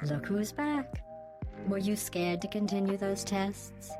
Look who's back. Were you scared to continue those tests?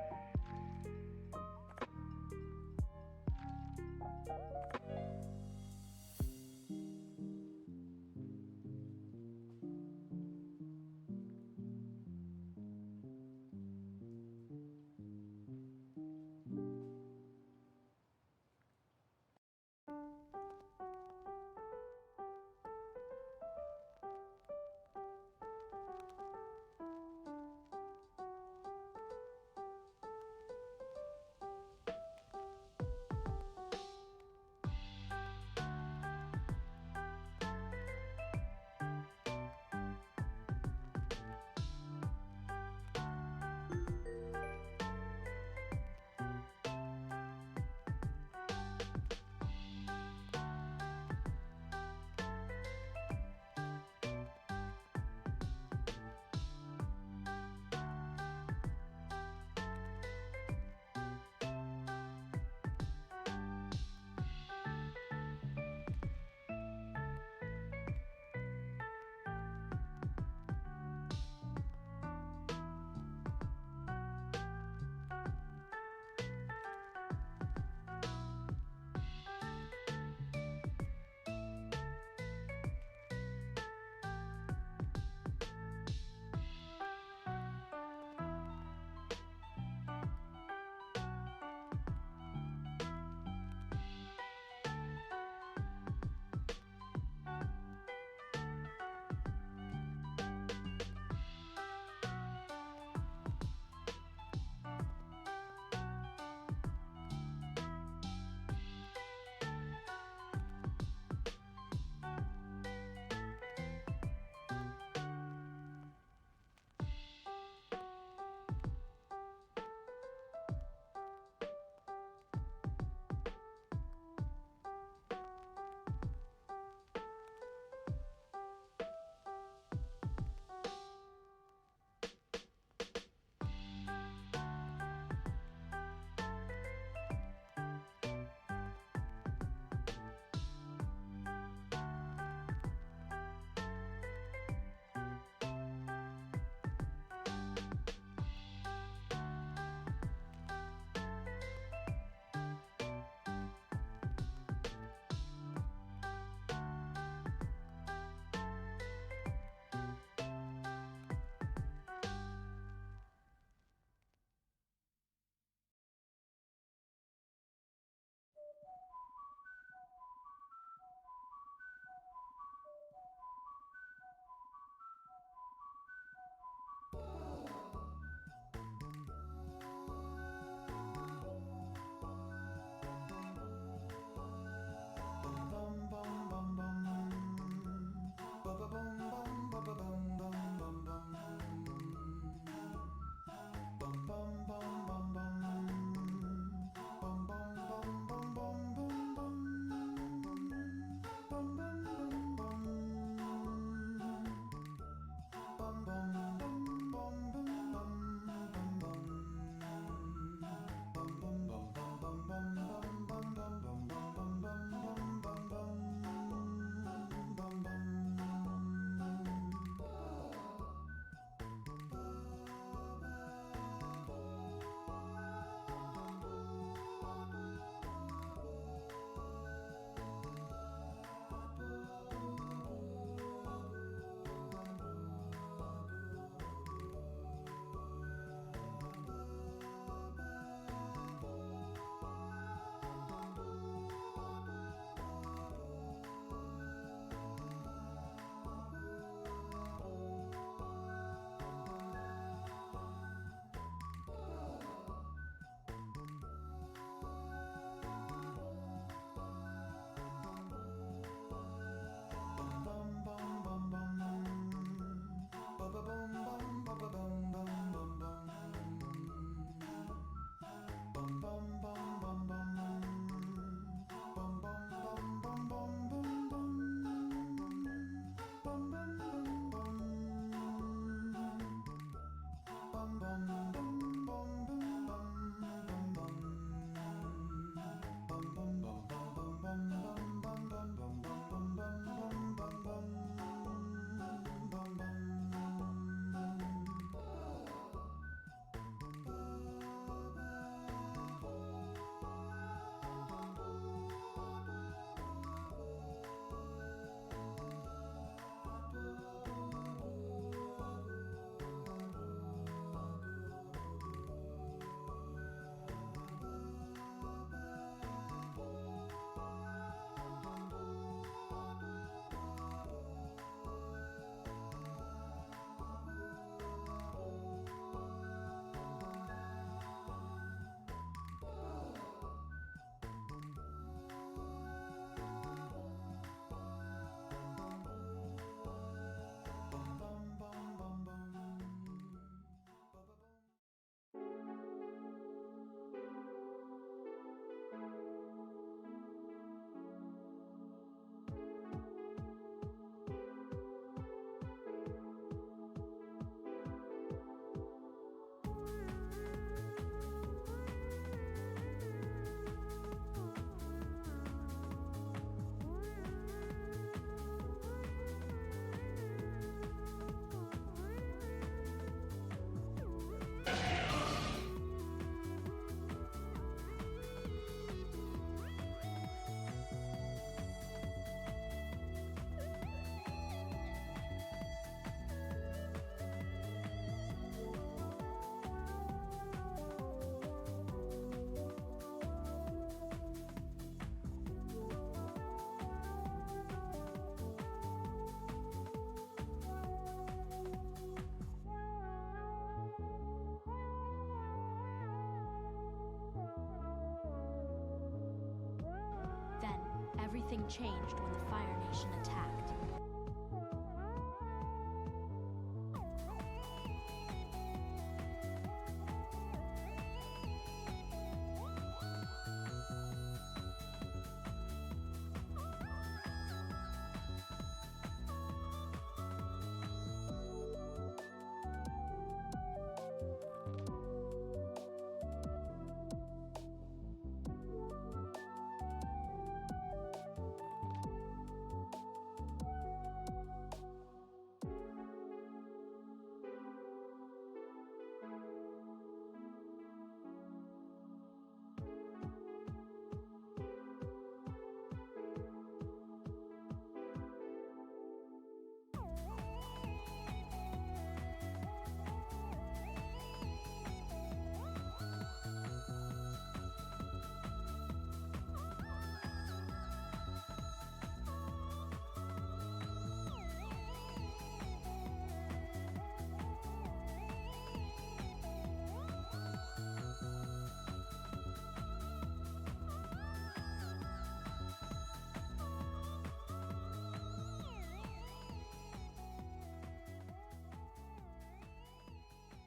everything changed when the Fire Nation attacked.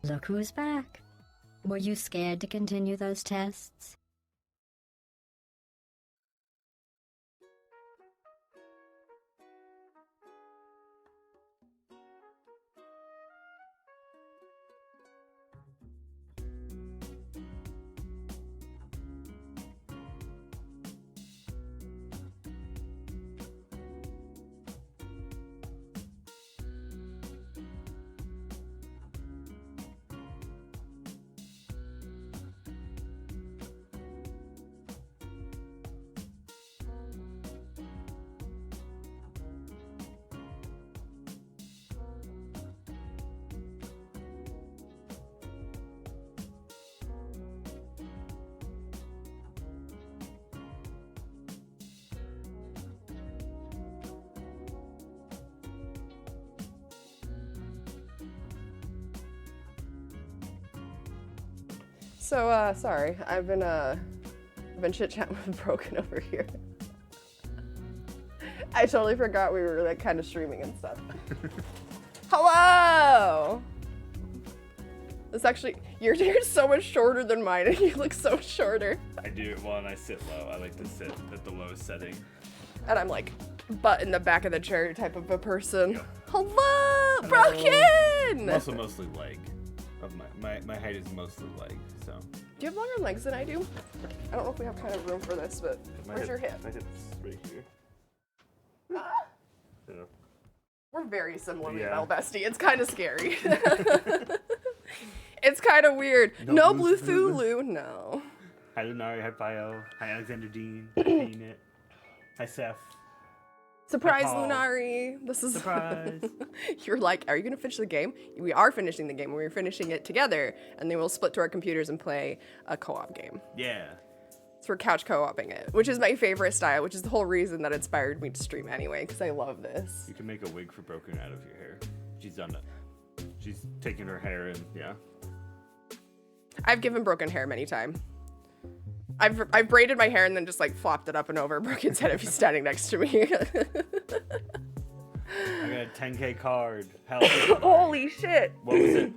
Look who's back. Were you scared to continue those tests? So, sorry, I've been chit-chatting with Broken over here. I totally forgot we were, like, kind of streaming and stuff. Hello! This actually, your hair's so much shorter than mine, and you look so much shorter. I do, well, and I sit low. I like to sit at the lowest setting. And I'm, like, butt in the back of the chair type of a person. Yeah. Hello, Broken! I'm also mostly leg. My height is mostly leg, so. Do you have longer legs than I do? I don't know if we have kind of room for this, but where's your hip? My hip's right here. Ah. Yeah. We're very similar, Yeah. Mel Bestie. It's kind of scary. It's kind of weird. No Blue Thulu, no. Hi Lunari, hi Pio, hi Alexander Dean, hi Peanut, hi Seth. Surprise, Paul. Lunari. This is Surprise. You're like, are you gonna finish the game? We are finishing the game. We're finishing it together, and then we'll split to our computers and play a co-op game. Yeah. So we're couch co-oping it, which is my favorite style, which is the whole reason that inspired me to stream anyway, because I love this. You can make a wig for Broken out of your hair. She's done it. She's taken her hair and, yeah. I've given Broken hair many times. I've braided my hair and then just like flopped it up and over Broken's head if he's standing next to me. I got a 10K card. Hell. Holy shit! What was it?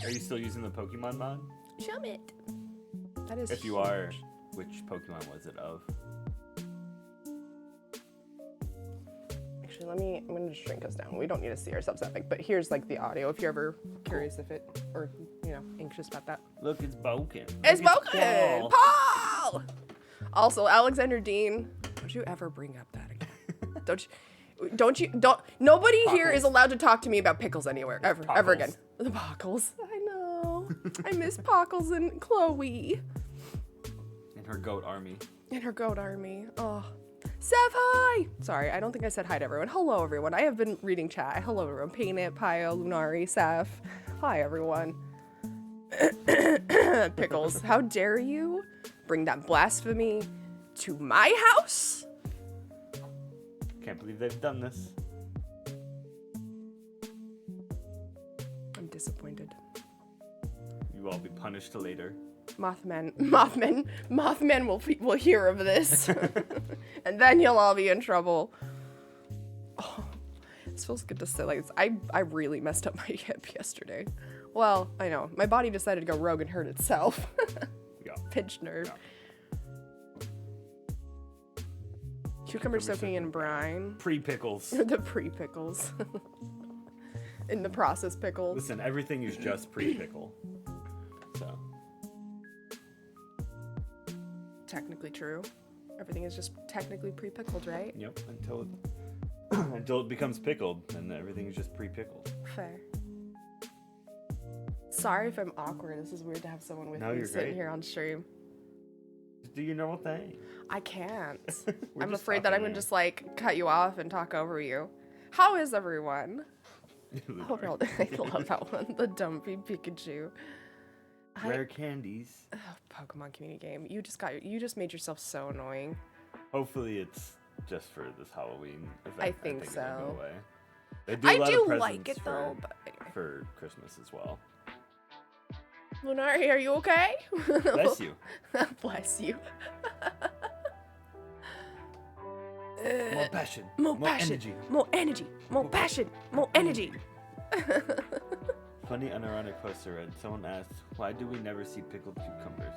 Are you still using the Pokemon mod? Shummet. That is. If you are, which Pokemon was it of? Actually, I'm gonna just shrink us down. We don't need to see ourselves that big, but here's like the audio if you're ever curious if it, or, you know, anxious about that. Look, it's Boken. It's Look, Boken! Paul! Also, Alexander Dean, don't you ever bring up that again. Don't, nobody here is allowed to talk to me about pickles anywhere, ever again. The Pockles. I know. I miss Pockles and Chloe. And her goat army. And her goat army. Oh. Sev, hi! Sorry, I don't think I said hi to everyone. Hello, everyone. I have been reading chat. Hello, everyone. Painted, Pio, Lunari, Sev. Hi, everyone. Pickles, how dare you bring that blasphemy to my house? Can't believe they've done this. I'm disappointed. You will all be punished later. Mothman will hear of this, and then you'll all be in trouble. Oh, this feels good to say. Like I really messed up my hip yesterday. Well, I know my body decided to go rogue and hurt itself. Yeah. Pinched nerve. Yeah. Cucumber soaking in brine. Pre-pickles. The pre-pickles. In the processed pickles. Listen, everything is just pre-pickle. So. Technically true. Everything is just technically pre-pickled, right? Yep. Until it becomes pickled, and everything is just pre-pickled. Fair. Sorry if I'm awkward. This is weird to have someone with No, me you're sitting great. here on stream. Just do your normal thing. I can't. We're I'm just afraid that I'm talking gonna just like cut you off and talk over you. How is everyone? here. Oh, no, I love that one. The Dumpy Pikachu. Rare candies. Oh, Pokemon community game. You just made yourself so annoying. Hopefully it's just for this Halloween event. I think it'll so. go away. They do a I lot do of like it presents though, but anyway. for Christmas as well. Lunari, are you okay? Bless you. Bless you. More passion. More passion. energy. More energy. More passion. More energy. Funny unironic post I read. Someone asked, why do we never see pickled cucumbers?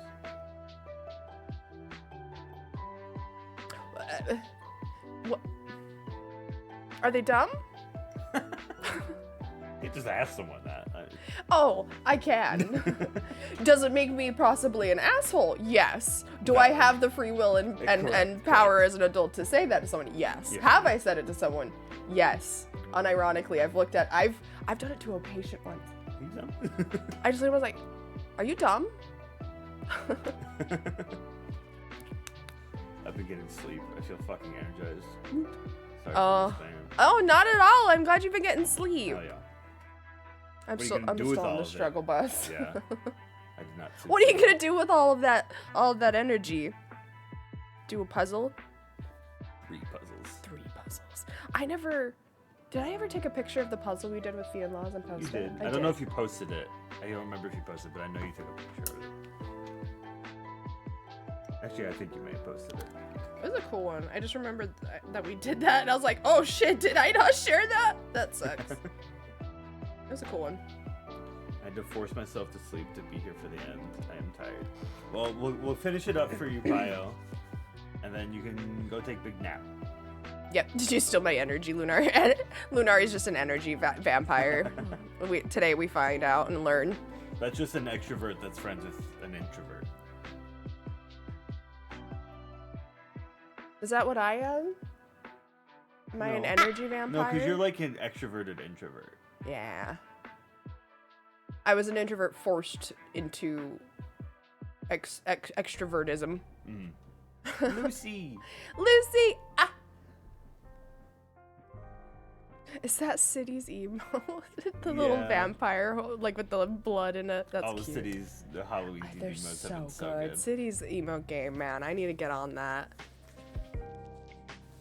What? Are they dumb? You just asked someone that. Oh, I can. Does it make me possibly an asshole? Yes. Do I have the free will and Correct. power as an adult to say that to someone? Yes. Yeah. Have I said it to someone? Yes. Unironically, I've done it to a patient once. You dumb? I just was like, "Are you dumb?" I've been getting sleep. I feel fucking energized. Sorry Oh. for this spam. Oh, not at all. I'm glad you've been getting sleep. Oh yeah. I'm What are you still gonna I'm do still with on all the of it? struggle bus. Yeah. I did not sleep What are you well. gonna do with all of that energy? Do a puzzle? 3 puzzles. 3 puzzles. Did I ever take a picture of the puzzle we did with the in-laws and post You it? did. I don't know if you posted it. I don't remember if you posted it, but I know you took a picture of it. Actually, I think you may have posted it. It was a cool one. I just remembered that we did that, and I was like, oh shit, did I not share that? That sucks. It was a cool one. I had to force myself to sleep to be here for the end. I am tired. Well, we'll finish it up for you, Bio, and then you can go take a big nap. Yep. Did you steal my energy, Lunar? Lunar is just an energy vampire. Today we find out and learn. That's just an extrovert that's friends with an introvert. Is that what I am? Am I an No. energy vampire? No, because you're like an extroverted introvert. Yeah. I was an introvert forced into extrovertism. Mm. Lucy! Lucy! Ah! Is that City's emo? The little Yeah. vampire, like with the blood in it. That's All the cute. cities, the Halloween They're emotes have so been good. so good. City's emo game, man. I need to get on that.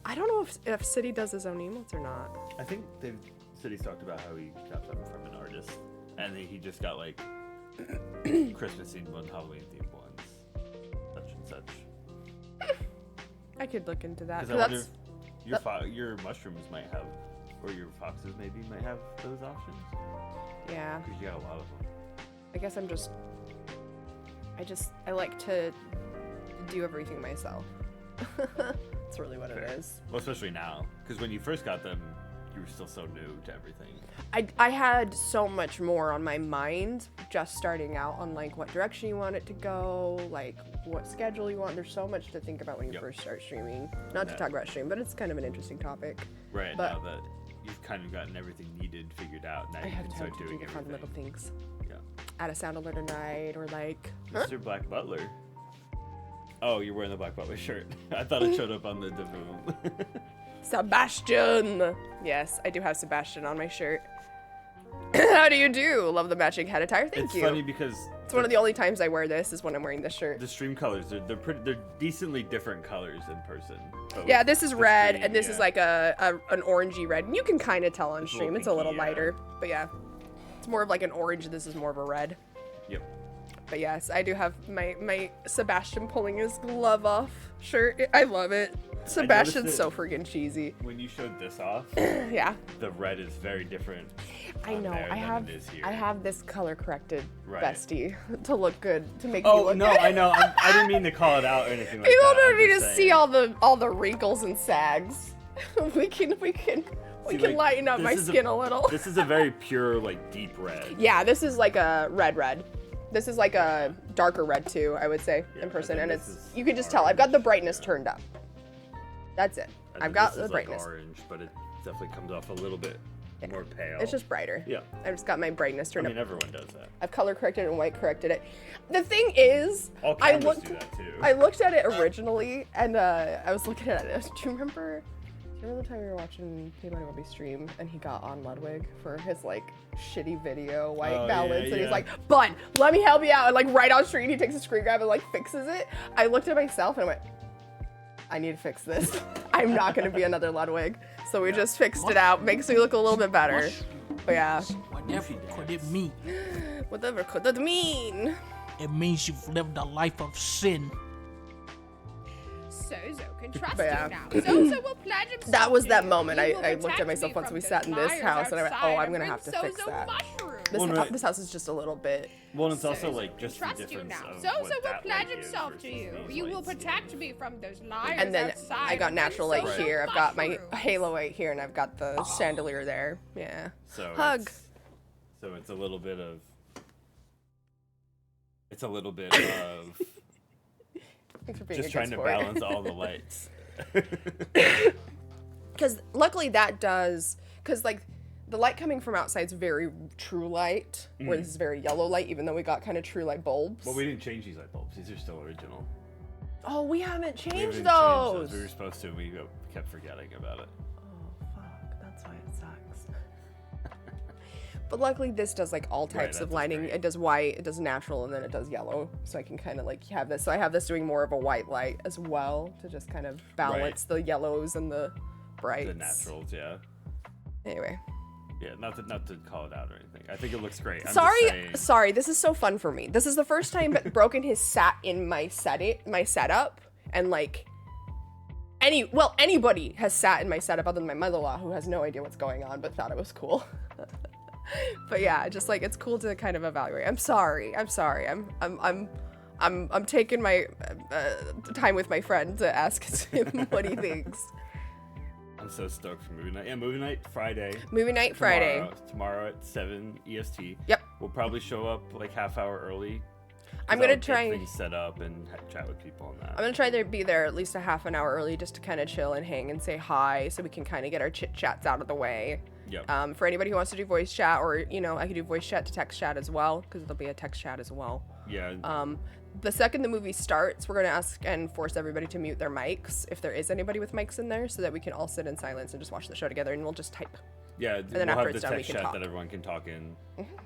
I don't know if City does his own emotes or not. I think City's talked about how he got them from an artist, and he just got like Christmas themed ones, Halloween themed ones, such and such. I could look into that. Because I 'cause wonder if your mushrooms might have, or your foxes maybe might have those options. yeah. Because you got a lot of them. I guess I like to do everything myself. That's really what Fair. it is. Well, especially now, because when you first got them, you were still so new to everything. I had so much more on my mind just starting out on like what direction you want it to go, like what schedule you want. There's so much to think about when you Yep. first start streaming. Not to Yeah. talk about stream, but it's kind of an interesting topic. Right, But- now that you've kind of gotten everything needed figured out, now I you have can time start to do doing the fun little everything. things. Yeah. Add a sound alert at night or like, huh? Mr. Black Butler. Oh, you're wearing the Black Butler shirt. I thought it showed up on the Davoom. Sebastian! Yes, I do have Sebastian on my shirt. How do you do? Love the matching head attire. Thank It's you. funny because It's one of the only times I wear this is when I'm wearing this shirt. the stream colors, they're decently different colors in person. But Yeah, with this is the red, stream, and this is yeah. like an orangey red. And you can kind of tell on It's a stream. little It's a little pinky, yeah. lighter, but yeah, it's more of like an orange. This is more of a red. Yep. But yes, I do have my Sebastian pulling his glove off shirt. I love it. Sebastian's so friggin' cheesy. When you showed this off, Yeah. the red is very different. I know. there than it is here. I have this color corrected Right. bestie to look good, to make me Oh look no, good. I know. I didn't mean to call it out or anything like People that. don't I'm need to just see saying. all the wrinkles and sags. we can See, like, lighten up this my is skin a little. This is a very pure, like, deep red. Yeah, this is like a red. This is like a darker red too, I would say, Yeah, in person, and and then this is you can just tell I've got the orange, brightness yeah. turned up. That's it. And I've then got this the is, brightness. Like orange, but it definitely comes off a little bit more pale. It's just brighter. Yeah. I've just got my brightness I turned mean, up. everyone does that. I've color corrected and white corrected it. The thing is, All I cameras looked do that too. I looked at it originally, and I was looking at it. Do you remember the time we were watching P Money Webby stream, and he got on Ludwig for his like shitty video white Oh, balance, yeah, and he's yeah. like, "Bud, let me help you out," and like right on screen, he takes a screen grab and like fixes it. I looked at myself and I went, "I need to fix this. I'm not gonna be another Ludwig." So we just fixed it out. Makes me look a little bit better. But yeah, Whatever could it mean? whatever could that mean? It means you've lived a life of sin. Sozo can trust But yeah. you now. Sozo will pledge himself That was to that you. moment. You will I looked protect at myself me once from we those sat in this liars house, and I went, "Oh, outside I'm gonna and have to bring fix Sozo that." mushrooms. This, Well, right. this house is just a little bit. Well, and it's also Sozo like can just the trust you difference now. of Zozo what will that pledge light himself is to versus you. these You will lights here. protect me from those liars And then outside. I got and natural bring light Sozo here. I've got my mushrooms. halo light here, and I've got the chandelier there. Yeah. So Hug. It's a little bit of. It's a little bit of Thanks for being just a trying good to sport. balance all the lights. Because luckily that does, because like the light coming from outside is very true light, where this is very yellow light, even though we got kind of true light bulbs. Well, we didn't change these light bulbs. These are still original. Oh, we haven't We changed haven't changed those. We were supposed to. We kept forgetting about it. Oh fuck, that's why it sucks. But luckily this does like all types that of does lighting. great. It does white, it does natural, and then it does yellow. So I can kind of like have this. So I have this doing more of a white light as well to just kind of balance the yellows and the brights. The naturals, yeah. Anyway. Yeah, not to call it out or anything. I think it looks great. I'm just Sorry, saying- sorry. This is so fun for me. This is the first time that Broken has sat in my setup, and like anybody has sat in my setup other than my mother-in-law, who has no idea what's going on but thought it was cool. But yeah, just like it's cool to kind of evaluate. I'm sorry. I'm taking my time with my friend to ask him what he thinks. I'm so stoked for movie night. Yeah, movie night Friday. Movie night Friday. Tomorrow at 7 EST. Yep. We'll probably show up like half hour early. 'cause I'm gonna I'll get try. things set up and chat with people on that. I'm gonna try to be there at least a half an hour early just to kind of chill and hang and say hi so we can kind of get our chit chats out of the way. Yep. For anybody who wants to do voice chat, or I could do voice chat to text chat as well, because there'll be a text chat as well. Yeah. The second the movie starts, we're gonna ask and force everybody to mute their mics if there is anybody with mics in there, so that we can all sit in silence and just watch the show together, and we'll just type. Yeah, then we'll after have it's the done, we text can chat talk. Mm-hmm. that everyone can talk in,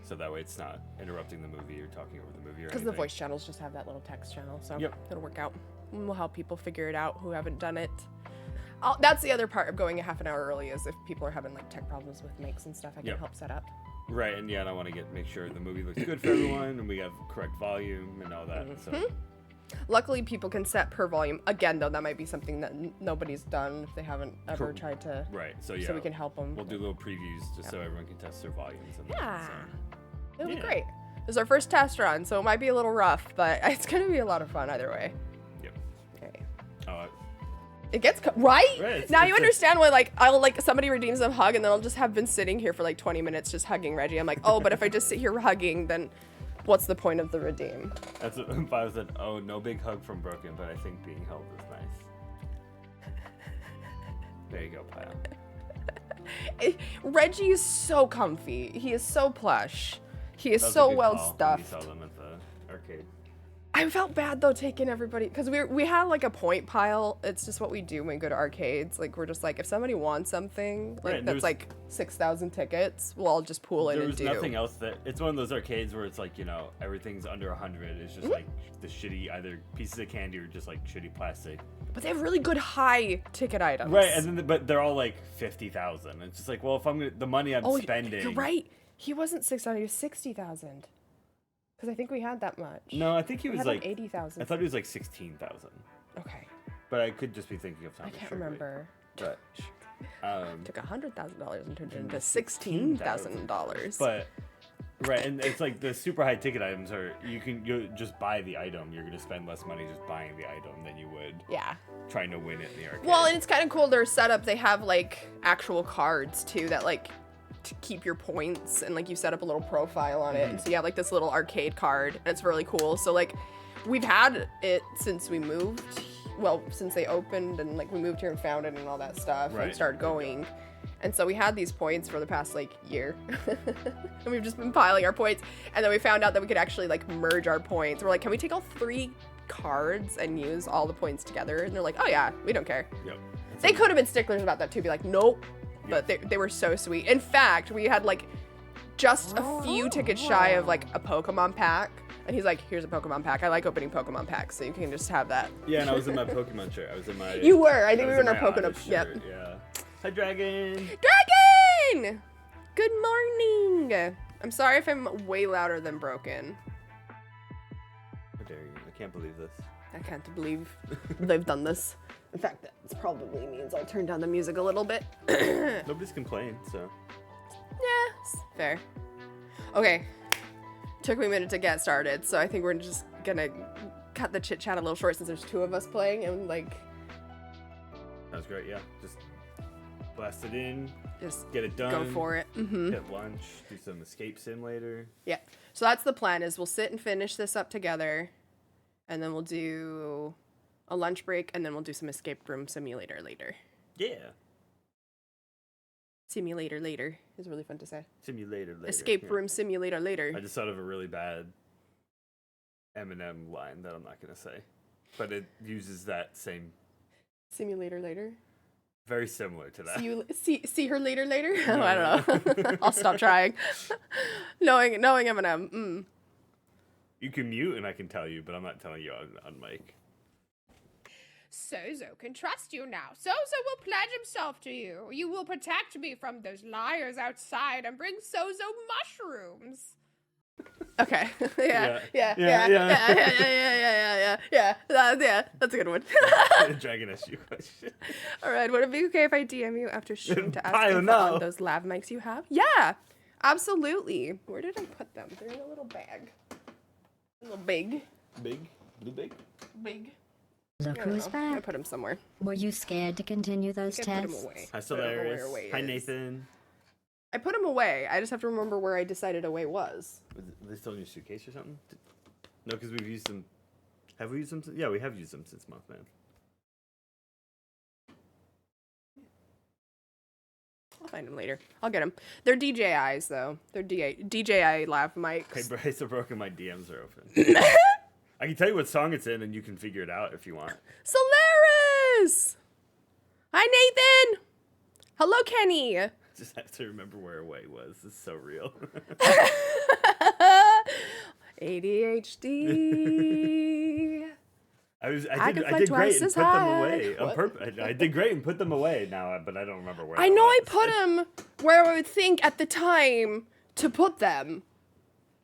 so that way it's not interrupting the movie or talking over the movie or Because anything. the voice channels just have that little text channel, so Yep. it'll work out. And we'll help people figure it out who haven't done it. That's the other part of going a half an hour early, is if people are having like tech problems with mics and stuff, I can Yep. help set up. Right, and yeah, and I want to make sure the movie looks good for everyone, and we have correct volume and all that. Mm-hmm. So Luckily, people can set per volume. Again, though, that might be something that nobody's done if they haven't ever Cool. tried to. right, so yeah, So we can help them. We'll do little previews just so everyone can test their volumes. And Yeah. that, so. It'll be Yeah. great. This is our first test run, so it might be a little rough, but it's gonna be a lot of fun either way. Yep. Okay. Oh, It gets right. Right, Now it's you a- understand why I'll somebody redeems a hug and then I'll just have been sitting here for like 20 minutes just hugging Reggie. I'm like, oh, but if I just sit here hugging, then what's the point of the redeem? that's what Five said. Oh, no big hug from Broken, but I think being held is nice. There you go, Pyle. Reggie is so comfy. He is so plush. He is That was a so good well call when stuffed. We saw them at the arcade. I felt bad though taking everybody, because we had like a point pile. It's just what we do when we go to arcades. Like we're just like, if somebody wants something like Right, that's there's- like 6,000 tickets, we'll all just pool in There and was do. nothing else that it's one of those arcades where it's like, everything's under 100. It's Mm-hmm. just like the shitty either pieces of candy or just like shitty plastic. But they have really good high ticket items. Right, and then but they're all like 50,000. It's just like, well, if I'm gonna the money I'm Oh, spending. you're right. He wasn't 6,000. He was 60,000. Because I think we had that much. No, I think he We was had like 80,000. I thought he was like 16,000, Okay. but I could just be thinking of I Thomas can't Shelby. remember. But Took $100,000 and turned it into $16,000. But right, and it's like the super high ticket items are you just buy the item. You're gonna spend less money just buying the item than you would yeah. trying to win it in the arcade. Well, and it's kind of cool. Their setup, they have like actual cards too that like to keep your points, and like you set up a little profile on it, and so you have like this little arcade card, and it's really cool. So like we've had it since we moved. Well, since they opened and like we moved here and found it and all that stuff and Right. started going. And so we had these points for the past like year. And we've just been piling our points. And then we found out that we could actually like merge our points. We're like, can we take all 3 cards and use all the points together? And they're like, oh yeah, we don't care. Yep. They could have been sticklers about that too, be like, nope. But they were so sweet. In fact, we had like just a few tickets shy of like a Pokemon pack. And he's like, here's a Pokemon pack. I like opening Pokemon packs, so you can just have that. Yeah, and I was in my Pokemon shirt. I was in my. You were. I think we was were in our my Pokemon. Honest Yep. shirt, Yeah. Hi, Dragon. Dragon! Good morning. I'm sorry if I'm way louder than broken. How dare you? I can't believe this. I can't believe they've done this. In fact, that probably means I'll turn down the music a little bit. Nobody's complained, so. Yeah, it's fair. Okay. Took me a minute to get started, so I think we're just gonna cut the chit chat a little short since there's 2 of us playing, and like That was great, yeah. Just blast it in, just get it done. go for it. Hit lunch, do some escape sim later. Yeah. So that's the plan, is we'll sit and finish this up together, and then we'll do a lunch break, and then we'll do some escape room simulator later. Yeah. Simulator later is really fun to say. Simulator later. Escape yeah. room simulator later. I just thought of a really bad Eminem line that I'm not gonna say, but it uses that same, Simulator later. very similar to that. See her later later? Oh, I don't know. I'll stop trying. knowing Eminem. You can mute and I can tell you, but I'm not telling you on mic. Sozo can trust you now. Sozo will pledge himself to you. You will protect me from those liars outside and bring Sozo mushrooms. Okay. Yeah. Yeah. That's a good one. Dragon SU question. All right. Would it be okay if I DM you after stream to ask I info don't know. on those lav mics you have? Yeah. Absolutely. Where did I put them? They're in a little bag. A little big. Big? Blue big? Big. Look I don't who's know. I'm gonna back. put them somewhere. Were you scared to continue those I put them tests? away. Hi, I don't know where away Solaris. Hi, is. Nathan. I put them away. I just have to remember where I decided away was. Were they still in your suitcase or something? No, because we've used them. Have we used them? Yeah, we have used them since Mothman. I'll find them later. I'll get them. They're DJIs though. They're DJI lav mics. Hey, Bryce, are broken. My DMs are open. I can tell you what song it's in, and you can figure it out if you want. Solaris! Hi, Nathan! Hello, Kenny! Just have to remember where away was. It's so real. ADHD. I can did fly great twice and as put them high. away on What? purpose. I did great and put them away now, but I don't remember where. I that know I was. put them where I would think at the time to put them.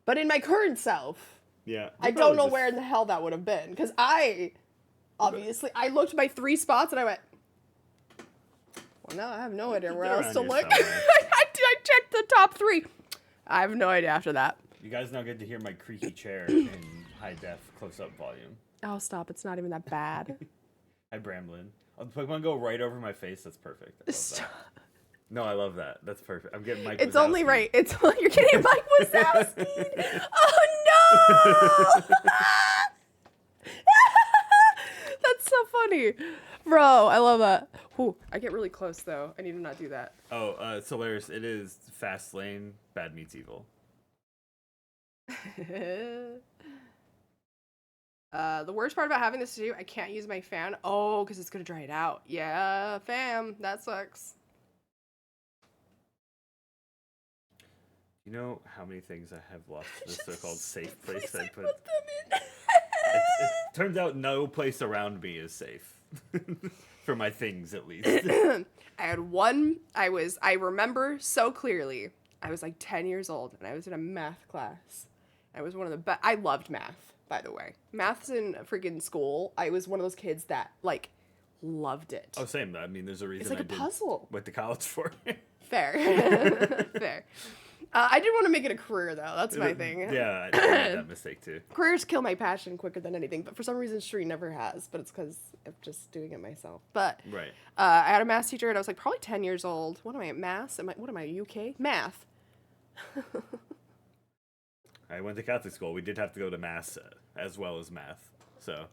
But in my current self, Yeah. I don't know where in the hell that would have been. Because I looked my 3 spots and I went, well, now I have no idea where They're else to around here look. somewhere. I checked the top 3. I have no idea after that. You guys now get to hear my creaky chair in high def close up volume. Oh, stop. It's not even that bad. Hi, Bramlin. Oh, the Pokemon go right over my face. That's perfect. I love Stop. that. No, I love that. That's perfect. I'm getting Mike. It's only Wazowski. right. It's you're getting Mike Wazowski. Oh no! That's so funny, bro. I love that. Whew, I get really close though. I need to not do that. Oh, Solaris. It is Fast Lane. Bad meets evil. The worst part about having this to do, I can't use my fan. Oh, because it's gonna dry it out. Yeah, fam, that sucks. You know how many things I have lost to this so-called safe place I put? them in. It turns out no place around me is safe. For my things, at least. I had one. I remember so clearly. I was like 10 years old, and I was in a math class, I was one of the best. I loved math, by the way. Math's in freaking school. I was one of those kids that, like, loved it. Oh, same. I mean, there's a reason It's like I a did puzzle. went to college for it. Fair. Fair. I did want to make it a career, though. That's my thing. Yeah, I made that mistake too. Careers kill my passion quicker than anything, but for some reason, Shree never has. But it's because of just doing it myself. But Right. I had a math teacher, and I was like probably 10 years old. What am I at math? What am I, UK? Math. I went to Catholic school. We did have to go to mass as well as math. So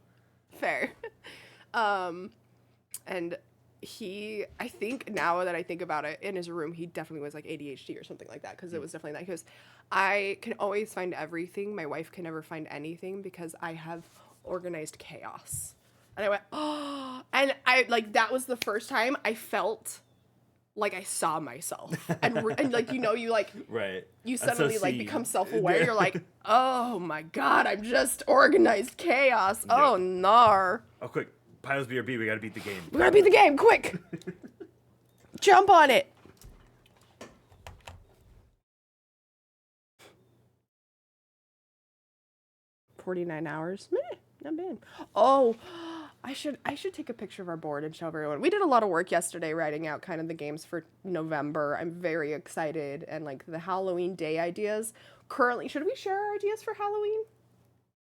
Fair. And he, I think now that I think about it, in his room, he definitely was like ADHD or something like that, because it was definitely that. He goes, I can always find everything. My wife can never find anything because I have organized chaos. And I went, oh, and I, like, that was the first time I felt like I saw myself. And like, you know, you like, right. you That's so suddenly like seen. become self-aware. You're like, oh my God, I'm just organized chaos. Yeah. Oh, nar. Oh, quick. Piles BRB, we gotta beat the game. We gotta beat the game, quick! Jump on it! $49 hours. Meh, not bad. Oh, I should take a picture of our board and show everyone. We did a lot of work yesterday writing out kind of the games for November. I'm very excited, and like the Halloween day ideas. Currently, should we share our ideas for Halloween?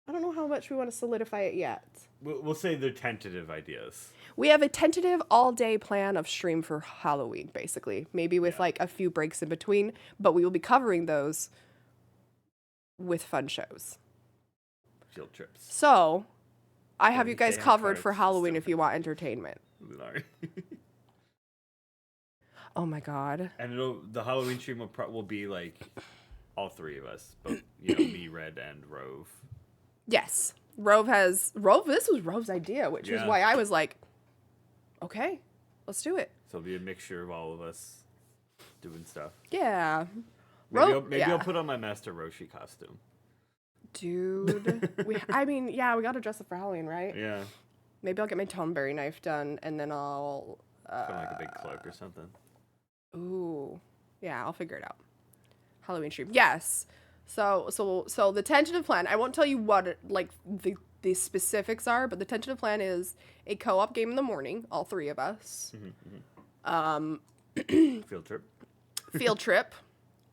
I don't know how much we want to solidify it yet. We'll say they're tentative ideas. We have a tentative all-day plan of stream for Halloween, basically. Maybe with like a few breaks in between, but we will be covering those with fun shows. Field trips. So, I have you they guys have covered for cards, Halloween stuff if you want entertainment. Sorry. Oh my God. And the Halloween stream will be like all three of us, both me, Red, and Rove. Yes. Rove, this was Rove's idea, which is Yeah. why I was like, okay, let's do it. So it'll be a mixture of all of us doing stuff. Yeah. Maybe I'll put on my Master Roshi costume. Dude. we got to dress up for Halloween, right? Yeah. Maybe I'll get my Toneberry knife done, and then I'll... Put on like a big cloak or something. Ooh. Yeah, I'll figure it out. Halloween stream. Yes. So the tentative plan, I won't tell you what like the specifics are, but the tentative plan is a co-op game in the morning, all three of us. Field trip. Field trip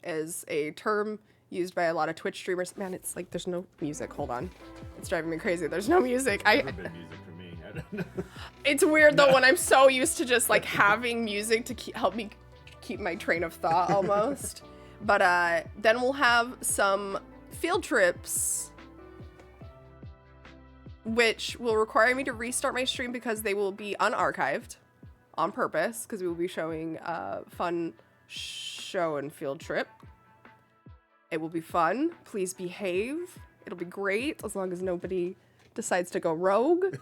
is a term used by a lot of Twitch streamers. Man, it's like there's no music. Hold on. It's driving me crazy. There's no music. Never been music for me. I don't know. It's weird though when I'm so used to just like having music to help me keep my train of thought almost. But then we'll have some field trips, which will require me to restart my stream because they will be unarchived on purpose, because we will be showing a fun show and field trip. It will be fun. Please behave. It'll be great as long as nobody decides to go rogue.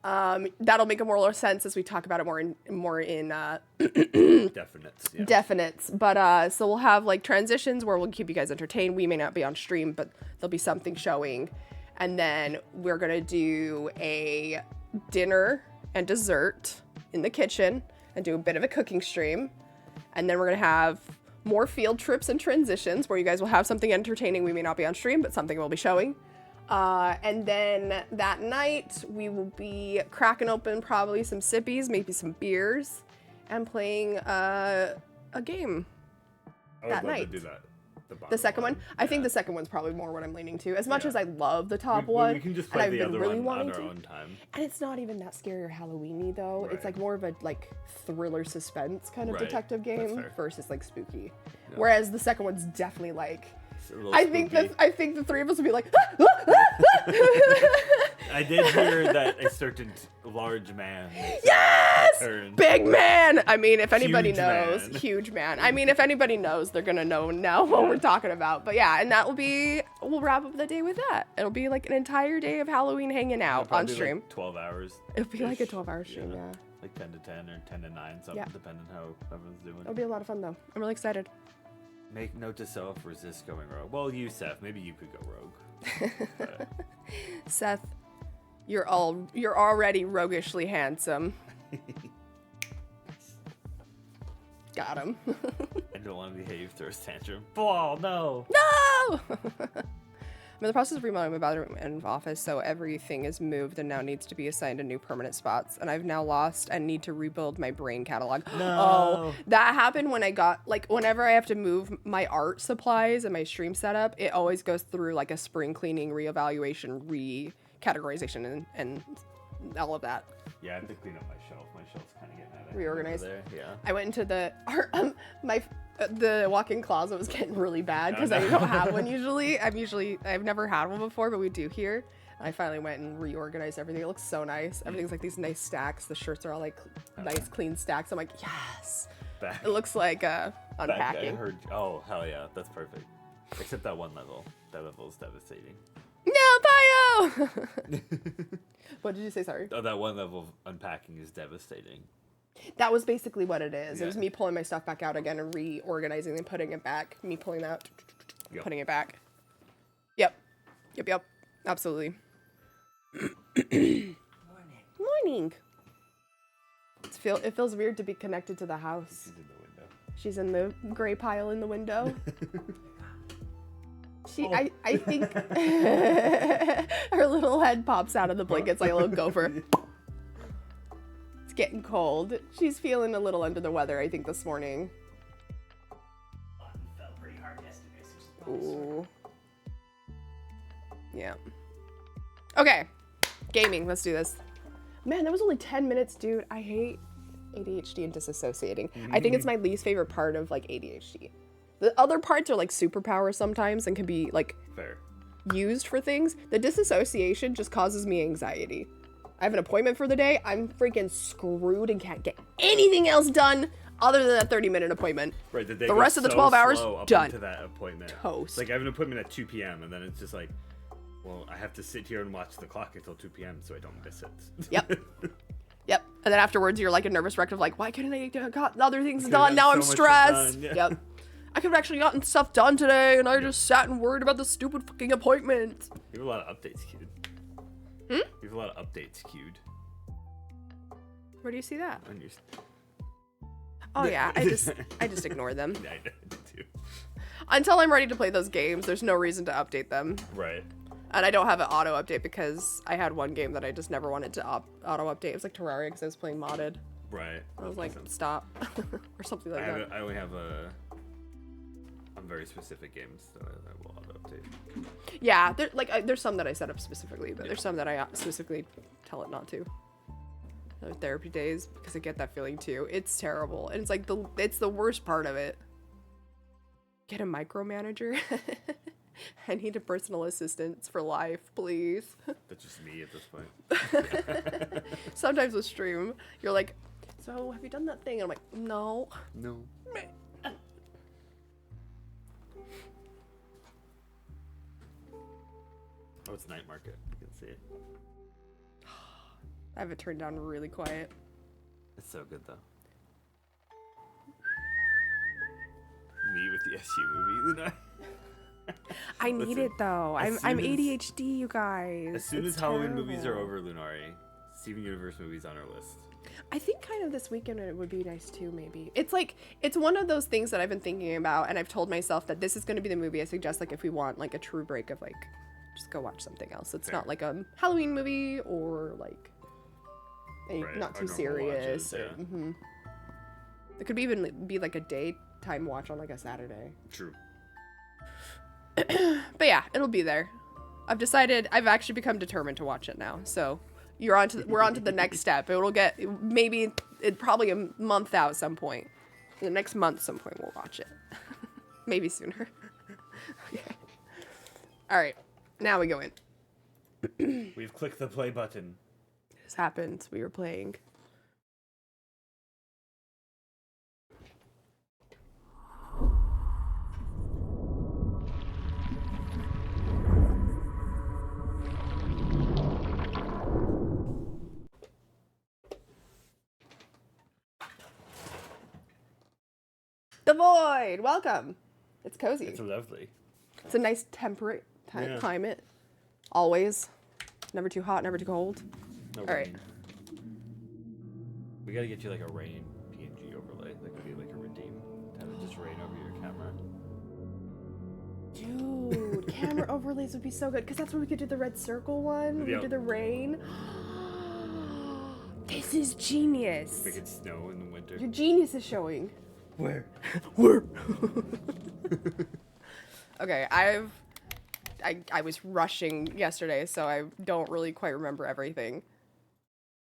That'll make more sense as we talk about it more in Definites. Yeah. definites. But so we'll have like transitions where we'll keep you guys entertained. We may not be on stream, but there'll be something showing. And then we're gonna do a dinner and dessert in the kitchen and do a bit of a cooking stream. And then we're gonna have more field trips and transitions where you guys will have something entertaining. We may not be on stream, but something we'll be showing. And then that night we will be cracking open probably some sippies, maybe some beers, and playing a game. I would that love night. to do that. The second one? I think Yeah. the second one's probably more what I'm leaning to. As much Yeah. as I love the top we one, can just and play I've the been other really one on wanting our to. own time. And it's not even that scary or Halloween-y though. It's Right. like more of a like thriller suspense kind of Right. detective That's game fair. versus like spooky. Whereas the second one's definitely like It's a little I think spooky. the three of us would be like I did hear that a certain large man. yes! Turn. Big man! I mean, if anybody Huge knows, man. huge man. I mean, if anybody knows, they're gonna know now what we're talking about. But yeah, and we'll wrap up the day with that. It'll be like an entire day of Halloween hanging out on Probably stream. Like 12 hours. It'll be like a 12-hour stream, yeah. Like 10 to 10 or 10 to 9, something, Yeah. depending how everyone's doing. It'll be a lot of fun though. I'm really excited. Make note to self, resist going rogue. Well, you, Seth, maybe you could go rogue. But Seth, you're already roguishly handsome. Got him. I don't want to behave, throws tantrum. Oh, no! No! I'm in the process of remodeling my bathroom and office, so everything is moved and now needs to be assigned to new permanent spots. And I've now lost and need to rebuild my brain catalog. No. Oh, that happened when I got, like, whenever I have to move my art supplies and my stream setup, it always goes through, like, a spring cleaning, reevaluation, recategorization, and all of that. Yeah, I have to clean up my shelf. My shelf's kind of getting out of hand Reorganized. over there. Yeah. I went into the the walk-in closet was getting really bad because Oh, I no. don't have one usually. I've never had one before, but we do here. And I finally went and reorganized everything. It looks so nice. Everything's like these nice stacks. The shirts are all like nice, clean stacks. I'm like, yes. Back, It looks like back, I unpacking. heard. Oh, hell yeah. That's perfect. Except that one level. That level is devastating. No, Bio! What did you say? Sorry. Oh, that one level of unpacking is devastating. That was basically what it is. It was Yeah. me pulling my stuff back out again and reorganizing and putting it back. Me pulling that, Yep. putting it back. Yep. Absolutely. Morning. It feels weird to be connected to the house. She's in the window. She's in the gray pile in the window. I think her little head pops out of the blankets like a little gopher. It's getting cold. She's feeling a little under the weather, I think, this morning. Felt pretty hard yesterday, Ooh. Yeah. Okay. Gaming. Let's do this. Man, that was only 10 minutes, dude. I hate ADHD and disassociating. I think it's my least favorite part of, like, ADHD. The other parts are, like, superpowers sometimes and can be, like, Fair. used for things. The disassociation just causes me anxiety. I have an appointment for the day. I'm freaking screwed and can't get anything else done other than that 30-minute appointment. Right, the day The goes rest of the so 12 hours, slow up done. into that appointment. Toast. It's like I have an appointment at 2 p.m. and then it's just like, well, I have to sit here and watch the clock until 2 p.m. so I don't miss it. Yep. Yep. And then afterwards, you're like a nervous wreck of like, why couldn't I get other things Could've done? gotten Now so I'm much stuff stressed. done, yeah. Yep. I could have actually gotten stuff done today, and I just sat and worried about the stupid fucking appointment. You have a lot of updates queued. Hmm? You have a lot of updates queued Where do you see that? on your. Oh yeah, I just ignore them. Yeah, I did too. Until I'm ready to play those games, there's no reason to update them. Right. And I don't have an auto update because I had one game that I just never wanted to auto update. It was like Terraria because I was playing modded. Right. I was like, stop, or something like that. I only have on very specific games that I will auto update. Yeah, there's some that I set up specifically, but there's some that I specifically tell it not to. Those therapy days, because I get that feeling too. It's terrible, and it's like it's the worst part of it. Get a micromanager. I need a personal assistant for life, please. That's just me at this point. Sometimes with stream, you're like, so have you done that thing? And I'm like, no. No. Oh, it's night market. You can see it. I have it turned down really quiet. It's so good though. Me with the SU movie, Luna. I need Listen, it though. I'm as soon as- ADHD, you guys. As soon It's as Halloween movies are terrible. over, Lunari, Steven Universe movies on our list. I think kind of this weekend it would be nice too, maybe. It's like, it's one of those things that I've been thinking about, and I've told myself that this is going to be the movie I suggest, like, if we want, like, a true break of, like, just go watch something else. It's Fair. not like a Halloween movie or, like, Right, not our too normal serious. watches, yeah. It could even be, like, a daytime watch on, like, a Saturday. True. But yeah, it'll be there. I've actually become determined to watch it now, so... we're on to the next step. It'd probably a month out some point. The next month some point we'll watch it. Maybe sooner. Okay. All right. Now we go in. We've clicked the play button. This happened. We were playing. The Void! Welcome! It's cozy. It's lovely. It's a nice temperate Yeah. climate. Always. Never too hot, never too cold. No All right. rain. We gotta get you like a rain PNG overlay. That could be like a redeem. To have it just rain over your camera. Dude, camera overlays would be so good because that's where we could do the red circle one. We Yep. could do the rain. This is genius. Make it snow in the winter. Your genius is showing. Where? Where? Okay, I was rushing yesterday, so I don't really quite remember everything.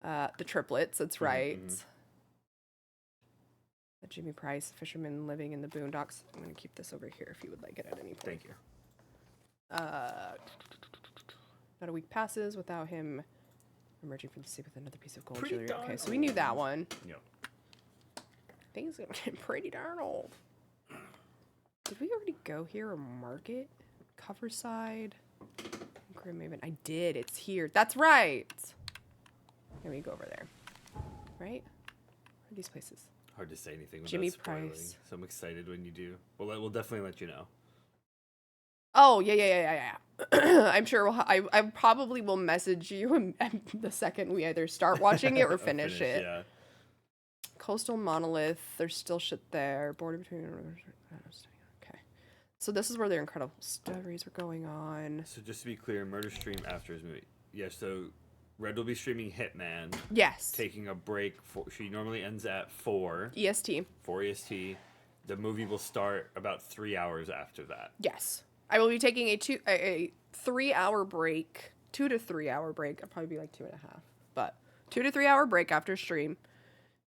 The triplets, that's right. The Jimmy Price, fisherman living in the boondocks. I'm gonna keep this over here if you would like it at any point. Thank you. About a week passes without him emerging from the sea with another piece of gold Pretty jewelry. darn Okay, so we knew that one. Yep. Things are getting pretty darn old. Did we already go here or mark it? Coverside. Grim Maven. I did. It's here. That's right. Let me go over there. Right? Where are these places? Hard to say anything without Jimmy spoiling, Price. so I'm excited when you do. Well, we'll definitely let you know. Oh, yeah. I'm sure I probably will message you the second we either start watching it or finish it. Yeah. Coastal Monolith. There's still shit there. Border between... Okay. So this is where their incredible stories are going on. So just to be clear, Murder Stream after his movie. Yeah, so Red will be streaming Hitman, Yes. taking a break. She normally ends at 4 EST. EST. The movie will start about 3 hours after that. Yes. I will be taking a 3-hour break. 2 to 3 hour break. I'll probably be like 2.5. But 2 to 3 hour break after stream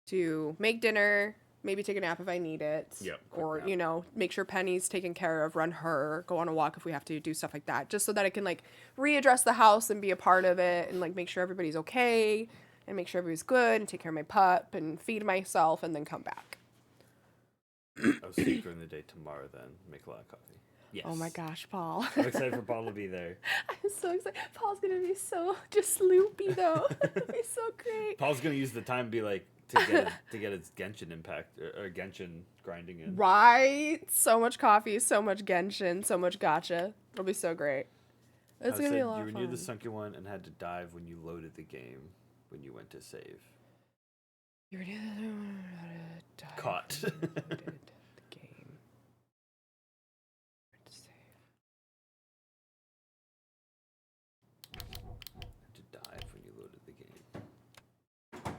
to make dinner, maybe take a nap if I need it. Yep, Or, quick nap. you know, make sure Penny's taken care of, run her, go on a walk if we have to, do stuff like that. Just so that I can, like, readdress the house and be a part of it and, like, make sure everybody's okay and make sure everybody's good and take care of my pup and feed myself and then come back. I'll see you during the day tomorrow then. Make a lot of coffee. Yes. Oh my gosh, Paul. I'm excited for Paul to be there. I'm so excited. Paul's gonna be so just loopy though. It'll be so great. Paul's gonna use the time to be like to get his Genshin impact or Genshin grinding in. Right? So much coffee, so much Genshin, so much gotcha. It'll be so great. It's I gonna be said a lot you were of near fun. the sunken one and had to dive when you loaded the game when you went to save. You were near the Caught. The game. Where to save? Had to dive when you loaded the game.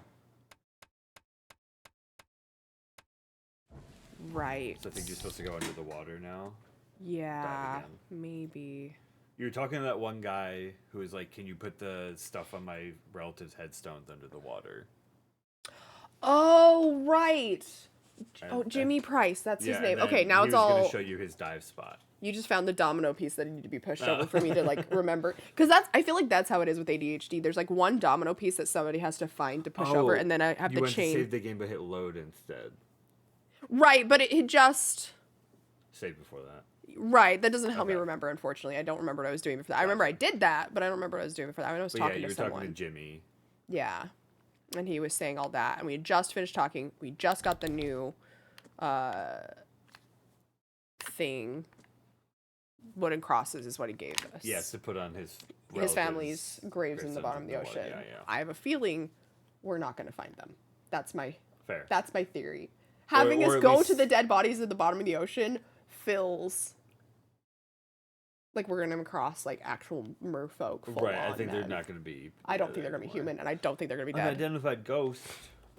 Right. So I think you're supposed to go under the water now. Yeah, again. maybe. You were talking to that one guy who was like, "Can you put the stuff on my relatives' headstones under the water?" Oh, right. Oh, And- Jimmy Price. That's his Yeah, name. and Okay, then now he it's was all. gonna show you his dive spot. You just found the domino piece that needed to be pushed over for me to like remember. Because I feel like that's how it is with ADHD. There's like one domino piece that somebody has to find to push over, and then I have you the went chain. to save the game but hit load instead. Right, but it just. Save before that. Right, that doesn't help me Okay. remember. Unfortunately, I don't remember what I was doing before that. I remember I did that, but I don't remember what I was doing before that. I was But yeah, talking you to were someone. talking to Jimmy. Yeah, and he was saying all that, and we had just finished talking. We just got the new thing. Wooden crosses is what he gave us. Yes, to put on his Family's graves in the bottom of the ocean. Yeah. I have a feeling we're not going to find them. That's my Fair. theory. Having or us at go least- to the dead bodies at the bottom of the ocean feels like we're gonna cross like actual merfolk. Full Right, I on, think they're man. not going to be. I don't think they're gonna be human, and I don't think they're gonna be dead. Unidentified ghost.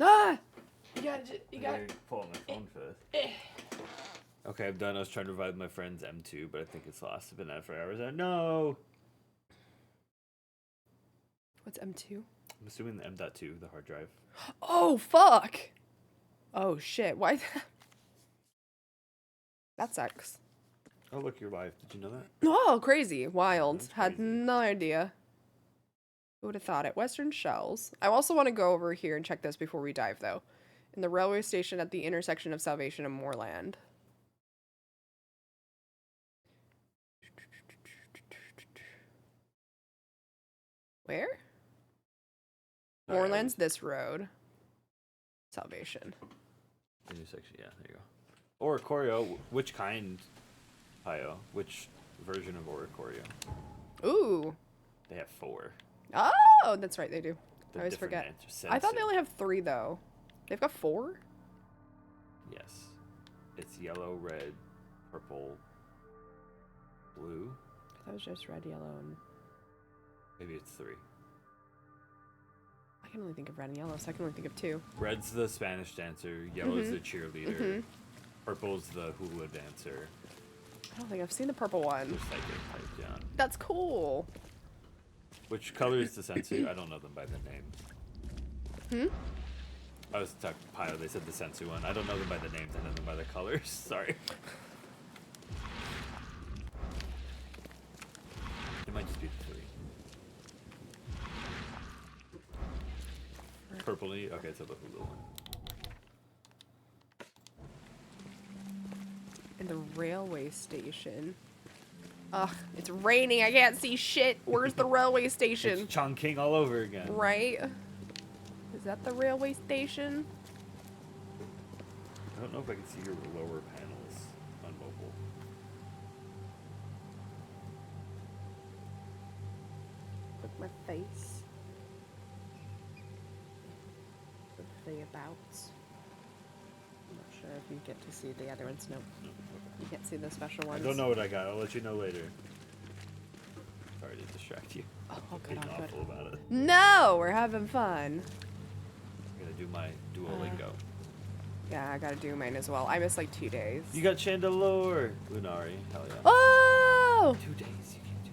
Ah! You got. I pull out my phone for this. Okay, I'm done. I was trying to revive my friend's M2, but I think it's lost. I've been at it for hours. No! What's M2? I'm assuming the M.2, the hard drive. Oh fuck! Oh shit! Why? That sucks. Oh, look, you're live. Did you know that? Oh, crazy, wild. That's Had crazy. no idea. Who would have thought it? Western Shells. I also want to go over here and check this before we dive, though. In the railway station at the intersection of Salvation and Moorland. Where? Sorry, I Moorland's this road. Salvation. Intersection, yeah, there you go. Oricorio, which kind, Pio? Which version of Oricorio? Ooh. They have 4. Oh, that's right, they do. They're I always different forget. answers. I thought they Sensitive. only have 3, though. They've got 4? Yes. It's yellow, red, purple, blue. That was just red, yellow, and Maybe it's 3. I can only think of red and yellow, so I can only think of 2. Red's the Spanish dancer. Yellow's the cheerleader. Purple's the hula dancer. I don't think I've seen the purple one. The psychic type, yeah. That's cool. Which color is the sensu? I don't know them by the name. I was talking to Pio, they said the sensu one. I don't know them by the names, I know them by the colors. Sorry. It might just be the 3. Purpley? Okay, so the hula one. In the railway station. Ugh, it's raining. I can't see shit. Where's the railway station? It's Chongqing all over again. Right? Is that the railway station? I don't know if I can see your lower panels on mobile. Look at my face. The abouts. I'm not sure if you get to see the other ones. No. You can't see the special I ones. don't know what I got. I'll let you know later. Sorry to distract you. Oh, I'm good, being oh, good. awful about it. No, we're having fun. I'm gonna do my Duolingo. Yeah, I gotta do mine as well. I missed like 2 days. You got Chandelure! Lunari, hell yeah. Oh! 2 days, you can't do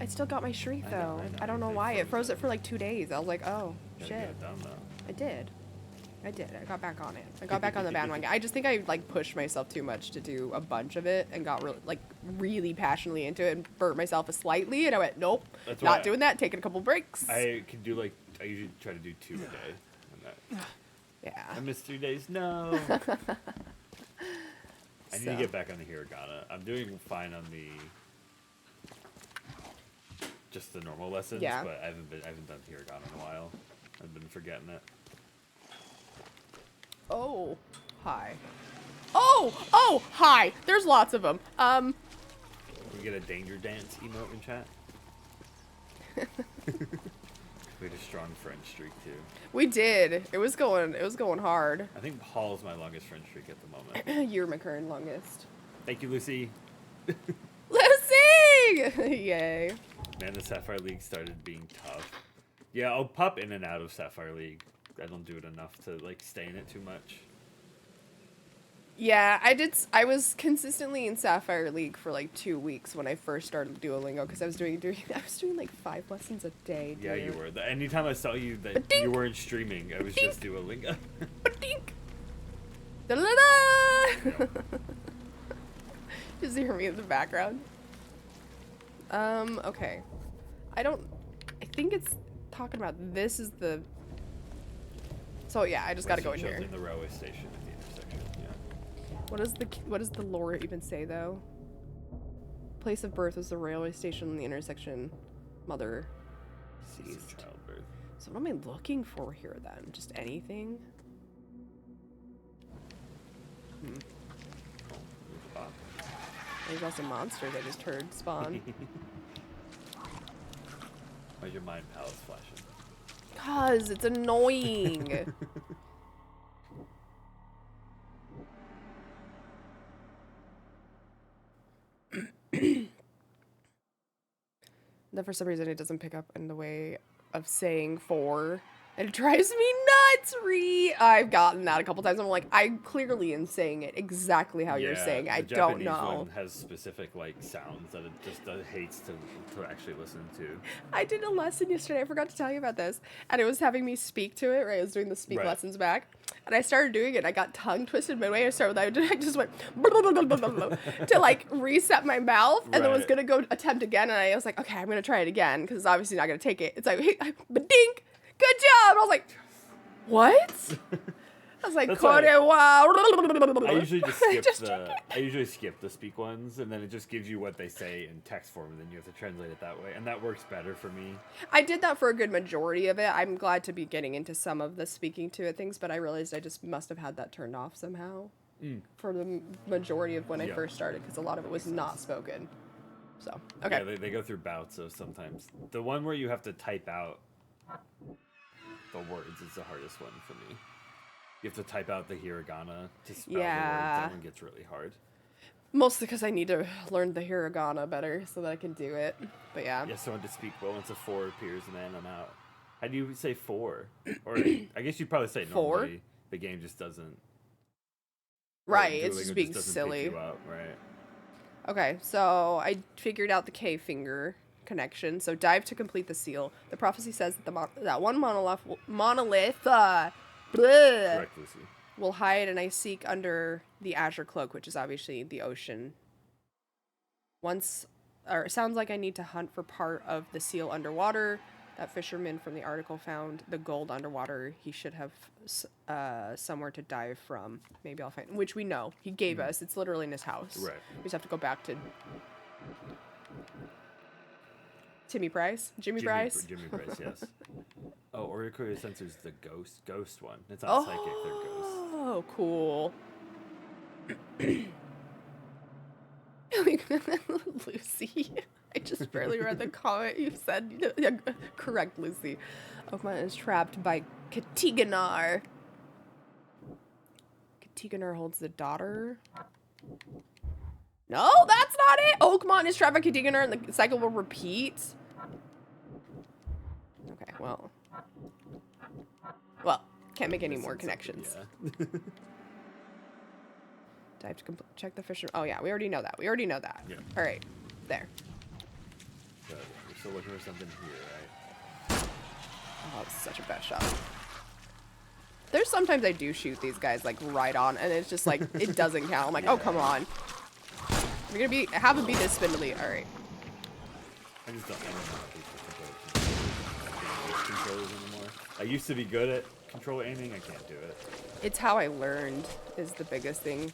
that. I still got my shriek I though. know, I don't know they why. It froze froze it for like 2 days. I was like, oh, Gotta shit. get it done, though. I did. I got back on it. I got back on the bandwagon. I just think I like pushed myself too much to do a bunch of it and got really passionately into it and burnt myself slightly. And I went, nope, That's why not doing that. Taking a couple breaks. I can do like, I usually try to do 2 a day. And that, yeah. I missed 3 days, no! I need to So. get back on the hiragana. I'm doing fine on the, just the normal lessons, Yeah. but I haven't done hiragana in a while. I've been forgetting it. Oh, hi. Oh, hi. There's lots of them. We get a danger dance emote in chat. We had a strong French streak too. We did. It was going hard. I think Paul's my longest French streak at the moment. You're my current longest. Thank you, Lucy. Lucy! Yay. Man, the Sapphire League started being tough. Yeah, I'll pop in and out of Sapphire League. I don't do it enough to like stay in it too much. Yeah, I was consistently in Sapphire League for like 2 weeks when I first started Duolingo because I was doing like 5 lessons a day. Yeah, you dude. were. Anytime I saw you that Ba-dink! you weren't streaming, I was just Duolingo. Ba-dink! Da-da-da! Just hear me in the background. Okay. I think it's talking about this is the. So yeah, I just gotta go in here. In the railway station at the intersection. Yeah. What does the lore even say though? Place of birth was the railway station in the intersection. Mother ceased. Childbirth. So what am I looking for here then? Just anything? Oh, there's a bot. There's also monsters I just heard spawn. Why's your mind palace flashing? Cause it's annoying. Then for some reason it doesn't pick up in the way of saying for. It drives me nuts, I've gotten that a couple times. I'm like, I clearly am saying it exactly how you're saying. I the don't Japanese know. one has specific like sounds that it just hates to actually listen to. I did a lesson yesterday. I forgot to tell you about this. And it was having me speak to it, right? I was doing the speak Right. lessons back. And I started doing it. And I got tongue twisted midway. I started with I just went to like reset my mouth. And then was Right. going to go attempt again. And I was like, okay, I'm going to try it again. Because it's obviously not going to take it. It's like, hey, ba-dink, good job. And I was like, what? I was like, That's why I I usually just skip the speak ones, and then it just gives you what they say in text form, and then you have to translate it that way, and that works better for me. I did that for a good majority of it. I'm glad to be getting into some of the speaking to it things, but I realized I just must have had that turned off somehow for the majority of when I Yeah. first started, because a lot of it was not spoken. So, okay. Yeah, they go through bouts of sometimes. The one where you have to type out the words is the hardest one for me. You have to type out the hiragana to spell the words. Yeah. That one gets really hard. Mostly because I need to learn the hiragana better so that I can do it. But yeah. Yeah, someone to speak well. Once a 4 appears and then I'm out. How do you say 4? Or I guess you'd probably say 4? normally. The game just doesn't. Right, or it's just Duolingo being doesn't pick silly. you up, right. Okay, so I figured out the K finger connection. So dive to complete the seal. The prophecy says that that one monolith bleh, Correct, Lucy. will hide, and I seek under the azure cloak, which is obviously the ocean. It sounds like I need to hunt for part of the seal underwater. That fisherman from the article found the gold underwater. He should have somewhere to dive from. Maybe I'll find, which we know. He gave us. It's literally in his house. Right. We just have to go back to Jimmy Price? Jimmy Price? Jimmy Price, yes. Oh, Orikoyo Sensor's the ghost one. It's not psychic, they're ghosts. Oh, cool. Lucy. I just barely read the comment you said. Yeah, correct, Lucy. Oakmont is trapped by Katiganar. Katiganar holds the daughter. No, that's not it. Oakmont is trapped by Katiganar and the cycle will repeat. Okay, well. Well, can't make any more connections. Yeah. Dive to check the fisher. Oh yeah, we already know that. Yeah. All right, there. So we're still looking for something here, right? Oh, it's such a bad shot. There's sometimes I do shoot these guys like right on, and it's just like it doesn't count. I'm like, oh come on. You're gonna have it be this spindly. All right. I just don't know how controllers anymore. I used to be good at controller aiming. I can't do it. It's how I learned is the biggest thing.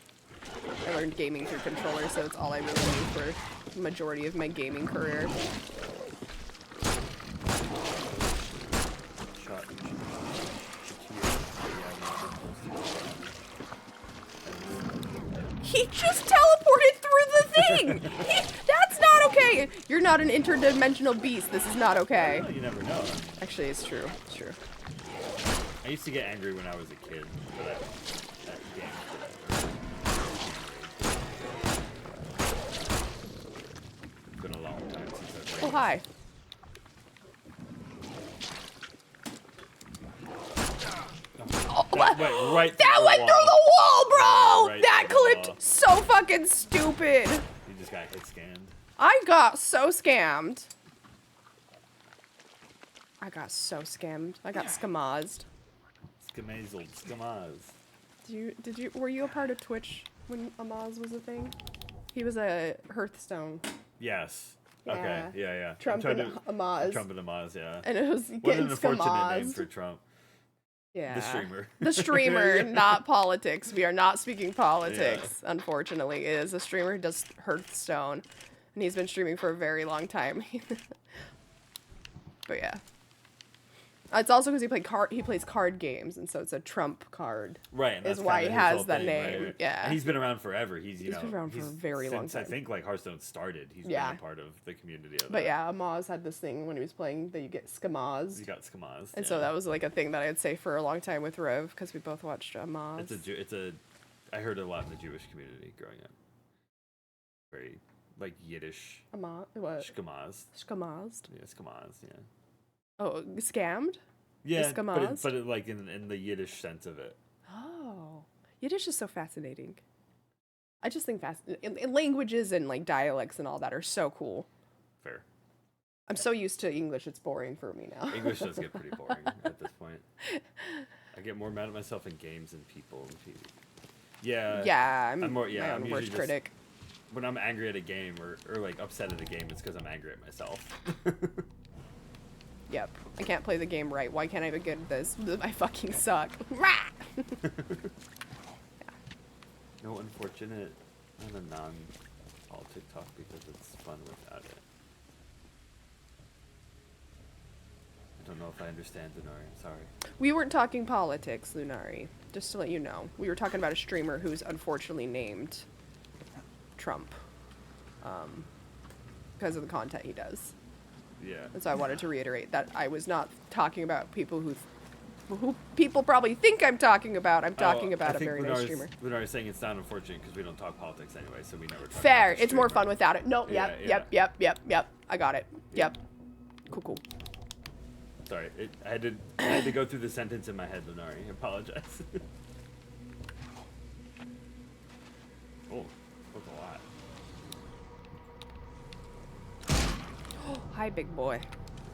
I learned gaming through controllers, so it's all I really knew for the majority of my gaming career. Shot. He just teleported through the thing! That's not okay! You're not an interdimensional beast. This is not okay. Well, you never know. Actually, it's true. It's true. I used to get angry when I was a kid for that game. It's been a long time since I've played. Oh, hi. That went right That through went the through wall. the wall, bro! Right That through the clipped wall. so fucking stupid. You just got hit scanned. I got so scammed. I got scamazed. Skamazzled. Skamaz. Were you a part of Twitch when Amaz was a thing? He was a Hearthstone. Yes. Yeah. Okay. Yeah. Trump I'm and trying Amaz. Trump and Amaz, yeah. And it was What getting an unfortunate name scamazed. for Trump. Yeah. The streamer. The streamer, not politics. We are not speaking politics, unfortunately. It is a streamer who does Hearthstone. And he's been streaming for a very long time. But yeah. It's also because he plays card games, and so it's a Trump card. Right. And Is that's why kinda he his has whole that thing, name, right. yeah. And he's been around forever. He's been around for a very long since I time. think like Hearthstone started. He's Yeah. been a part of the community of But it. yeah, Amaz had this thing when he was playing that you get scamazed. You got Skamaz. And so that was like a thing that I'd say for a long time with Rev, because we both watched Amaz. I heard a lot in the Jewish community growing up. Very like Yiddish. Amaz? What? Shkamaz. Scamazed? Yeah, Skamaz, yeah. Oh, scammed? Yeah, Skamaz? but it, like in the Yiddish sense of it. Oh. Yiddish is so fascinating. I just think in languages and like dialects and all that are so cool. Fair. I'm so used to English, it's boring for me now. English does get pretty boring at this point. I get more mad at myself in games than people. Yeah. Yeah, I'm more- my yeah, I'm own usually worst just- critic. When I'm angry at a game or like upset at a game, it's because I'm angry at myself. Yep. I can't play the game right. Why can't I be good at this? I fucking suck. Rah! No, unfortunate on a non-politics talk because it's fun without it. I don't know if I understand, Denari. I'm sorry. We weren't talking politics, Lunari. Just to let you know. We were talking about a streamer who's unfortunately named Trump. Because of the content he does. Yeah. And so I wanted to reiterate that I was not talking about people who who people probably think I'm talking about. I'm talking Oh, about I a think very nice streamer. Lunar is saying it's not unfortunate because we don't talk politics anyway, so we never talk Fair. about the It's more streamer. fun without it. No, Yeah, yep. I got it. Yep. Cool. Sorry, I had to go through the sentence in my head, Lunari. I apologize. Oh, that's a lot. Hi, big boy.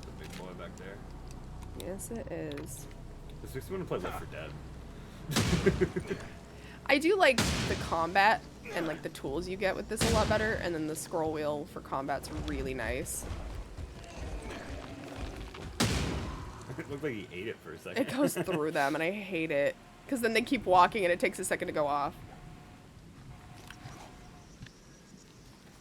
The big boy back there. Yes, it is. This makes me want to play Left 4 Dead. I do like the combat and like the tools you get with this a lot better, and then the scroll wheel for combat's really nice. It looked like he ate it for a second. It goes through them, and I hate it because then they keep walking, and it takes a second to go off.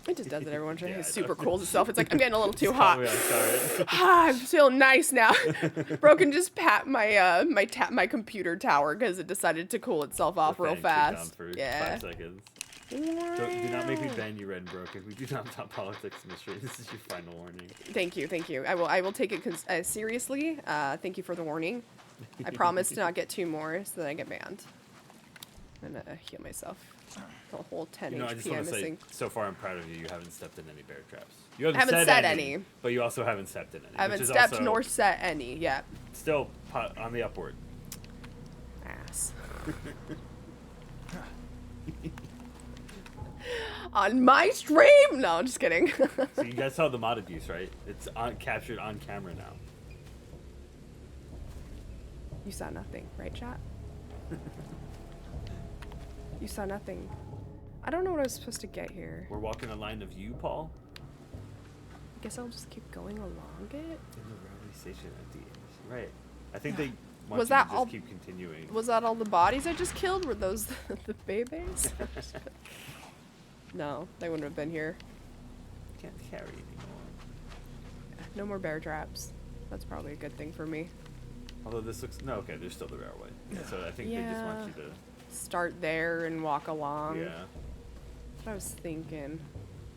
It just does it every once in a while. Yeah, It's I super know. cool itself. It's like, I'm getting a little too It's hot. probably on target. I'm feeling nice now. Broken just pat my my computer tower because it decided to cool itself off The real fan kicked on fast. for Yeah. 5 seconds. Do not make me ban you, Red and Broken. We do not talk politics in the street. This is your final warning. Thank you. I will take it seriously. Thank you for the warning. I promise to not get 2 more so that I get banned. I'm gonna heal myself. The whole 10 You know, I just HP want I'm to say, missing. so far I'm proud of you. You haven't stepped in any bear traps. You haven't, haven't said any. but you also haven't stepped in any. I haven't stepped nor set any yet. Still on the upward. Ass. On my stream? No, I'm just kidding. So you guys saw the mod abuse, right? It's captured on camera now. You saw nothing, right, chat? You saw nothing. I don't know what I was supposed to get here. We're walking a line of you, Paul. I guess I'll just keep going along it. In the railway station at the end. Right. I think they want Was you that to just all- keep continuing. Was that all the bodies I just killed? Were those the babies? No, they wouldn't have been here. Can't carry anymore. No more bear traps. That's probably a good thing for me. Although this looks okay. There's still the railway. So I think they just want you to. Start there and walk along. Yeah. That's what I was thinking.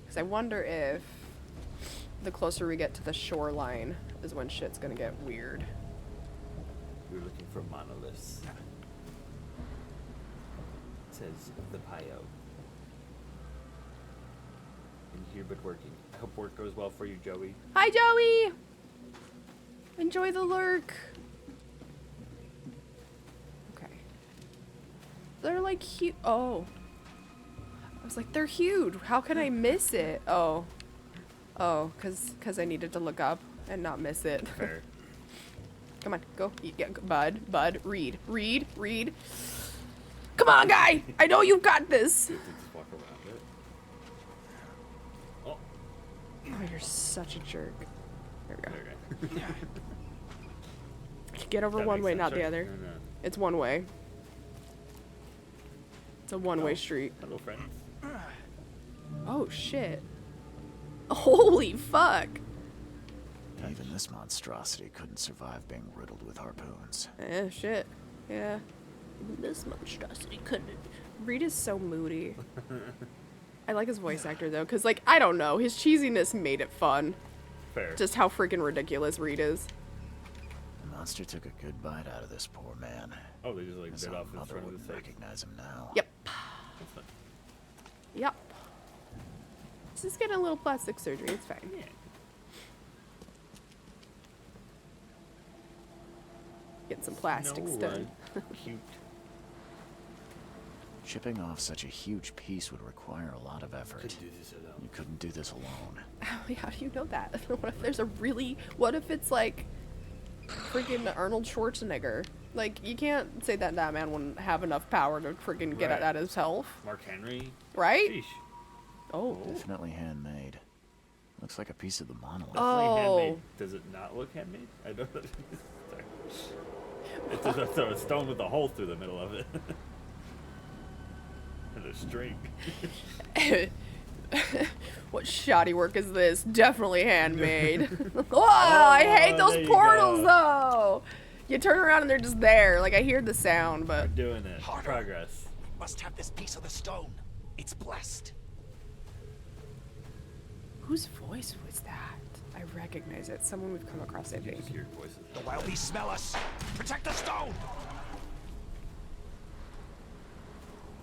Because I wonder if the closer we get to the shoreline is when shit's gonna get weird. We're looking for monoliths. Says the Pio. In here but working. I hope work goes well for you, Joey. Hi, Joey! Enjoy the lurk. Okay. They're like huge. Oh. I was like, they're huge. How can I miss it? Oh. Oh, cause I needed to look up and not miss it. Fair. Come on, go. Bud, read. Come on, guy! I know you've got this! Just walk around it. Oh, Oh, you're such a jerk. There we go. there we go. Get over That one makes way, sense, not the right? other. No, no. It's one way. It's a one-way Oh. street. Hello, friends. Oh, shit. Holy fuck! Even this monstrosity couldn't survive being riddled with harpoons. Shit. Yeah. This monstrosity couldn't. Reed is so moody. I like his voice actor, though, because, like, I don't know. His cheesiness made it fun. Fair. Just how freaking ridiculous Reed is. The monster took a good bite out of this poor man. Oh, they just like His bit own off in mother front of wouldn't his face. recognize him now. Yep. That's fine. Yep. This is getting a little plastic surgery. It's fine. Yeah. Getting some plastics done. Cute. Chipping off such a huge piece would require a lot of effort. Could do this alone. You couldn't do this alone. How do you know that? What if there's a really... What if it's like freaking Arnold Schwarzenegger? Like, you can't say that that man wouldn't have enough power to freaking get Right. it at himself. Mark Henry. Right? Sheesh. Oh. Definitely handmade. Looks like a piece of the monolith. Oh. Definitely handmade. Does it not look handmade? I don't know. Sorry. It's just a stone with a hole through the middle of it. And a string. What shoddy work is this? Definitely handmade. Oh, I hate there those you portals go. though. You turn around and they're just there. Like I hear the sound, We're but doing it. Harder. Progress. Must have this piece of the stone. It's blessed. whose voice was that? I recognize it. Someone we've come across, I You think. just hear voices. The wild beasts smell us. Protect the stone!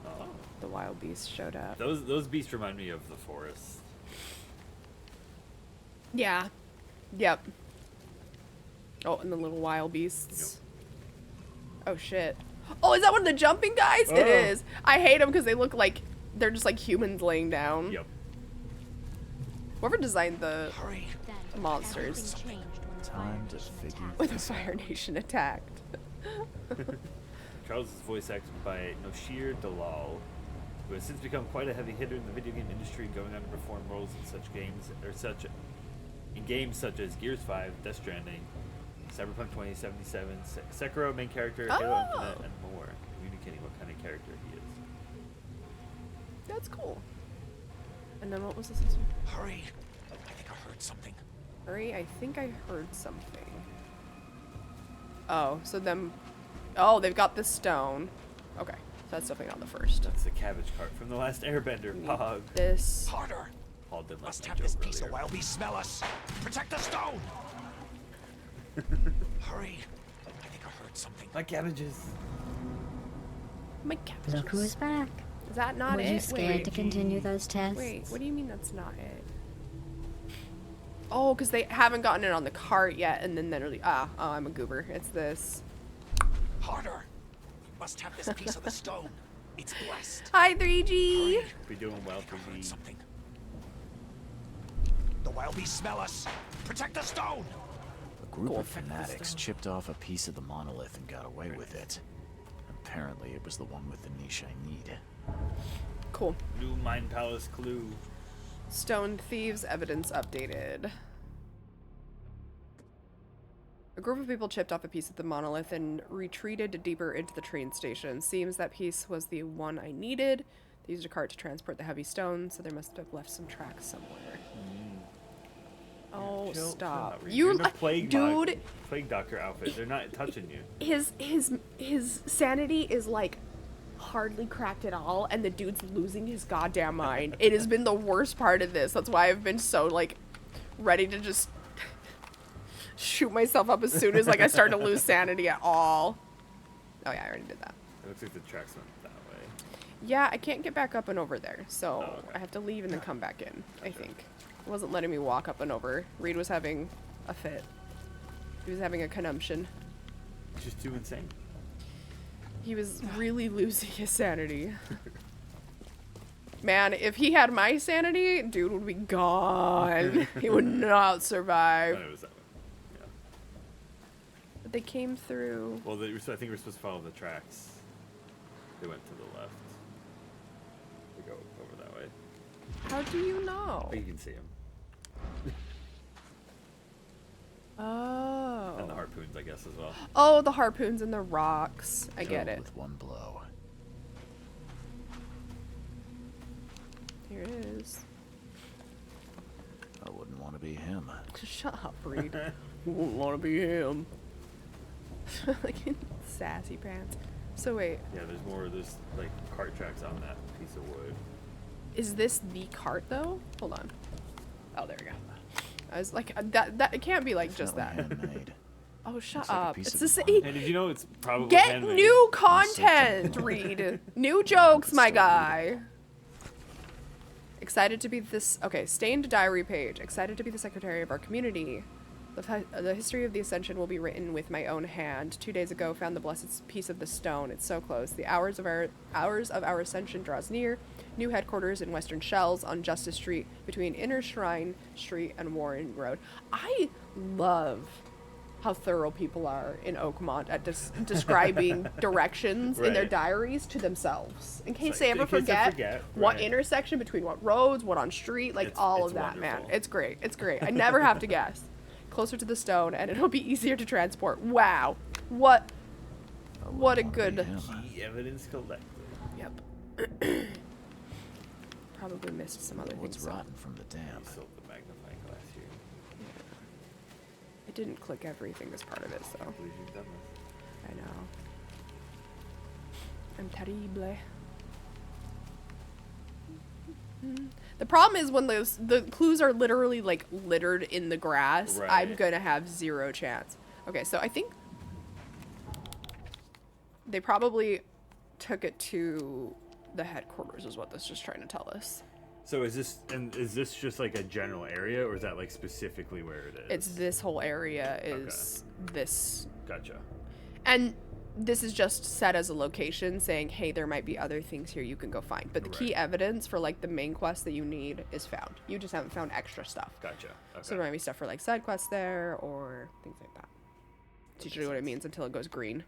Oh. The wild beast showed up. Those beasts remind me of the forest. Yeah. Yep. Oh, and the little wild beasts. Oh shit. Oh, is that one of the jumping guys? It Oh. is. I hate them because they look like they're just like humans laying down. Yep. Whoever designed the Hurry! Then, monsters. everything changed when the Time Fire to Nation figure attacked. when the Fire Nation attacked. Charles is voice acted by Noshir Dalal, who has since become quite a heavy hitter in the video game industry, going on to perform roles in games such as Gears 5, Death Stranding, Cyberpunk 2077, Sekiro main character, Halo Infinite, and more, communicating what kind of character he is. That's cool. And then what was this? One? Hurry! I think I heard something. Hurry, I think I heard something. Oh, so them. Oh, they've got the stone. Okay, so that's definitely not the first. That's the cabbage cart from the last Airbender, Pog. This. Harder! Paul did like Must my have this joke piece earlier. while we smell us. Protect the stone! Hurry! I think I heard something. My cabbages. My cabbages. Look who's back. Is that not Were it? you scared Wait, to continue those tests? wait, what do you mean that's not it? Oh, because they haven't gotten it on the cart yet, and then they're like, oh, I'm a goober. It's this. Harder! We must have this piece of the stone. It's blessed. Hi, 3G. Be doing well I for heard me. something. The wild beasts smell us. Protect the stone! A group Cool. of fanatics chipped off a piece of the monolith and got away with it. Apparently, it was the one with the niche I need. Cool. New Mind Palace clue. Stone thieves evidence updated. A group of people chipped off a piece of the monolith and retreated deeper into the train station. Seems that piece was the one I needed. They used a cart to transport the heavy stone, so they must have left some tracks somewhere. Oh, Chill stop. out, Reed. You You're in a plague dude, plague doctor outfit. They're not touching you. his sanity is like hardly cracked at all, and the dude's losing his goddamn mind. It has been the worst part of this. That's why I've been so like ready to just shoot myself up as soon as like I start to lose sanity at all. Oh yeah, I already did that. It looks like the tracks went that way. Yeah, I can't get back up and over there, so Oh, okay. I have to leave and then come back in. I think it wasn't letting me walk up and over. Reed was having a fit. He was having a consumption. Just too insane. He was really losing his sanity. Man, if he had my sanity, dude would be gone. He would not I survive. thought it was that way. Yeah. But they came through. Well, I think we're supposed to follow the tracks. They went to the left. We go over that way. How do you know? But you can see them. Oh. And the harpoons, I guess, as well. Oh, the harpoons and the rocks. I get Killed it. With one blow. Here it is. I wouldn't want to be him. Shut up, Reed. Wouldn't want to be him. Like in sassy pants. So wait, Yeah, there's like cart tracks on that piece of wood. is this the cart though? Hold on. Oh, there we go. I was like, that it can't be like just that. Definitely handmade. Oh, shut Looks like a up. piece It's of the the same. And did you know it's probably Get handmade? new content, Reed. New jokes, my guy. Excited to be this. Okay, stained diary page. Excited to be the secretary of our community. The history of the Ascension will be written with my own hand. 2 days ago, found the blessed piece of the stone. It's so close. The hours of our Ascension draws near. New headquarters in Western Shells on Justice Street between Inner Shrine Street and Warren Road. I love how thorough people are in Oakmont at describing directions in their Right. diaries to themselves. In case like, they ever in case they forget, forget, what right. intersection between what roads, what on street, like all It's of that, man. wonderful. It's great. It's great. I never have to guess. Closer to the stone, and it'll be easier to transport. Wow. What I a wouldn't wanna be good... him. Key evidence collected. Yep. Probably missed some other What's things. though. rotten from the damp? We sold the magnifying glass here. I didn't click everything as part of it, so I believe you've done this. I know. I'm terrible. The problem is when the clues are literally like littered in the grass, I'm Right. gonna have zero chance. Okay, so I think They probably took it to the headquarters is what this is trying to tell us. So is this just like a general area, or is that like specifically where it is? It's this whole area is this. Gotcha. And this is just set as a location saying, hey, there might be other things here you can go find. But the key evidence for like the main quest that you need is found. You just haven't found extra stuff. Gotcha. Okay. So there might be stuff for like side quests there or things like that. It's usually what it means until it goes green.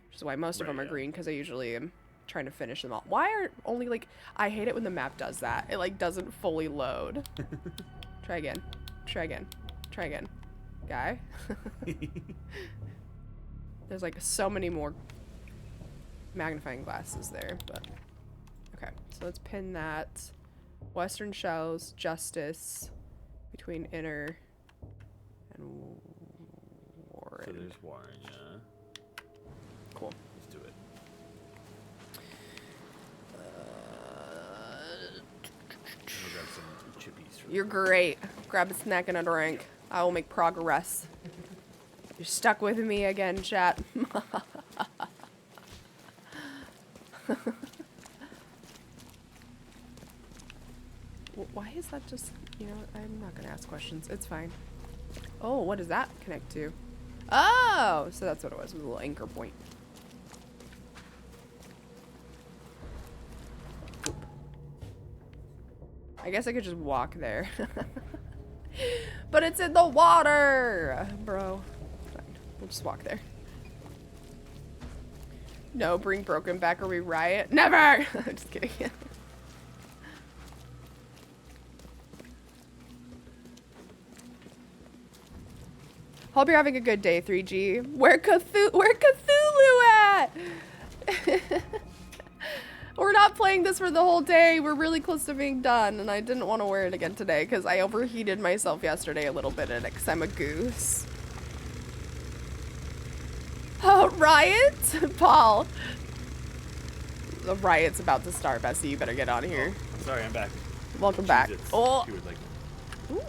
Which is why most of them are green, because I usually am trying to finish them all. Why are only like, I hate it when the map does that. It like doesn't fully load. Try again. Try again. Try again. Guy. There's like so many more magnifying glasses there, but okay. So let's pin that. Western Shells, Justice, between Inner and Warren. So there's Warren, yeah. Cool. Let's do it. We'll grab some chippies. You're great. Grab a snack and a drink. I will make progress. You're stuck with me again, chat. Why is that just, you know, I'm not gonna ask questions. It's fine. Oh, what does that connect to? Oh, so that's what it was, with a little anchor point. Oop. I guess I could just walk there. But it's in the water, bro. Fine. We'll just walk there. No, bring Broken back or we riot. Never! I'm just kidding. Hope you're having a good day, 3G. Where Cthulhu at? We're not playing this for the whole day. We're really close to being done, and I didn't want to wear it again today because I overheated myself yesterday a little bit in it because I'm a goose. Oh, Riot? Paul. The riot's about to start, Bessie. You better get on here. Oh, sorry, I'm back. Welcome back. Jesus. Oh. She would like Ooh.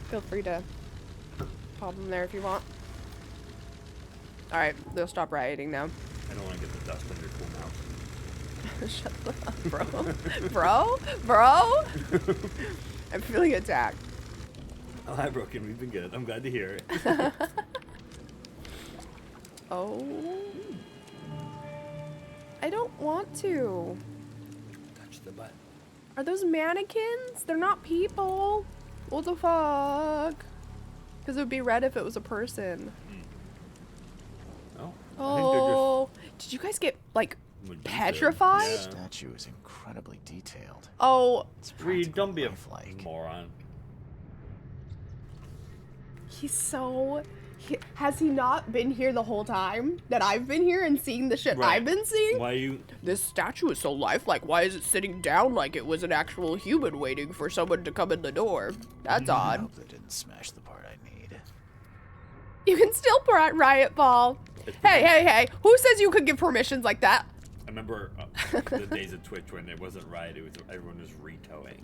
Feel free to pop them there if you want. Alright, they'll stop rioting now. I don't want to get the dust on your cool mouth. Shut up, bro. Bro? Bro? I'm feeling attacked. Oh, hi, Broken. We've been good. I'm glad to hear it. Oh. I don't want to. Touch the button. Are those mannequins? They're not people. What the fuck? Because it would be red if it was a person. Oh. Oh. Did you guys get, like, Medusa. petrified? Yeah. The statue is incredibly detailed. Oh. It's Reed, don't be a lifelike. moron. He's so... has he not been here the whole time that I've been here and seeing the shit Right. I've been seeing? Why you? This statue is so lifelike. Why is it sitting down like it was an actual human waiting for someone to come in the door? That's I odd. hope they didn't smash the part I need. You can still riot, Paul. Hey. Who says you could give permissions like that? I remember the days of Twitch when it wasn't Riot. It was everyone was retoing.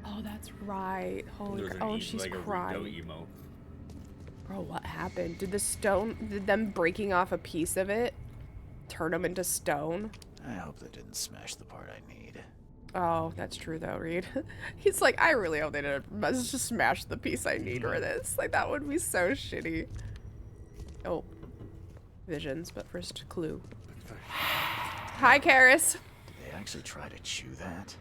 Oh, that's right. Holy There was crap. Oh, an she's like a crying. reto emo. Bro, what happened? Did them breaking off a piece of it turn them into stone? I hope they didn't smash the part I need. Oh, that's true though, Reed. He's like, I really hope they didn't just smash the piece I need for this. Like, that would be so shitty. Oh. Visions, but first, Clue. Hi, Karis. Did they actually try to chew that?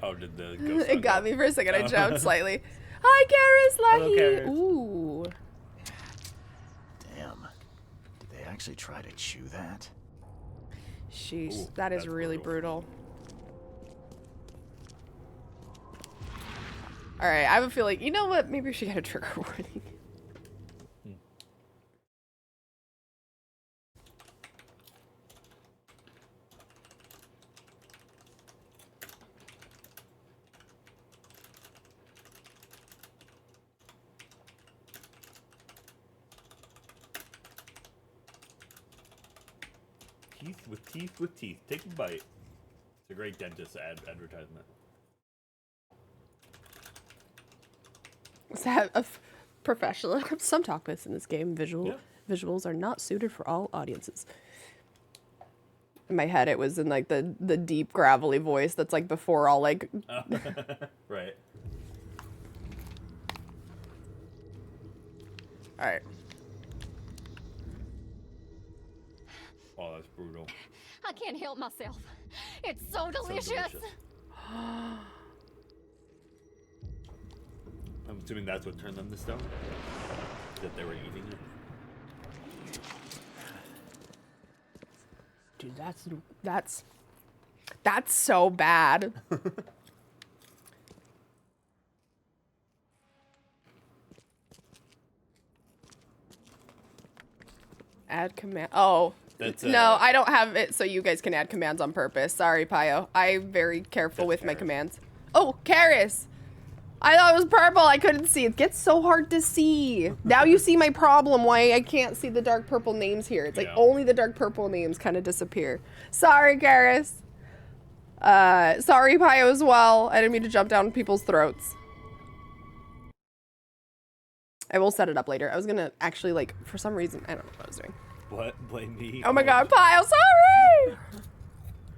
Oh, did the ghost It got up? me for a second. I jumped slightly. Hi, Karis Hello, Lahi. Karis. Ooh. Damn. Did they actually try to chew that? Sheesh, Ooh, that is that's really brutal. Alright, I have a feeling, you know what? Maybe we should get a trigger warning. Teeth with teeth. Take a bite. It's a great dentist advertisement. Is that a professional? Some talk this in this game, visual. Yeah. Visuals are not suited for all audiences. In my head, it was in like the deep gravelly voice that's like before all like. Right. All right. Oh, that's brutal. I can't help myself. It's so So delicious. delicious. I'm assuming that's what turned them to stone. That they were eating it. Dude, that's so bad. Add command. Oh. That's, No, I don't have it so you guys can add commands on purpose. Sorry, Pio. I'm very careful with my commands. Oh, Karis! I thought it was purple. I couldn't see. It gets so hard to see. Now you see my problem why I can't see the dark purple names here. It's like Yeah. only the dark purple names kind of disappear. Sorry, Karis. Sorry, Pio, as well. I didn't mean to jump down people's throats. I will set it up later. I was gonna actually, like, for some reason, I don't know what I was doing. What? Blame me? Oh my god, Pio, sorry!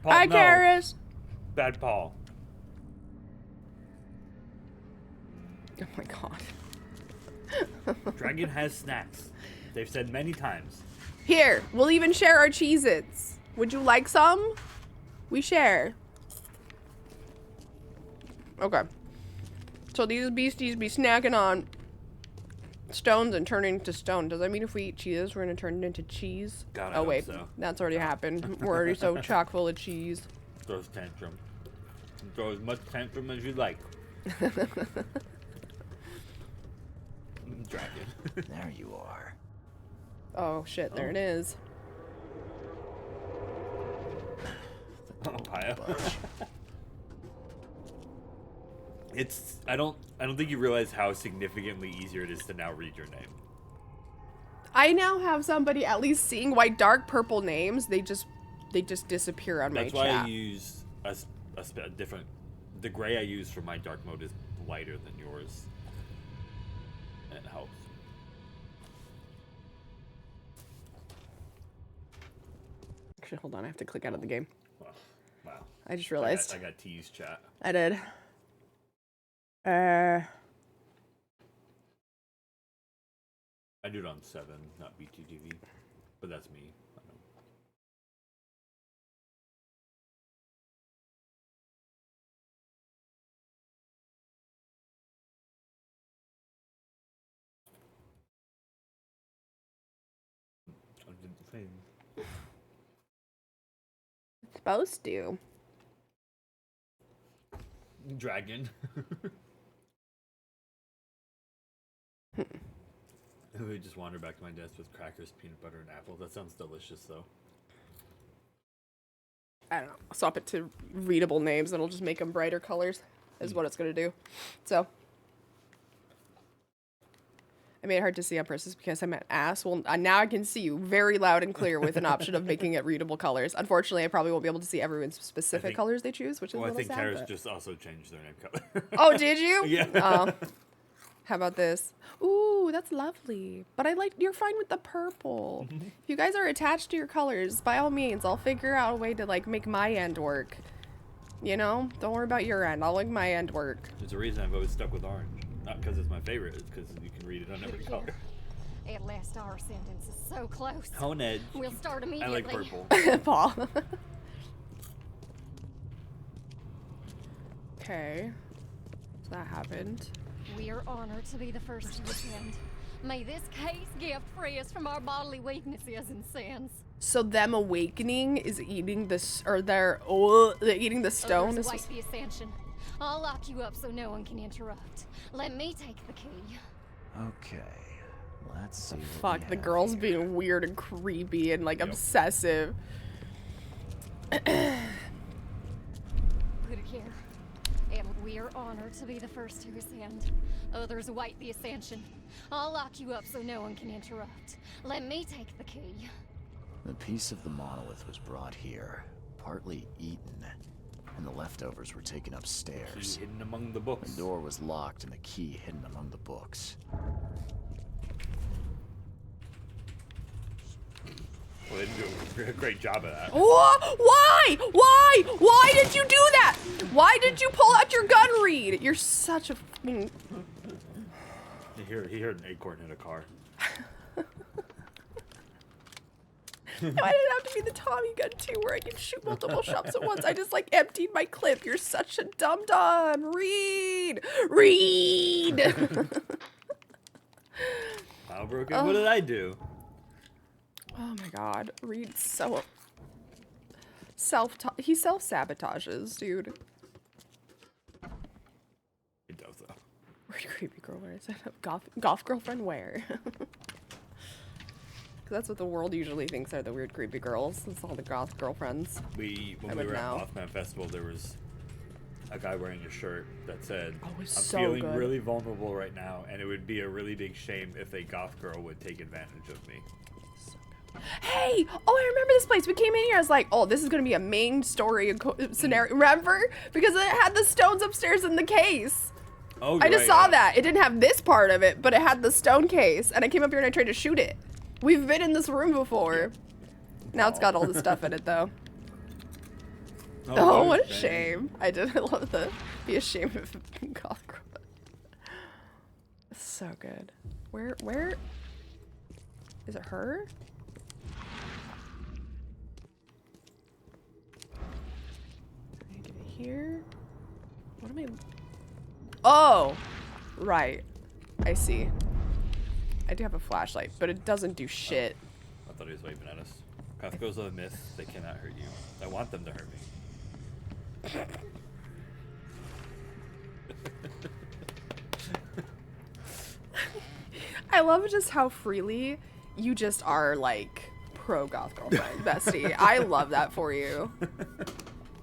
Paul, Hi, no. Karis. Bad Paul. Oh my god. Dragon has snacks. They've said many times. Here, we'll even share our Cheez-Its. Would you like some? We share. Okay. So these beasties be snacking on stones and turning into stone. Does that mean if we eat cheese, we're gonna turn it into cheese? God, I oh hope wait, so. that's already happened. We're already so chock full of cheese. Throws tantrum. Throw as much tantrum as you like. Dragon. There you are. Oh shit, there it is. Oh, Pio. It's I don't think you realize how significantly easier it is to now read your name. I now have somebody at least seeing why dark purple names, they just disappear on That's my why chat. I use a different. The gray I use for my dark mode is lighter than yours. And it helps. Actually, hold on, I have to click out of the game. Wow. I just realized. I got teased, chat. I did. I do it on 7, not BTTV. But that's me. I know. I did the same. It's supposed to. Dragon. We just wander back to my desk with crackers, peanut butter, and apple. That sounds delicious, though. I don't know. Swap it to readable names. It'll just make them brighter colors, is what it's going to do. So. I made it hard to see on purpose because I'm an ass. Well, now I can see you very loud and clear with an option of making it readable colors. Unfortunately, I probably won't be able to see everyone's specific colors they choose, which is a Well, I little think sad. Karis But... just also changed their name color. Oh, did you? Yeah. Oh. How about this? Ooh, that's lovely. But I like, you're fine with the purple. If you guys are attached to your colors, by all means, I'll figure out a way to like make my end work. You know? Don't worry about your end. I'll make my end work. There's a reason I've always stuck with orange. Not because it's my favorite, it's because you can read it on every color. At last, our sentence is so close. On edge. We'll start I immediately. like purple. Paul. Okay. So that happened. We are honored to be the first to ascend. May this case gift free us from our bodily weaknesses and sins. So them awakening is eating this, or they're eating the stone. Others This await was, the ascension. I'll lock you up so no one can interrupt. Let me take the key. Okay, let's see. What fuck, we the have girl's here. being weird and creepy and like Yep. obsessive. Put it here. And we are honored to be the first to ascend. Others await the ascension. I'll lock you up so no one can interrupt. Let me take the key. The piece of the monolith was brought here, partly eaten, and the leftovers were taken upstairs. Key hidden among the books. The door was locked and the key hidden among the books. Well, they didn't do a great job of that. Why? Why did you do that? Why did you pull out your gun, Reed? You're such a fucking... He heard an acorn hit a car. Why did it have to be the Tommy gun too, where I can shoot multiple shots at once? I just like emptied my clip. You're such a dum-dum. Reed! Wow, Broken, what did I do? Oh my god. Reed's so... he self-sabotages, dude. He does, though. Where'd creepy girl wear? Is that goth girlfriend wear? Because that's what the world usually thinks are the weird creepy girls. It's all the goth girlfriends. When we were at Mothman Festival, there was a guy wearing a shirt that said, I'm feeling really vulnerable right now, and it would be a really big shame if a goth girl would take advantage of me. Hey! Oh, I remember this place. We came in here, I was like, oh, this is going to be a main story scenario. Remember? Because it had the stones upstairs in the case. Oh, I just saw that. It didn't have this part of it, but it had the stone case. And I came up here and I tried to shoot it. We've been in this room before. Now it's got all the stuff in it, though. Oh, what a shame. I love the be ashamed of goth girl. It's so good. Where? Is it her? Here? What am I? Oh! Right. I see. I do have a flashlight, but it doesn't do shit. I thought he was waving at us. Goth girls are a myth. They cannot hurt you. I want them to hurt me. I love just how freely you just are like pro goth girlfriend, bestie. I love that for you.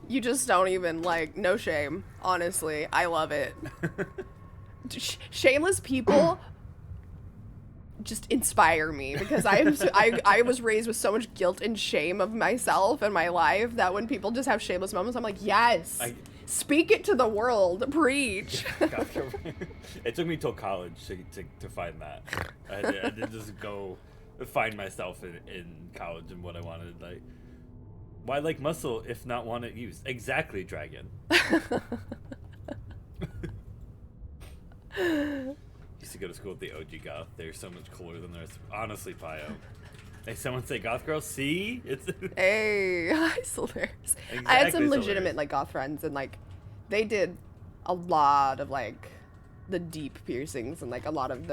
You just don't even like, no shame. Honestly, I love it. Shameless people just inspire me because I was raised with so much guilt and shame of myself and my life that when people just have shameless moments, I'm like, yes, speak it to the world, preach. It took me till college to find that. I did just go find myself in college and what I wanted. Like, why like muscle if not want it used? Exactly, Dragon. Used to go to school with the OG goth. They're so much cooler than the rest. Honestly, Pio. Hey, someone say goth girl. See, it's hey, it's hilarious. Exactly, I had some legitimate hilarious. like goth friends, and like they did a lot of like the deep piercings and like a lot of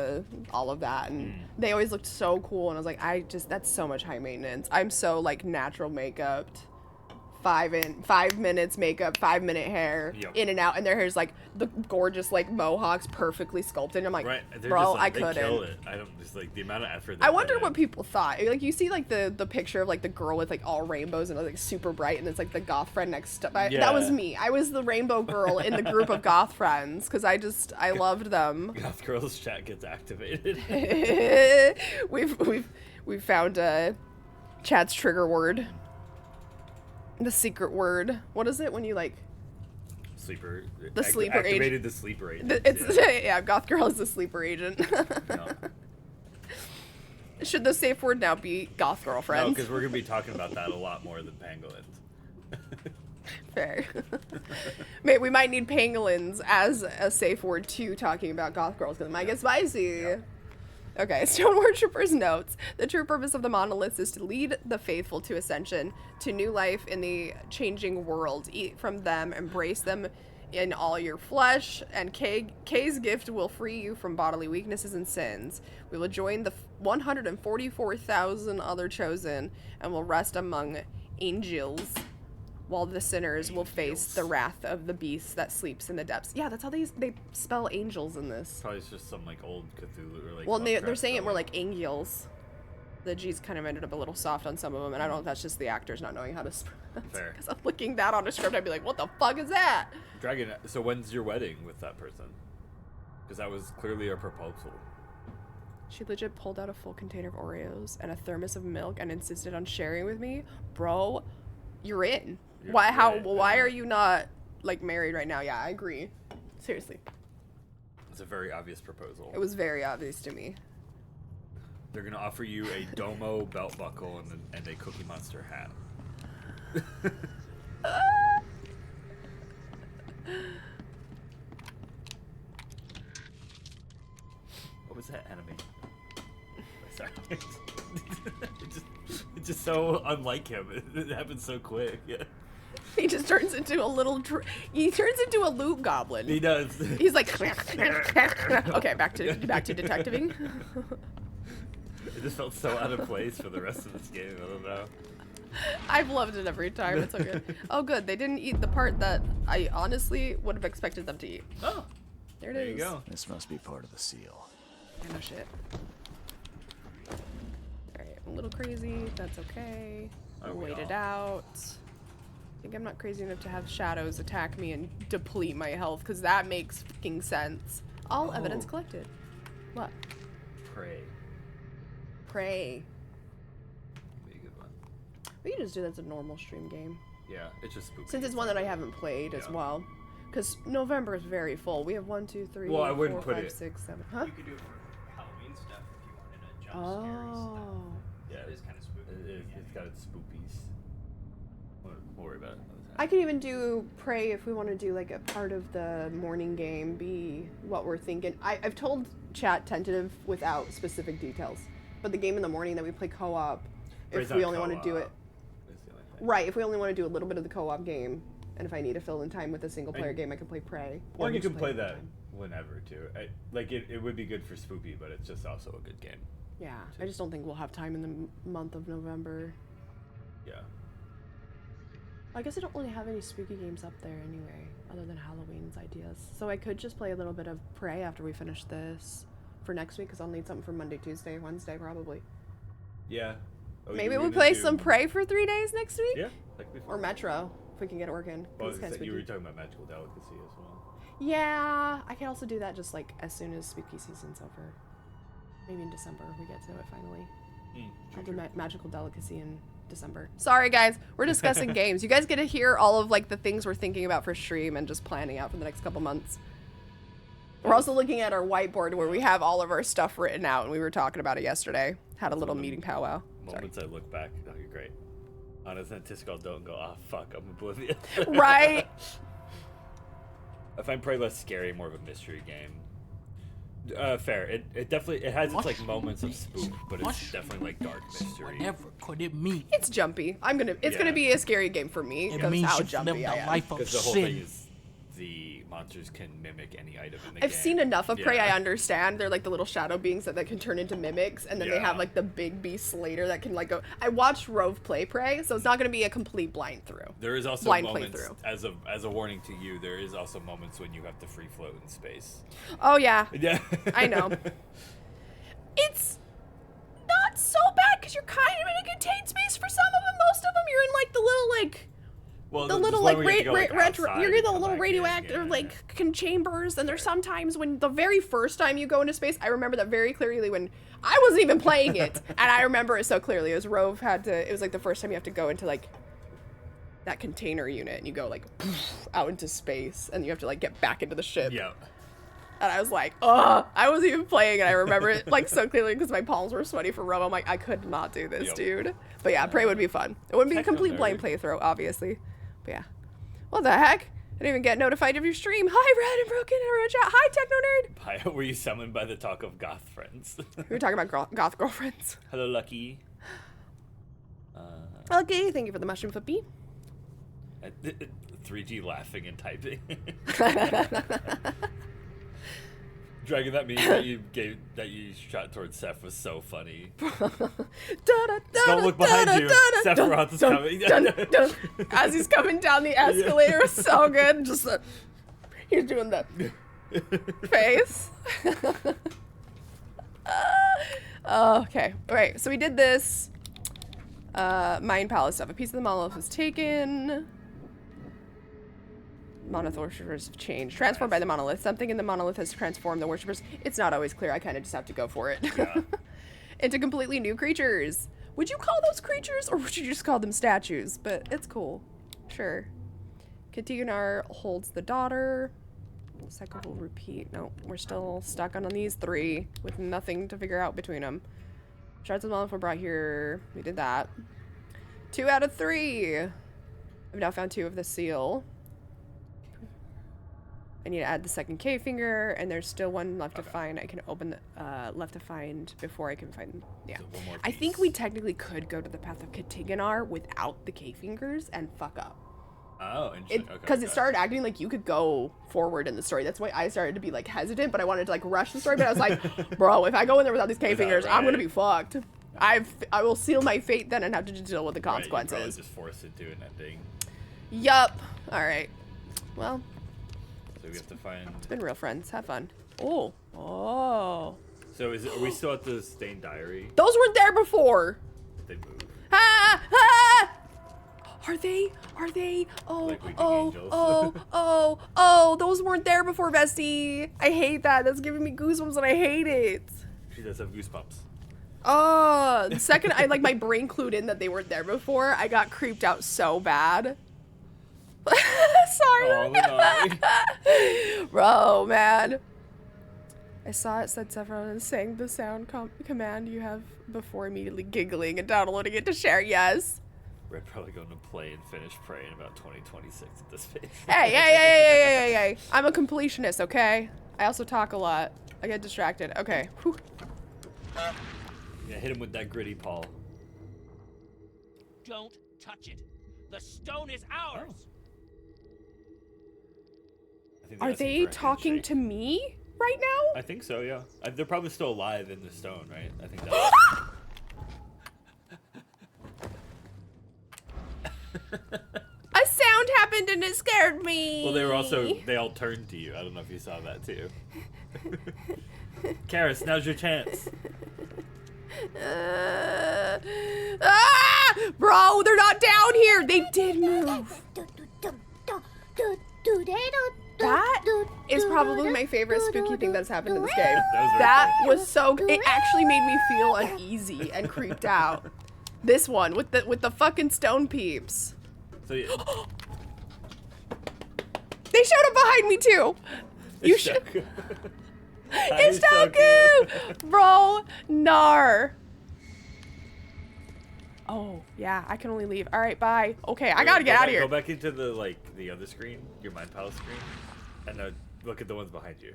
all of that, and they always looked so cool. And I was like, that's so much high maintenance. I'm so like natural makeup. 5 minutes makeup, 5 minute hair, in and out, and their hair's like the gorgeous like mohawks, perfectly sculpted. I'm like, right. Bro, just, like, I they couldn't. kill it. I don't just like the amount of effort. I wonder what people thought. Like you see like the picture of like the girl with like all rainbows and like super bright, and it's like the goth friend next to that was me. I was the rainbow girl in the group of goth friends because I loved them. Goth girls chat gets activated. we've found Chad's trigger word. The secret word. What is it when you like Sleeper. The sleeper activated agent. the sleeper agent. It's yeah, goth girl is the sleeper agent. No. Should the safe word now be goth girlfriend? No, because we're gonna be talking about that a lot more than pangolins. Fair. Maybe we might need pangolins as a safe word too, talking about goth girls because it might get spicy. Yeah. Okay, Stoneward Troopers notes, the true purpose of the monoliths is to lead the faithful to ascension, to new life in the changing world. Eat from them, embrace them in all your flesh, and K's gift will free you from bodily weaknesses and sins. We will join the 144,000 other chosen, and will rest among angels, while the sinners will face the wrath of the beast that sleeps in the depths. Yeah, that's how they spell angels in this. Probably it's just some like old Cthulhu or like. Well, they're saying it more like angels. The G's kind of ended up a little soft on some of them, and I don't know if that's just the actors not knowing how to spell. Fair. Because I'm looking that on a script, I'd be like, what the fuck is that? Dragon, so when's your wedding with that person? Because that was clearly a proposal. She legit pulled out a full container of Oreos and a thermos of milk and insisted on sharing with me. Bro, you're in. Why are you not like married right now? Yeah, I agree. Seriously. It's a very obvious proposal. It was very obvious to me. They're gonna offer you a Domo belt buckle and a Cookie Monster hat. What was that anime? Sorry. It's just so unlike him. It happens so quick. Yeah. He just turns into a little. He turns into a loot goblin. He does. He's like. Okay, back to detectiving. It just felt so out of place for the rest of this game. I don't know. I've loved it every time. It's so good. Oh, good. They didn't eat the part that I honestly would have expected them to eat. Oh, there it there is. you go. This must be part of the seal. Yeah, no shit. Alright, I'm a little crazy. That's okay. I'll we wait it all? out. I think I'm not crazy enough to have shadows attack me and deplete my health, because that makes fucking sense. All evidence Oh. collected. What? Pray. Pray. Be a good one. We can just do that as a normal stream game. Yeah, it's just spooky. Since it's one that I haven't played as Yeah. well. Because November is very full. We have 1, 2, 3, Well, I wouldn't 4, put 5, it- 6, 7. Huh? You could do it for Halloween stuff if you wanted a jump scary stuff. Oh. Yeah, It is kind of spooky. It's got its spoopies. We'll worry about it another time. I can even do pray if we want to do like a part of the morning game be what we're thinking. I've told chat tentative without specific details, but the game in the morning that we play co-op, Pray's if we not only want to do it co-op. That's the only thing. right, if we only want to do a little bit of the co-op game, and if I need to fill in time with a single player And- game, I can play pray. Or I you just can play it all the that time. whenever too. It would be good for spoopy, but it's just also a good game. Yeah, I just don't think we'll have time in the month of November. Yeah. I guess I don't really have any spooky games up there anyway, other than Halloween's ideas. So I could just play a little bit of Prey after we finish this for next week, because I'll need something for Monday, Tuesday, Wednesday probably. Yeah. Oh, Maybe you we were play gonna some do- Prey for 3 days next week? Yeah. Like before. Or Metro, if we can get it working. 'cause Well, it's kinda you were spooky. talking about Magical Delicacy as well. Yeah, I can also do that just like as soon as spooky season's over. Maybe in December we get to it finally. I'll do Magical Delicacy in December. Sorry guys, we're discussing games. You guys get to hear all of like the things we're thinking about for stream and just planning out for the next couple months. We're also looking at our whiteboard where we have all of our stuff written out, and we were talking about it yesterday. Had a little meeting powwow. Sorry. Moments I look back, oh, you're great. Honest and Tiscal don't go, oh fuck, I'm oblivious. Right? I find Prey less scary, more of a mystery game. Fair. It definitely has its like moments of spook, but it's definitely like dark mystery. Whatever could it mean? It's jumpy. It's gonna Yeah. be a scary game for me It because means how you've jumpy lived I a am. life of Because the whole thing sin. is the monsters can mimic any item in the game. I've seen enough of Prey. I Yeah. understand. They're like the little shadow beings that can turn into mimics, and then they have Yeah. like the big beast later that can like go. I watched Rove play Prey, so it's not gonna be a complete blind through. There is also blind moments, playthrough. as a warning to you, there is also moments when you have to free float in space. Oh yeah, Yeah. I know. It's not so bad because you're kind of in a contained space for some of them. Most of them, you're in like the little like. Well, The there's little one like, where you have to go, like, retro, outside you're in and the come little back in, radioactive yeah. like chambers, and there's sometimes when the very first time you go into space, I remember that very clearly when I wasn't even playing it, and I remember it so clearly. It was Rove had to. It was like the first time you have to go into like that container unit, and you go like out into space, and you have to like get back into the ship. Yeah. And I was like, ugh, I wasn't even playing, and I remember it like so clearly because my palms were sweaty for Rove. I'm like, I could not do this, Yep. dude. But yeah, Prey would be fun. It wouldn't be a Techno complete blind nerd. playthrough, obviously. But yeah. What the heck? I didn't even get notified of your stream. Hi, Red and Broken, everyone chat. Hi, Techno Nerd. Were you summoned by the talk of goth friends? We were talking about goth girlfriends. Hello, Lucky. Okay, thank you for the mushroom flippy. 3G laughing and typing. Dragon, that meme that you shot towards Seth was so funny. Don't look behind you. Sephiroth is coming. As he's coming down the escalator, so good. Just he's doing the face. Okay, all right. So we did this Mind Palace stuff. A piece of the monolith was taken. Monolith worshippers have changed. Transformed by the monolith. Something in the monolith has transformed the worshippers. It's not always clear. I kind of just have to go for it. Yeah. Into completely new creatures. Would you call those creatures, or would you just call them statues? But it's cool. Sure. Katiganar holds the daughter. Cycle will repeat. No, we're still stuck on these three with nothing to figure out between them. Shards of Malif were brought here. We did that. 2 out of 3. I've now found 2 of the seal. I need to add the second K finger, and there's still 1 left to find. I can open the left to find before I can find. Yeah, So one more I think piece. we technically could go to the path of Katiganar without the K fingers and fuck up. Oh, interesting. Because it started acting like you could go forward in the story. That's why I started to be like hesitant, but I wanted to like rush the story. But I was like, bro, if I go in there without these K Is that fingers, I'm gonna right? be fucked. I will seal my fate then and have to just deal with the Right, you probably consequences. just force it to an ending. Yup. All right. Well, So we have to find. it's been real, friends. Have fun. Oh. Oh. So are we still at the stained diary? Those weren't there before. They move. Ah! Ah! Are they? Are they? Oh, Like weeping oh, angels. oh, those weren't there before, bestie. I hate that. That's giving me goosebumps and I hate it. She does have goosebumps. Oh, the second I like my brain clued in that they weren't there before, I got creeped out so bad. Sorry. Oh, Lanai. Bro, man. I saw it said several and sang the sound command you have before immediately giggling and downloading it to share. Yes. We're probably going to play and finish Prey in about 2026 at this pace. Hey. I'm a completionist, okay? I also talk a lot. I get distracted. Okay. Whew. Yeah, hit him with that gritty paw. Don't touch it. The stone is ours. I think they're Are asking they for a talking handshake. to me right now? I think so, yeah. They're probably still alive in the stone, right? I think that's. A sound happened and it scared me. Well, they all turned to you. I don't know if you saw that too. Karis, now's your chance. Bro, they're not down here. They did move. That is probably my favorite spooky thing that's happened in this game. That Was so. It actually made me feel uneasy and creeped out. This one with the fucking stone peeps. So yeah, They showed up behind me too. You should. Ishtoku. It's so cute, bro. Nar. Oh yeah, I can only leave. All right, bye. Okay, I gotta get out of here. Go back into the other screen, your Mind Palace screen, and look at the ones behind you.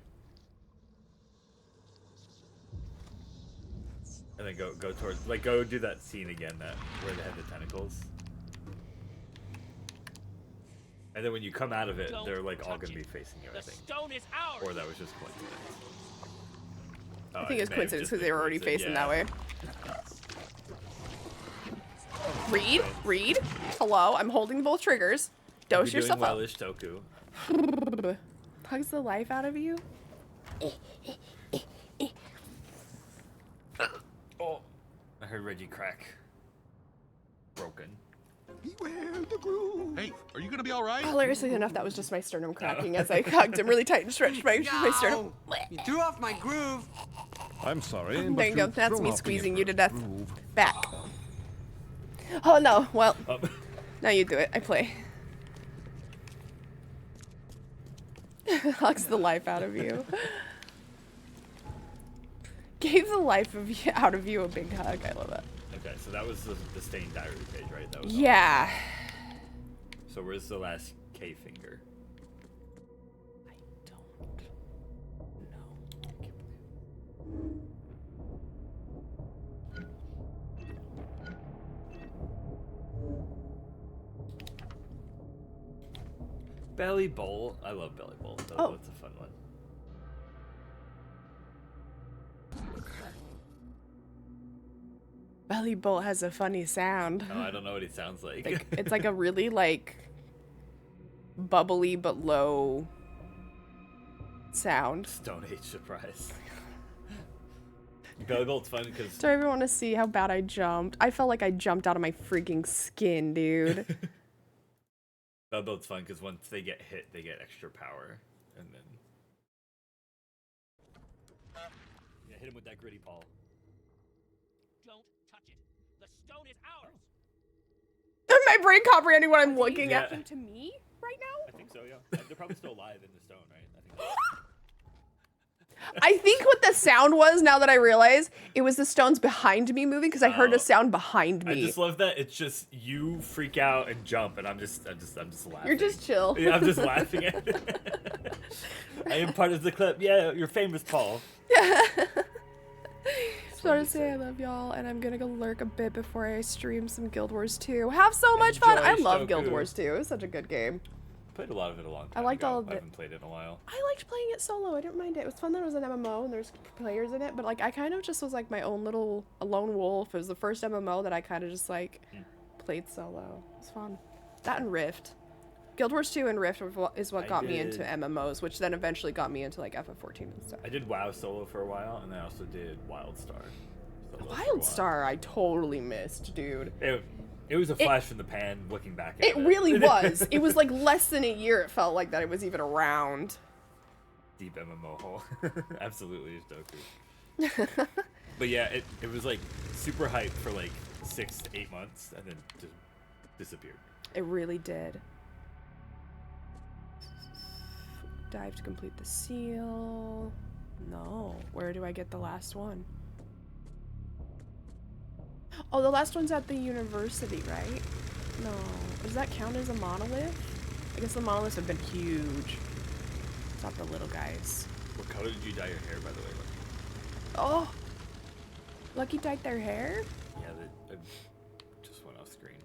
And then go towards, go do that scene again, where they have the tentacles. And then when you come out of it, they're all gonna be facing you, I think. Stone is ours. Or that was just coincidence. I think it's coincidence because they were already facing that way. Read. Hello, I'm holding both triggers. Dose You're yourself doing up. well, Ishtoku. Hugs the life out of you. Oh, I heard Reggie crack. Broken. Beware the groove. Hey, are you gonna be all right? Hilariously enough, that was just my sternum cracking as I hugged him really tight and stretched my sternum. You threw off my groove. I'm sorry. There you go. That's me squeezing you to death. Back. Oh no. Well, now you do it. I play. Hugs the life out of you. Gave the life out of you a big hug. I love that. Okay, so that was the stained diary page, right? That was Yeah. So where's the last K finger? I don't know. Belly Bowl. I love Belly Bowl. Oh. That's a fun one. Belly Bolt has a funny sound. Oh, I don't know what he sounds like. It's like a really bubbly but low sound. Stone Age surprise. Belly Bolt's fun because So everyone to see how bad I jumped. I felt like I jumped out of my freaking skin, dude. Belly Bolt's fun because once they get hit, they get extra power, and then hit him with that gritty paw. Don't touch it. The stone is ours. My brain comprehending what I'm looking at. Yeah. To me right now? I think so, yeah. They're probably still alive in the stone, right? I think. I think what the sound was, now that I realize, it was the stones behind me moving because I heard a sound behind me. I just love that it's just you freak out and jump, and I'm just laughing. You're just chill. Yeah, I'm just laughing at it. I am part of the clip. Yeah, you're famous, Paul. Just want to say I love y'all, and I'm gonna go lurk a bit before I stream some Guild Wars 2. Have so much fun! I love Guild Wars 2. It was such a good game. Played a lot of it a long time I liked ago. all of I it. haven't played it in a while. I liked playing it solo. I didn't mind it. It was fun that it was an MMO and there's players in it, but like I kind of just was like my own little lone wolf. It was the first MMO that I kind of just like played solo. It was fun. That and Rift. Guild Wars 2 and Rift is what got me into MMOs, which then eventually got me into like FF14 and stuff. I did WoW solo for a while, and I also did WildStar. WildStar I totally missed, dude. It was a flash from the pan looking back at it. It really was. It was like less than a year it felt like that it was even around. Deep MMO hole. Absolutely, Doku. But yeah, it was like super hyped for like 6 to 8 months, and then just disappeared. It really did. Dive to complete the seal. No. Where do I get the last one? Oh, the last one's at the university, right? No. Does that count as a monolith? I guess the monoliths have been huge. It's not the little guys. What color did you dye your hair, by the way? Oh! Lucky dyed their hair? Yeah, I just went off screen.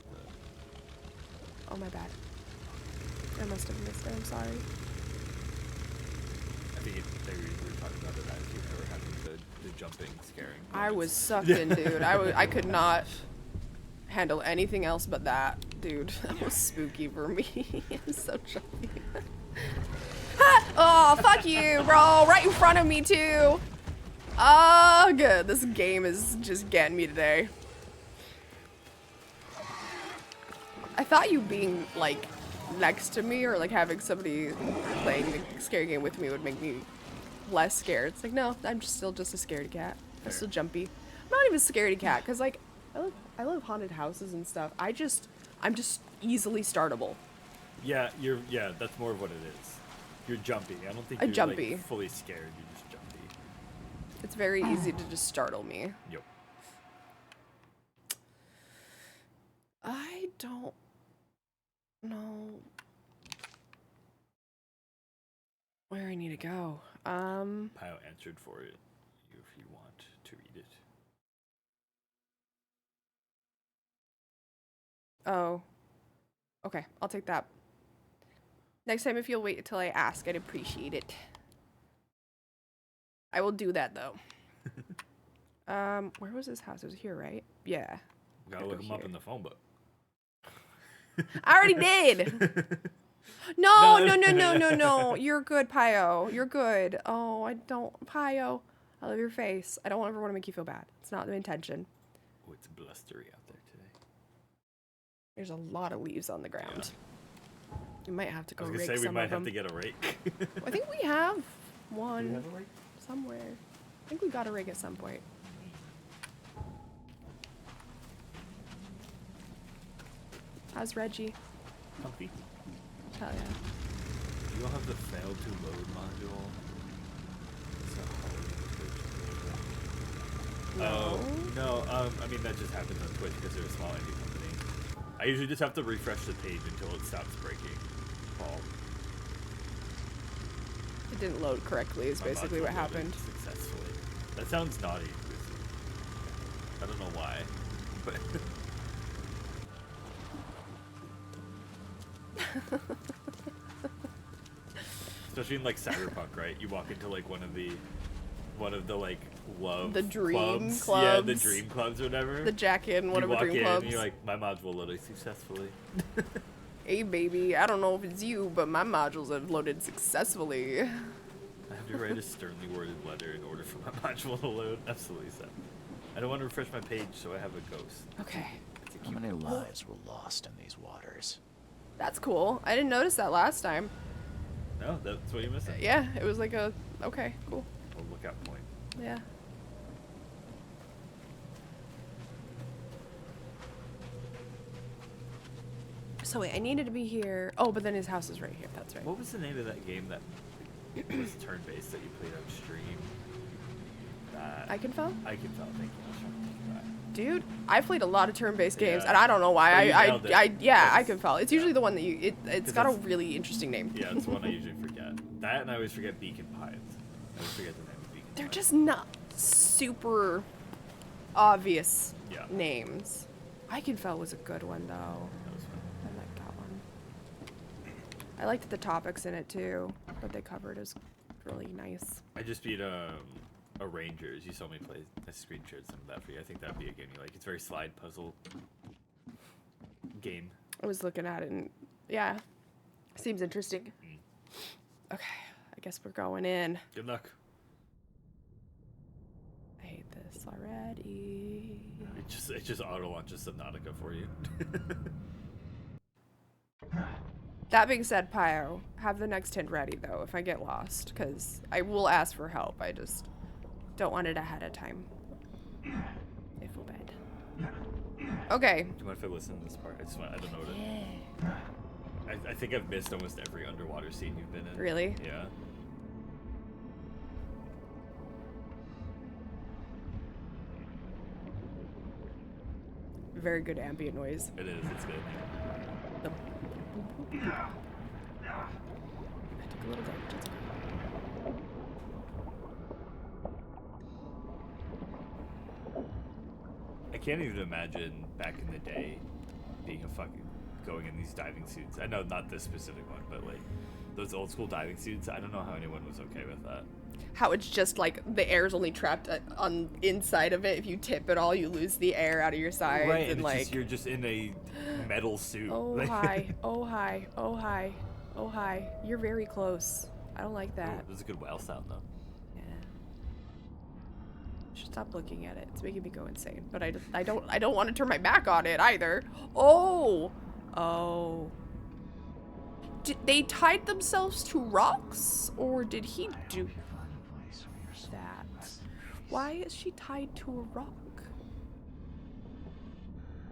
Oh, my bad. I must have missed it. I'm sorry. I think they were talking about it as you were having the jumping, scaring. I was sucked in, dude. I could not handle anything else but that, dude. That was spooky for me. I'm so jumpy. Oh, fuck you, bro. Right in front of me, too. Oh, good. This game is just getting me today. I thought you being, like, next to me or, like, having somebody playing the scary game with me would make me less scared. It's like, no, I'm just still just a scaredy cat. I'm still jumpy. I'm not even a scaredy cat, because, like, I love haunted houses and stuff. I'm just easily startable. Yeah, that's more of what it is. You're jumpy. I don't think I'm you're jumpy. Like, fully scared. You're just jumpy. It's very easy to just startle me. Yep. I don't know where I need to go. Pio answered for it if you want to read it. Oh. Okay, I'll take that. Next time, if you'll wait until I ask, I'd appreciate it. I will do that, though. Where was his house? It was here, right? Yeah. Gotta look him up in the phone book. I already did! No. You're good, Pio. You're good. Oh, I don't... Pio, I love your face. I don't ever want to make you feel bad. It's not the intention. Oh, it's blustery out there today. There's a lot of leaves on the ground. Yeah. You might have to go rake some of them. I was gonna say, we might have to get a rake. I think we have one. Do you have a rake? Somewhere. I think we got a rake at some point. How's Reggie? Comfy. Hell yeah. You don't have the fail to load module. No, I mean that just happens on Twitch because they're a small indie company. I usually just have to refresh the page until it stops breaking. Paul. It didn't load correctly is basically what happened. Successfully. That sounds naughty. I don't know why, but... Especially in like Cyberpunk, right? You walk into like one of the like love dream clubs. Yeah, the dream clubs or whatever. The Jack-in, one of the dream clubs. And you're like, my module loaded successfully. Hey baby, I don't know if it's you, but my modules have loaded successfully. I have to write a sternly worded letter in order for my module to load. Absolutely sad. I don't want to refresh my page, so I have a ghost. Okay. How many lives were lost in these waters? That's cool. I didn't notice that last time. No, that's what you're missing. Yeah, it was like a... Okay, cool. A lookout point. Yeah. So wait, I needed to be here. Oh, but then his house is right here. That's right. What was the name of that game that was turn-based that you played on stream. That Ikenfell? Thank you. I was trying to think of that. Dude, I've played a lot of turn-based games, Yeah. and I don't know why. Oh, you nailed it. Yeah, That's- Ikenfell. It's usually the one that it's got a that's- really interesting name. Yeah, it's one I usually forget. That and I always forget Beacon Pines. I always forget the name of Beacon They're Pines. just not super obvious Yeah. names. Ikenfell was a good one, though. That was fun. I liked that one. I liked the topics in it, too, that they covered. Is really nice. I just beat a Rangers. You saw me play. I screen shared some of that for you. I think that'd be a game you like. It's a very slide puzzle game. I was looking at it, and yeah, seems interesting. Okay, I guess we're going in. Good luck. I hate this already. It just auto launches Subnautica for you. That being said, Pio, have the next hint ready, though, if I get lost, because I will ask for help. I just don't want it ahead of time. If we'll bed. Okay. Do you mind if I listen to this part? I don't know what it. I think I've missed almost every underwater scene you've been in. Really? Yeah. Very good ambient noise. It is. It's good. The I took a little damage. It's okay. I can't even imagine back in the day being going in these diving suits. I know not this specific one, but like those old school diving suits. I don't know how anyone was okay with that. How it's just like the air's only trapped on inside of it. If you tip at all, you lose the air out of your sides. Right, and it's like just, you're just in a metal suit. oh Like- hi, oh hi, oh hi, oh hi. You're very close. I don't like that. Ooh, there's a good whale sound though. Yeah. Should stop looking at it. It's making me go insane. But I don't want to turn my back on it either. Oh, oh. Did they tied themselves to rocks, or did he do that? Why is she tied to a rock?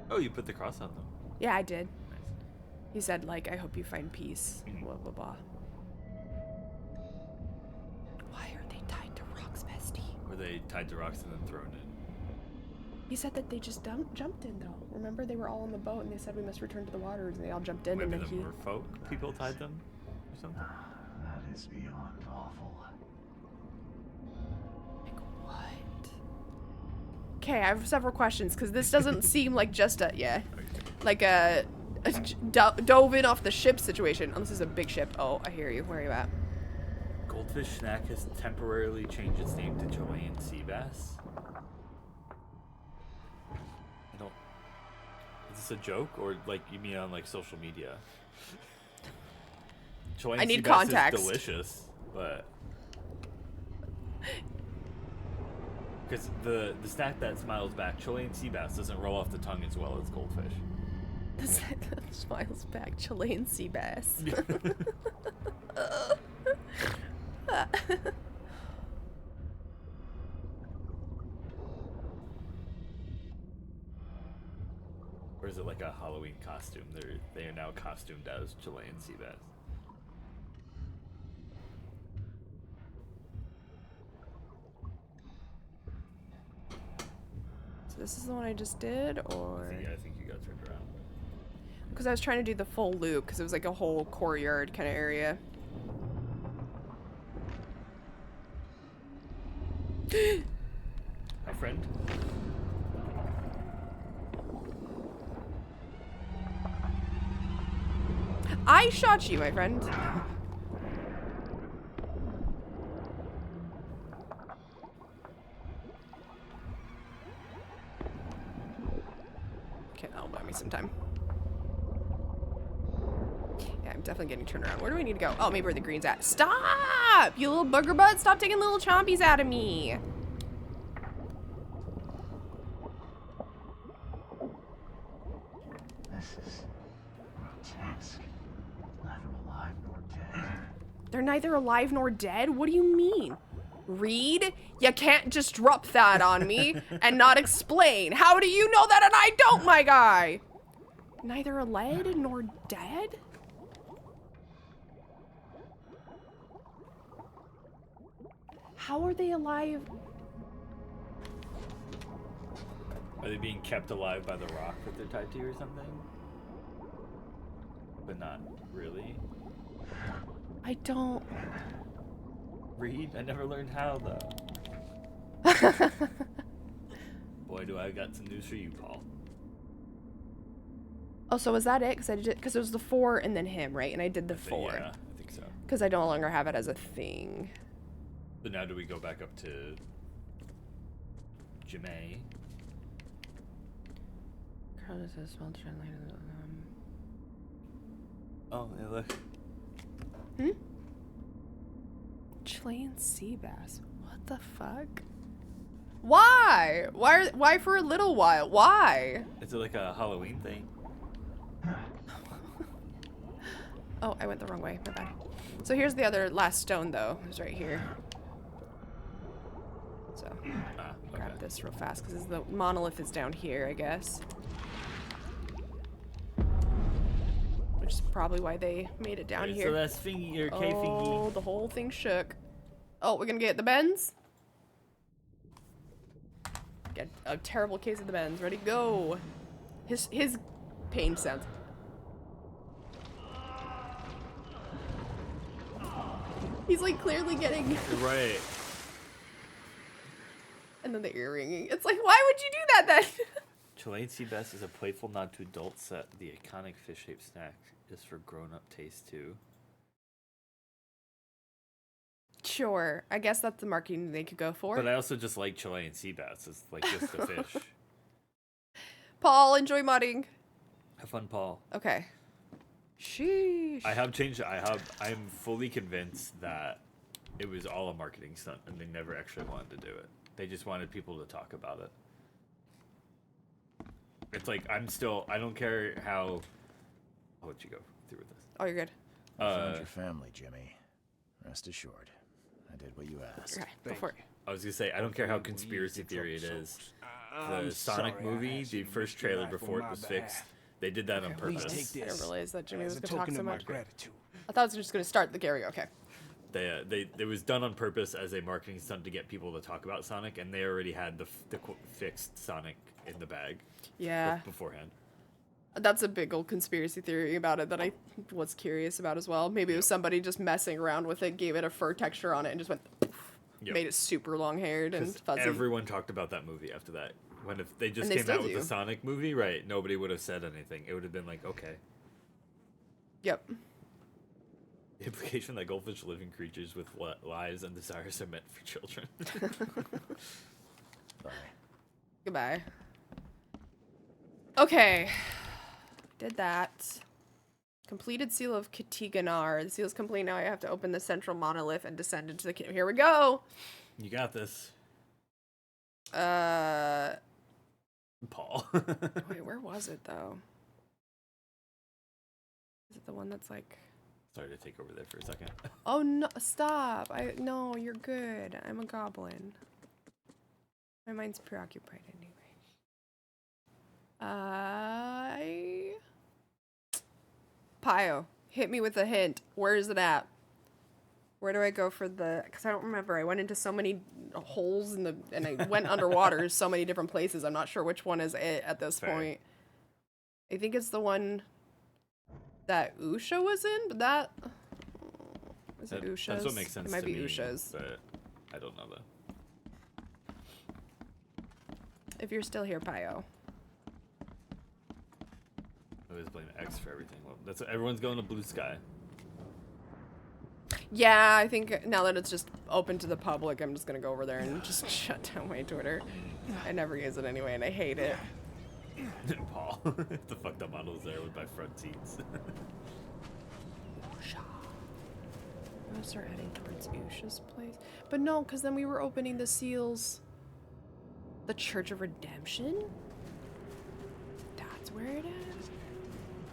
Oh, you put the cross on them. Yeah, I did. Nice. He said, like, I hope you find peace. Blah, blah, blah. Why are they tied to rocks, bestie? Were they tied to rocks and then thrown in? He said that they just jumped in, though. Remember, they were all on the boat, and they said we must return to the waters, and they all jumped in, Maybe and the then he... merfolk people tied them or something? That is beyond awful. Like, what? Okay, I have several questions, because this doesn't seem like just a... Yeah. Like a dove in off the ship situation. Oh, this is a big ship. Oh, I hear you. Where are you at? Goldfish Snack has temporarily changed its name to Chilean Sea Bass. I don't... Is this a joke, or like you mean on like social media? Chilean I need sea bass context. is delicious, but because the snack that smiles back, Chilean sea bass doesn't roll off the tongue as well as goldfish. The smiles back. Chilean sea bass. Or is it like a Halloween costume? They are now costumed as Chilean sea bass. So this is the one I just did, or... I think you got turned around. Because I was trying to do the full loop, because it was like a whole courtyard kind of area. My friend? I shot you, my friend. Okay, that'll buy me some time. Yeah, I'm definitely getting turned around. Where do we need to go? Oh, maybe where the green's at. Stop! You little booger butt! Stop taking little chompies out of me! This is grotesque. Neither alive nor dead. They're neither alive nor dead? What do you mean? Reed, you can't just drop that on me and not explain. How do you know that and I don't, my guy? Neither alive nor dead? How are they alive? Are they being kept alive by the rock that they're tied to or something? But not really. I don't. Read? I never learned how though. Boy, do I got some news for you, Paul. Oh, so was that it? Because it was the 4 and then him, right? And I did the I think- 4. Yeah, I think so. Because I no longer have it as a thing. So now do we go back up to Jemay? Oh, yeah, look. Chilean sea bass. What the fuck? Why? Why for a little while? Why? Is it like a Halloween thing? Oh, I went the wrong way. My bad. So here's the other last stone, though. It's right here. So grab this real fast because the monolith is down here, I guess. Which is probably why they made it down Okay, here. so that's Fingy or K Oh, Fingy. the whole thing shook. Oh, we're gonna get the bends. Get a terrible case of the bends. Ready, go. His pain sounds. He's like clearly getting. You're right. And then the ear ringing. It's like, why would you do that then? Chilean sea bass is a playful nod to adults that the iconic fish-shaped snack is for grown-up taste too. Sure, I guess that's the marketing they could go for. But I also just like Chilean sea bass. It's like just a fish. Paul, enjoy modding. Have fun, Paul. Okay. Sheesh. I have changed. I'm fully convinced that it was all a marketing stunt, and they never actually wanted to do it. They just wanted people to talk about it. It's like I don't care how. I'll let you go through with this. Oh, you're good. You found your family, Jimmy. Rest assured, I did what you asked. Okay, go for it. I was gonna say I don't care how conspiracy theory it is. The Sonic movie, the first trailer before it was fixed, they did that on purpose. I didn't realize that Jimmy was gonna talk so much. I thought it was just gonna start the karaoke. It was done on purpose as a marketing stunt to get people to talk about Sonic, and they already had the fixed Sonic in the bag. Yeah. Beforehand. That's a big old conspiracy theory about it that I was curious about as well. Maybe it was somebody just messing around with it, gave it a fur texture on it, and just went, made it super long-haired and fuzzy. Everyone talked about that movie after that. When if they just And they came still out with do. the Sonic movie, right? Nobody would have said anything. It would have been like, okay. Yep. The implication that goldfish living creatures with lives and desires are meant for children. Bye. Goodbye. Okay. Did that. Completed Seal of Katiganar. The seal is complete now. I have to open the central monolith and descend into the... Here we go! You got this, Paul. Wait, where was it, though? Is it the one that's like... Sorry to take over there for a second. Oh, no, stop. No, you're good. I'm a goblin. My mind's preoccupied anyway. Pio, hit me with a hint. Where is it at? Where do I go for the... Because I don't remember. I went into so many holes in the... And I went underwater so many different places. I'm not sure which one is it at this point. I think it's the one that Usha was in, but that... Is it Usha's? That's what makes sense It might to be me, Usha's. but I don't know though. If you're still here, Pio. I always blame X for everything. Well, that's everyone's going to Blue Sky. Yeah, I think now that it's just open to the public, I'm just gonna go over there and just shut down my Twitter. I never use it anyway, and I hate it. Paul, the fucked up models there with my front seats. I'm gonna start heading towards Usha's place. But no, because then we were opening the seals. The Church of Redemption? That's where it is?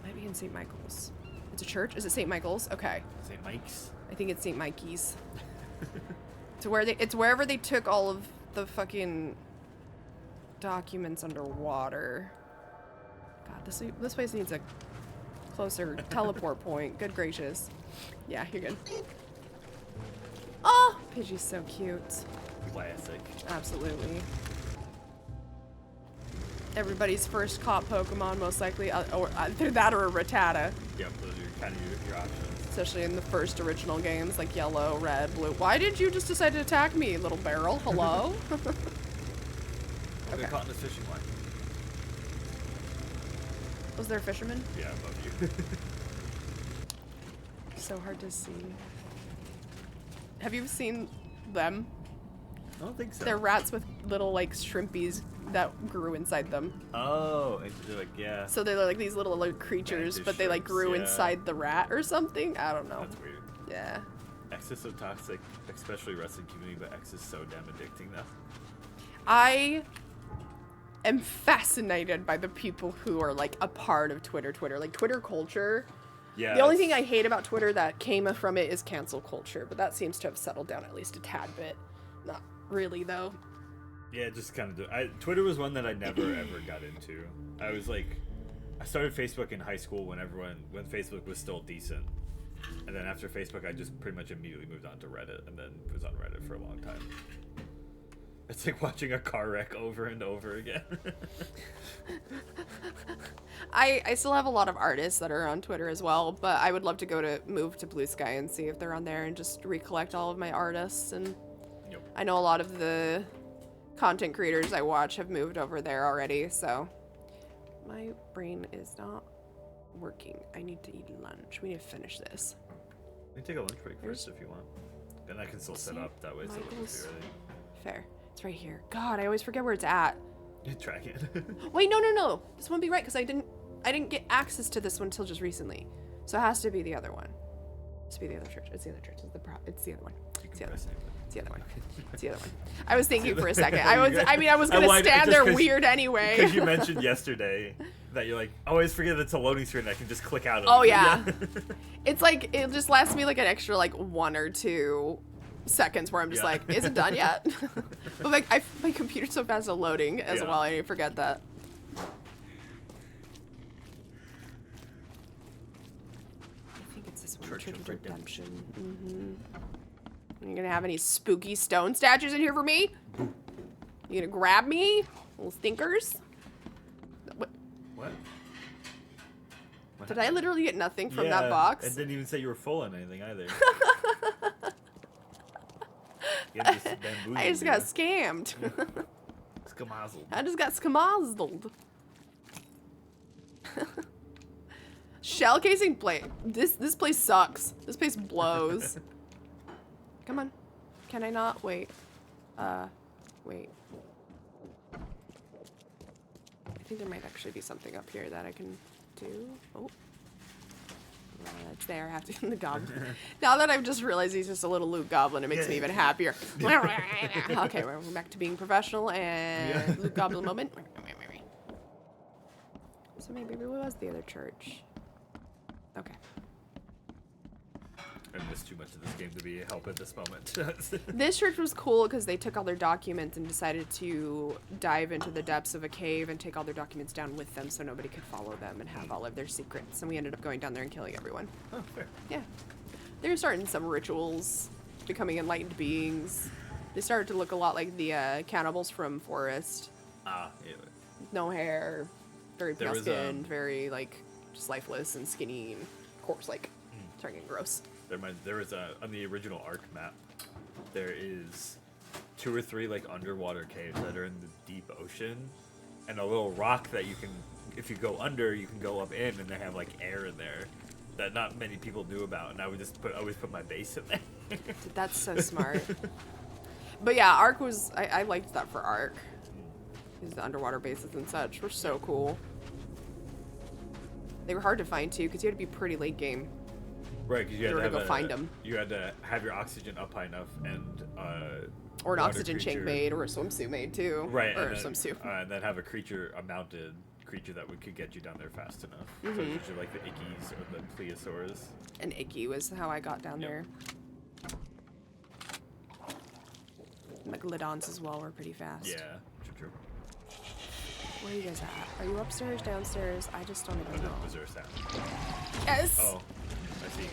Might be in St. Michael's. It's a church? Is it St. Michael's? Okay. St. Mike's? I think it's St. Mikey's. It's wherever they took all of the fucking documents underwater. God, this place needs a closer teleport point. Good gracious. Yeah, you're good. Oh, Pidgey's so cute. Classic. Absolutely. Everybody's first caught Pokemon, most likely, either that or a Rattata. Yep, those are kind of your options. Especially in the first original games, like Yellow, Red, Blue. Why did you just decide to attack me, little barrel? Hello? Okay. Caught in this fishing line. Was there a fisherman? Yeah, above you. So hard to see. Have you seen them? I don't think so. They're rats with little like shrimpies that grew inside them. Oh, and they're like, yeah. So they're like these little like creatures, Mantis but they like shrimps, grew yeah. inside the rat or something. I don't know. That's weird. Yeah. X is so toxic, especially wrestling community, but X is so damn addicting though. I am fascinated by the people who are like a part of Twitter, like Twitter culture. Yeah. The only thing I hate about Twitter that came from it is cancel culture, but that seems to have settled down at least a tad bit. Not really though. Yeah, just kind of. Twitter was one that I never ever got into. I was like, I started Facebook in high school when Facebook was still decent, and then after Facebook, I just pretty much immediately moved on to Reddit, and then was on Reddit for a long time. It's like watching a car wreck over and over again. I still have a lot of artists that are on Twitter as well, but I would love to move to Blue Sky and see if they're on there and just recollect all of my artists. And Yep. I know a lot of the content creators I watch have moved over there already, so my brain is not working. I need to eat lunch. We need to finish this. You can take a lunch break first if you want. Then I can still set up that way so it won't be ready. Fair. It's right here. God, I always forget where it's at. Track it. Wait, no. This won't be right because I didn't get access to this one until just recently. So it has to be the other one. It has to be the other church. It's the other church. It's the other one. It's the other one. It's the other one. It's the other one. I was thinking for a second. I was gonna stand there weird anyway. Because you mentioned yesterday that you're like, I always forget it's a loading screen. I can just click out of it. Oh yeah. It's like it just lasts me like an extra like 1 or 2 seconds where I'm just like, is it done yet? But like my computer's so fast at loading as well. I forget that. I think it's this one. Church of Redemption. Mm-hmm. You gonna have any spooky stone statues in here for me? You gonna grab me, little stinkers? What? Did I literally get nothing from that box? It didn't even say you were full on anything either. I just got scammed. Skamazzled. I just got skamazzled. Shell casing play. This place sucks. This place blows. Come on. Can I not? Wait. Wait. I think there might actually be something up here that I can do. Oh. It's there. I have to the goblin. Now that I've just realized he's just a little Luke Goblin, it makes me even happier. Okay, we're back to being professional and Luke Goblin moment. So maybe it was the other church. Okay. I missed too much of this game to be help at this moment. This church was cool because they took all their documents and decided to dive into the depths of a cave and take all their documents down with them so nobody could follow them and have all of their secrets. And we ended up going down there and killing everyone. Oh, fair. Yeah. They were starting some rituals, becoming enlightened beings. They started to look a lot like the cannibals from Forest. Ah, yeah. No hair, very pale was, skin, very like just lifeless and skinny and corpse-like. Starting getting gross. There was on the original Ark map, there is 2 or 3 like underwater caves that are in the deep ocean, and a little rock that you can, if you go under, you can go up in, and they have like air in there that not many people knew about, and I would just always put my base in there. Dude, that's so smart. But yeah, Ark was, I liked that for Ark. Because the underwater bases and such were so cool. They were hard to find too, because you had to be pretty late game. Right, because you had to go find them. You had to have your oxygen up high enough and or an oxygen tank made, or a swimsuit made too. Right, or and a swimsuit. And then have a mounted creature that could get you down there fast enough. So usually like the Ickies or the Plesiosaurs. And Icky was how I got down there. And the Glidons as well were pretty fast. Yeah, true. Where are you guys at? Are you upstairs, downstairs? I just don't even know. Was there a sound? Yes! Oh, I see.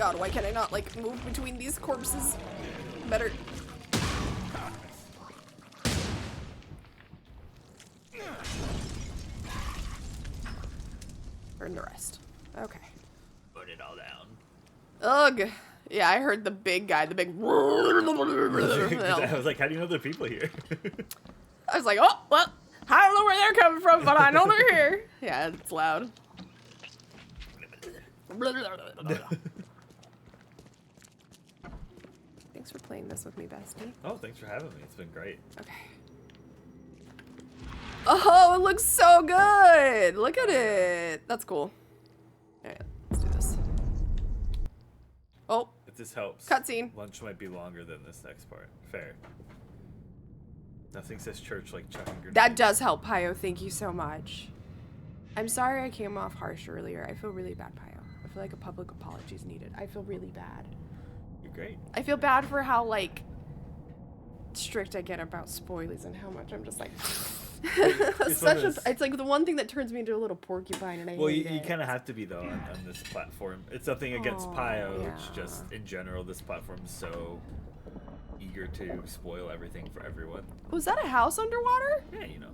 god, why can I not, like, move between these corpses? Better. Burn the rest. Okay. Burn it all down. Ugh. Yeah, I heard the big guy, the big. I was like, how do you know there are people here? I was like, oh, well, I don't know where they're coming from, but I know they're here. Yeah, it's loud. Thanks for playing this with me, bestie. Oh, thanks for having me. It's been great. Okay. Oh, it looks so good. Look at it. That's cool. All right, let's do this. Oh, If this helps, cutscene. lunch might be longer than this next part. Fair. Nothing says church like chucking grenades. That does help, Pio. Thank you so much. I'm sorry I came off harsh earlier. I feel really bad, Pio. I feel like a public apology is needed. I feel really bad. You're great. I feel bad for how, like, strict I get about spoilers and how much I'm just like... it's like the one thing that turns me into a little porcupine, and I Well, hate you it. kind of have to be, though, on this platform. It's nothing against Pio, yeah. it's just, in general, this platform's so eager to spoil everything for everyone. Was that a house underwater? Yeah, you know.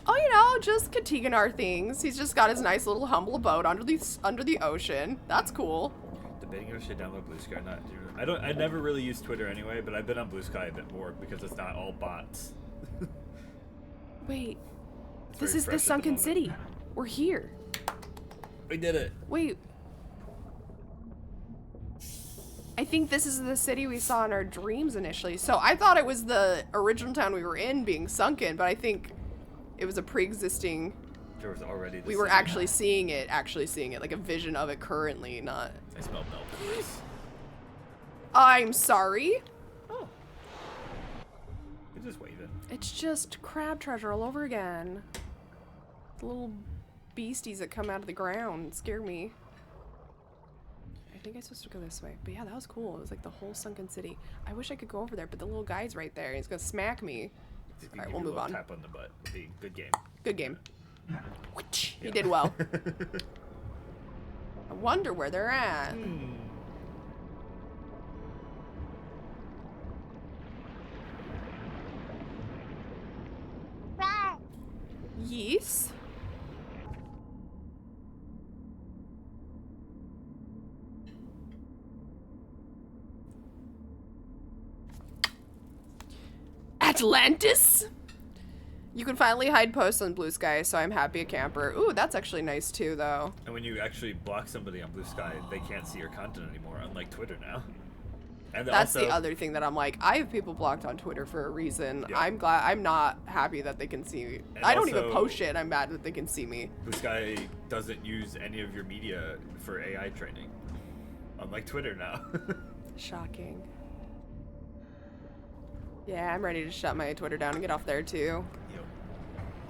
Oh, you know, just Katiganar things. He's just got his nice little humble abode under the ocean. That's cool. Debating if I should download Blue Sky or not. I never really use Twitter anyway, but I've been on Blue Sky a bit more because it's not all bots. Wait, It's this very is the fresh at the sunken moment. city. We're here. We did it. Wait. I think this is the city we saw in our dreams initially. So I thought it was the original town we were in being sunken, but I think it was a pre-existing. There was already this We were city. actually seeing it, like a vision of it currently, not. I smell milk. I'm sorry. Oh. You're just waving. It's just crab treasure all over again. The little beasties that come out of the ground scare me. I think I'm supposed to go this way. But yeah, that was cool. It was like the whole sunken city. I wish I could go over there, but the little guy's right there. He's gonna smack me. If you Alright, give we'll a move little on. Tap on the butt. It'd be a good game. Good game. He did well. I wonder where they're at. Yes. Atlantis? You can finally hide posts on Blue Sky, so I'm happy a camper. Ooh, that's actually nice too, though. And when you actually block somebody on Blue Sky, they can't see your content anymore, unlike Twitter now. And That's also, the other thing that I'm like, I have people blocked on Twitter for a reason. Yeah. I'm not happy that they can see me. And I don't even also- post shit. I'm mad that they can see me. Blue Sky doesn't use any of your media for AI training, unlike Twitter now. Shocking. Yeah, I'm ready to shut my Twitter down and get off there too. Yep.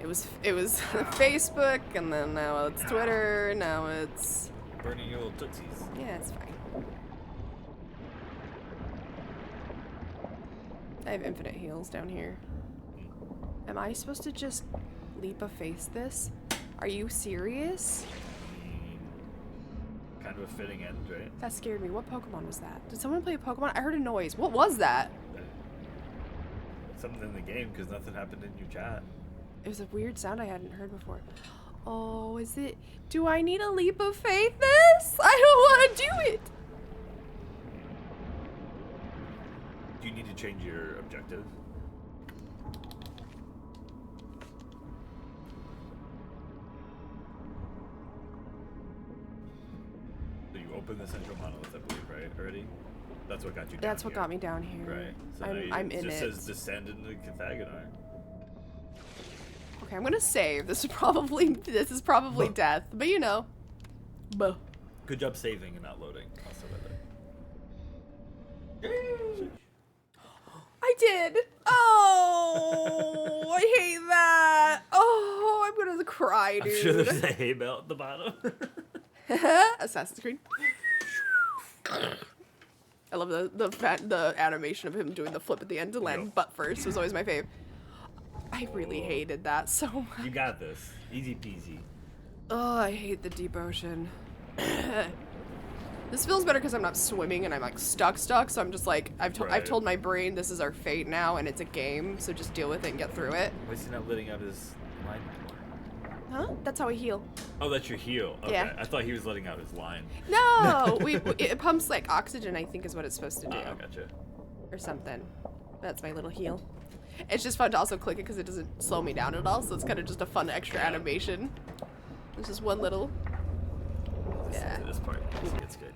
It was Facebook, and then now it's Twitter. Now it's Burning your little tootsies. yeah, it's fine. I have infinite heals down here. Am I supposed to just leap of faith this? Are you serious? Kind of a fitting end, right? That scared me. What Pokemon was that? Did someone play a Pokemon? I heard a noise. What was that? Something in the game because nothing happened in your chat. It was a weird sound I hadn't heard before. Oh, is it? Do I need a leap of faith this? I don't want to do it. Do you need to change your objective? So you open the central monolith, I believe, right? Already? That's what got you down That's what here. got me down here. Right. So now I'm it in just it. says descend into Cathagonar. Okay, I'm gonna save. This is probably death, but you know. Buh. Good job saving and not loading. Also with it. I did. Oh, I hate that. Oh, I'm gonna cry, dude. I'm sure there's a hay bale at the bottom. Assassin's Creed. I love the animation of him doing the flip at the end to land Yep. butt first was always my fave. I really hated that so much. You got this. Easy peasy. Oh, I hate the deep ocean. This feels better because I'm not swimming and I'm like stuck. So I'm just like, I've Right. told my brain this is our fate now and it's a game, so just deal with it and get through it. Why is he not letting out his line anymore? Huh? That's how I heal. Oh, that's your heel. Okay. Yeah. I thought he was letting out his line. No, it pumps like oxygen, I think is what it's supposed to do. Oh, gotcha. Or something. That's my little heal. It's just fun to also click it because it doesn't slow me down at all, so it's kind of just a fun extra animation. There's just one little. Yeah. To this part. It's good.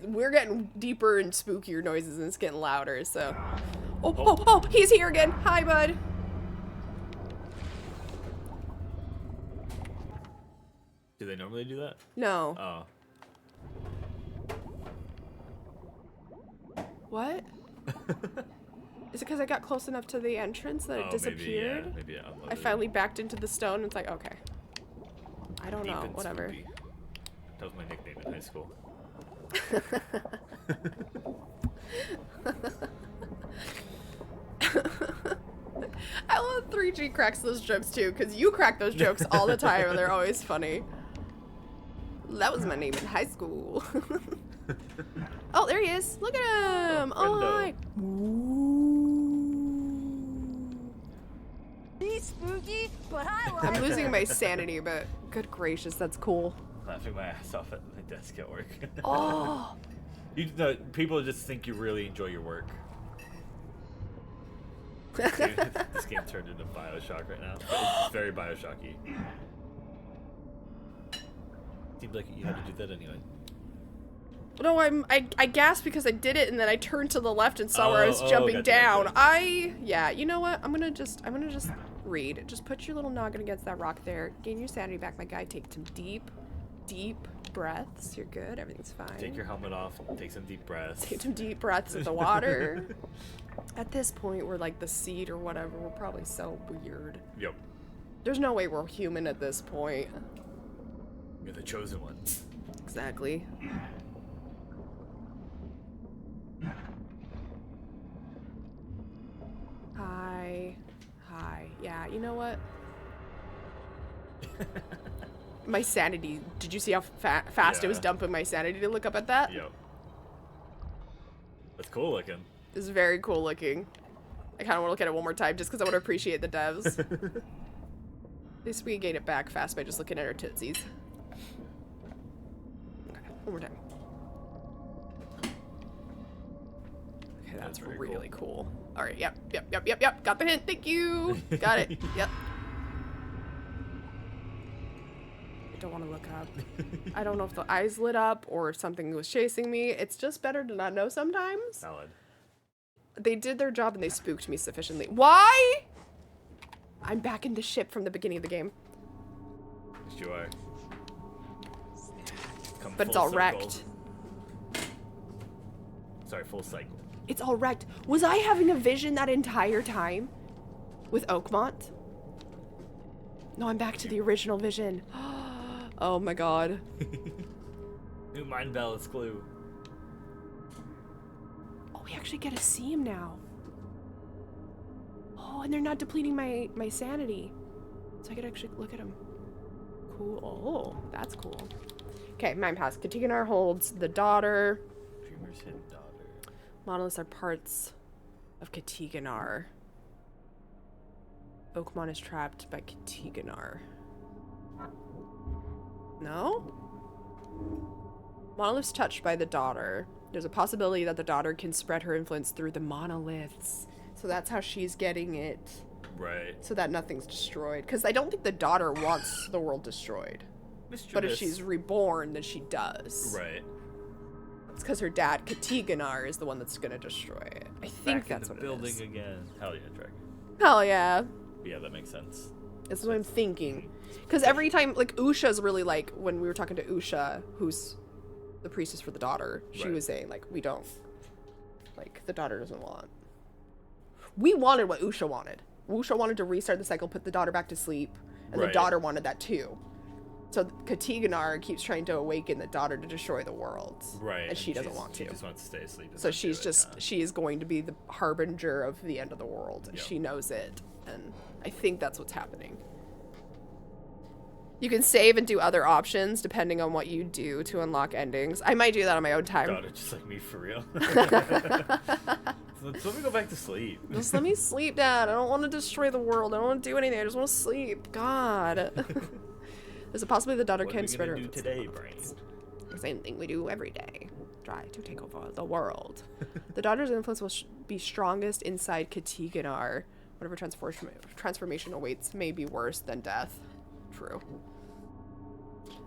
We're getting deeper and spookier noises and it's getting louder, so. Oh, he's here again. Hi, bud. Do they normally do that? No. Oh. What? Is it because I got close enough to the entrance that it disappeared? Maybe it unloaded I finally backed into the stone and it's like, okay. I don't Deep know, and whatever. spooky. That was my nickname in high school. I love 3G cracks those jokes too, because you crack those jokes all the time and they're always funny. That was my name in high school. Oh, there he is. Look at him. Oh, hi. He's spooky, but I like I'm losing my sanity, but good gracious, that's cool. Laughing my ass off at my desk at work. Oh. People just think you really enjoy your work. This game turned into Bioshock right now. It's very Bioshocky. Seems like you had to do that anyway. No, I gasped because I did it and then I turned to the left and saw where I was jumping gotcha, down. gotcha. Yeah, you know what? I'm gonna just read. Just put your little noggin against that rock there. Gain your sanity back, my guy. Take some deep breaths. You're good. Everything's fine. Take your helmet off. Take some deep breaths. Take some deep breaths of the water. At this point, we're like the seed or whatever. We're probably so weird. Yep. There's no way we're human at this point. You're the chosen one. Exactly. Hi. Yeah, you know what? My sanity. Did you see how fast it was Yeah. dumping my sanity to look up at that? Yep. That's cool looking. This is very cool looking. I kind of want to look at it one more time just because I want to appreciate the devs. At least we can gain it back fast by just looking at our tootsies. Okay, one more time. Okay, that's very really cool. All right, yep. Got the hint, thank you. Got it, yep. I don't want to look up. I don't know if the eyes lit up or if something was chasing me. It's just better to not know sometimes. Solid. They did their job and they spooked me sufficiently. Why? I'm back in the ship from the beginning of the game. Yes, you are. Come But it's full all circle. wrecked. Sorry, full cycle. It's all wrecked. Was I having a vision that entire time? With Oakmont? No, I'm back to the original vision. Oh my god. New Mind Ballast clue. Oh, we actually get to see him now. Oh, and they're not depleting my sanity. So I could actually look at him. Cool. Oh, that's cool. Okay, Mind Pass. Katiganar holds the daughter. Dreamer's hidden daughter. Monoliths are parts of Katiganar. Oakmont is trapped by Katiganar. No? Monoliths touched by the daughter. There's a possibility that the daughter can spread her influence through the monoliths. So that's how she's getting it. Right. So that nothing's destroyed. Because I don't think the daughter wants the world destroyed. But if she's reborn, then she does. Right. It's because her dad, Katiganar, is the one that's going to destroy it. I think Back that's in the what building it is. again. Hell yeah, Dragon. Hell yeah. Yeah, that makes sense. That's what I'm thinking. Because every time, like, Usha's really like, when we were talking to Usha, who's the priestess for the daughter, she Right. was saying, like, we don't, like, the daughter doesn't want. We wanted what Usha wanted. Usha wanted to restart the cycle, put the daughter back to sleep, and the Right. daughter wanted that too. So Katiganar keeps trying to awaken the daughter to destroy the world. Right. And she doesn't want She to. just wants to stay asleep. and So not do she's it, just, yeah. she is going to be the harbinger of the end of the world. And Yep. she knows it. And I think that's what's happening. You can save and do other options depending on what you do to unlock endings. I might do that on my own time. Daughter, just like me for real. So let me go back to sleep. Just let me sleep, Dad. I don't want to destroy the world. I don't want to do anything. I just want to sleep. God. There's a possibility the daughter What can are we spread gonna her. do today, brain? The same thing we do every day. Try to take over the world. The daughter's influence will be strongest inside Katiganar. Whatever transformation awaits may be worse than death. True.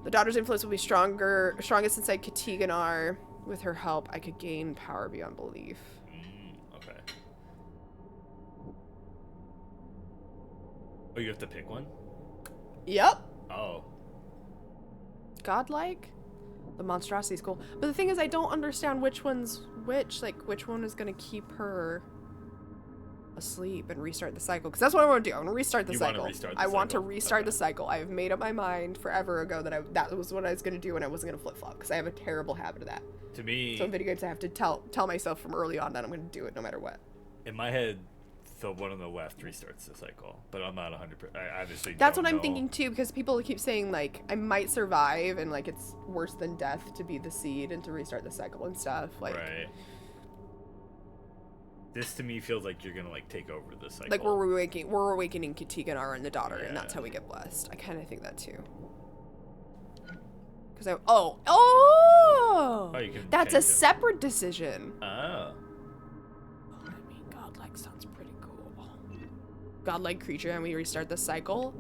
The daughter's influence will be strongest inside Katiganar. With her help, I could gain power beyond belief. Okay. Oh, you have to pick one? Yep. Oh. Godlike? The monstrosity is cool. But the thing is, I don't understand which one's which. Like, which one is going to keep her asleep and restart the cycle. Because that's what I want to do. I want to restart the cycle. I want to restart the cycle. I have made up my mind forever ago that that was what I was going to do and I wasn't going to flip-flop. Because I have a terrible habit of that. To me... So in video games, I have to tell myself from early on that I'm going to do it no matter what. In my head, the one on the left restarts the cycle. But I'm not 100%. I obviously That's don't what I'm know. thinking too, because people keep saying like I might survive and like it's worse than death to be the seed and to restart the cycle and stuff. Like, right. This to me feels like you're gonna like take over the cycle. like we're awakening Katiganar and the daughter, and that's how we get blessed. I kind of think that too. Because you can that's a change them. separate decision. Oh. I mean, godlike sounds pretty cool. Godlike creature, and we restart the cycle.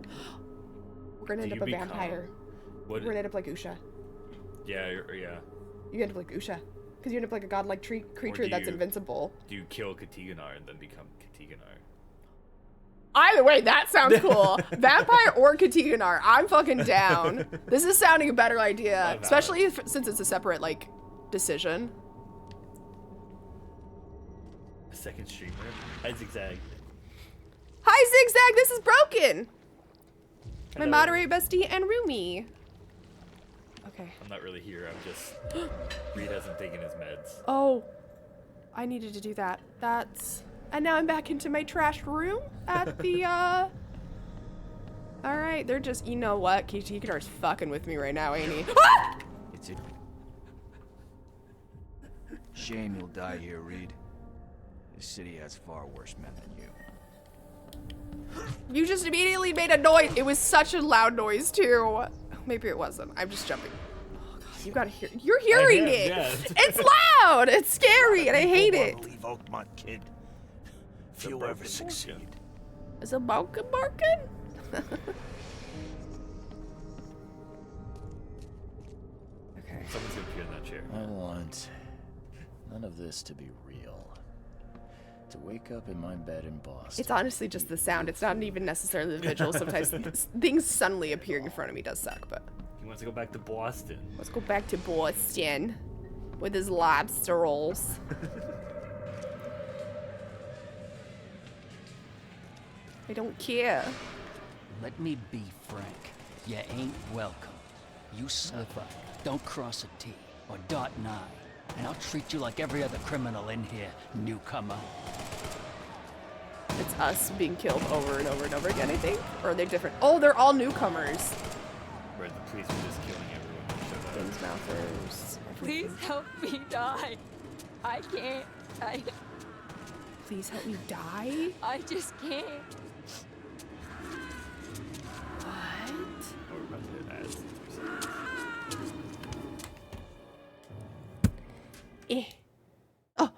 We're gonna end up a vampire. What? We're gonna end up like Usha. Yeah, yeah. You end up like Usha. Because you end up like a godlike creature that's invincible. Do you kill Katiganar and then become Katiganar? Either way, that sounds cool. Vampire or Katiganar, I'm fucking down. This is sounding a better idea, especially since it's a separate like decision. A second streamer? Hi, Zigzag. Hi, Zigzag. This is Broken. My Hello. moderate bestie and roomie. Okay. I'm not really here. I'm just... Reed hasn't taken his meds. Oh, I needed to do that. And now I'm back into my trashed room at the, Alright, they're just, you know what? Katiganar's fucking with me right now, ain't he? Ah! It's a shame you'll die here, Reed. This city has far worse men than you. You just immediately made a noise. It was such a loud noise, too. Maybe it wasn't. I'm just jumping. Oh, God, you gotta hear. You're hearing it. Yeah. It's loud. It's scary, and I hate it. Leave Oakmont, kid. Few ever succeed. Is it barking? Okay. Someone's gonna appear in that chair. I want none of this to be real. To wake up in my bed in Boston. It's honestly just the sound. It's not even necessarily the visual. Sometimes things suddenly appearing in front of me does suck, but... He wants to go back to Boston. Let's go back to Boston with his lobster rolls. I don't care. Let me be frank. You ain't welcome. You slip up, don't cross a T or dot an I, and I'll treat you like every other criminal in here, newcomer. It's us being killed over and over and over again, I think? Or are they different? Oh, they're all newcomers. Where the police were just killing everyone. Mouthers. Please help me die. I can't. Please help me die? I just can't. What? Oh, we're about to hit ads. Oh,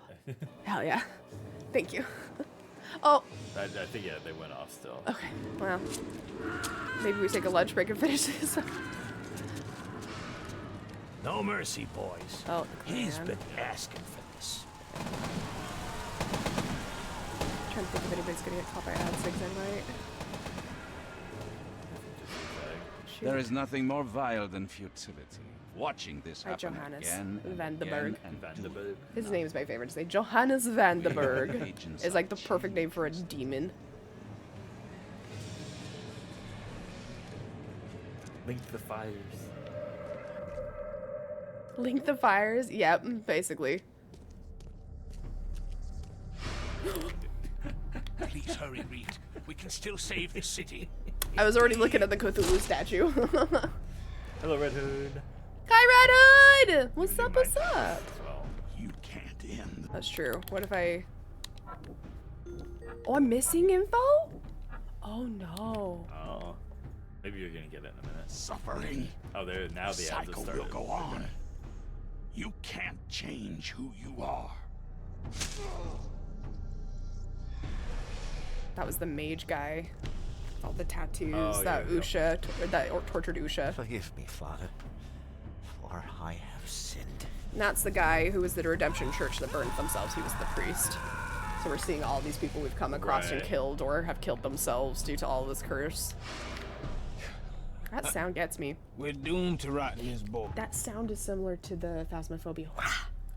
hell yeah. Thank you. Oh. I think, yeah, they went off still. Okay, well. Maybe we take a lunch break and finish this. No mercy, boys. Oh, He's man. been asking for this. I'm trying to think if anybody's gonna get caught by ad zigzag right. There is nothing more vile than futility. Watching this Hi, happen Johannes again and Vandenberg. again and Vandenberg. His name's my favorite to say. Johannes Vandenberg Agents is like the perfect name for a demon. Link the fires. Link the fires? Yep, basically. Please hurry, Reed. We can still save this city. I was already looking at the Cthulhu statue. Hello, Red Hood. Hi, Red Hood! What's up, what's up? You can't end. That's true. What if I... Oh, I'm missing info? Oh, no. Oh. Maybe you're gonna get it in a minute. Suffering. Oh, there. Now the ads have cycle started. will go on. You can't change who you are. That was the mage guy. All the tattoos Oh, that yeah, Usha, tortured Usha. Forgive me, Father, for I have sinned. And that's the guy who was the Redemption Church that burned themselves. He was the priest. So we're seeing all these people we've come across and Right. killed or have killed themselves due to all this curse. That sound gets me. We're doomed to rot in this boat. That sound is similar to the Phasmophobia.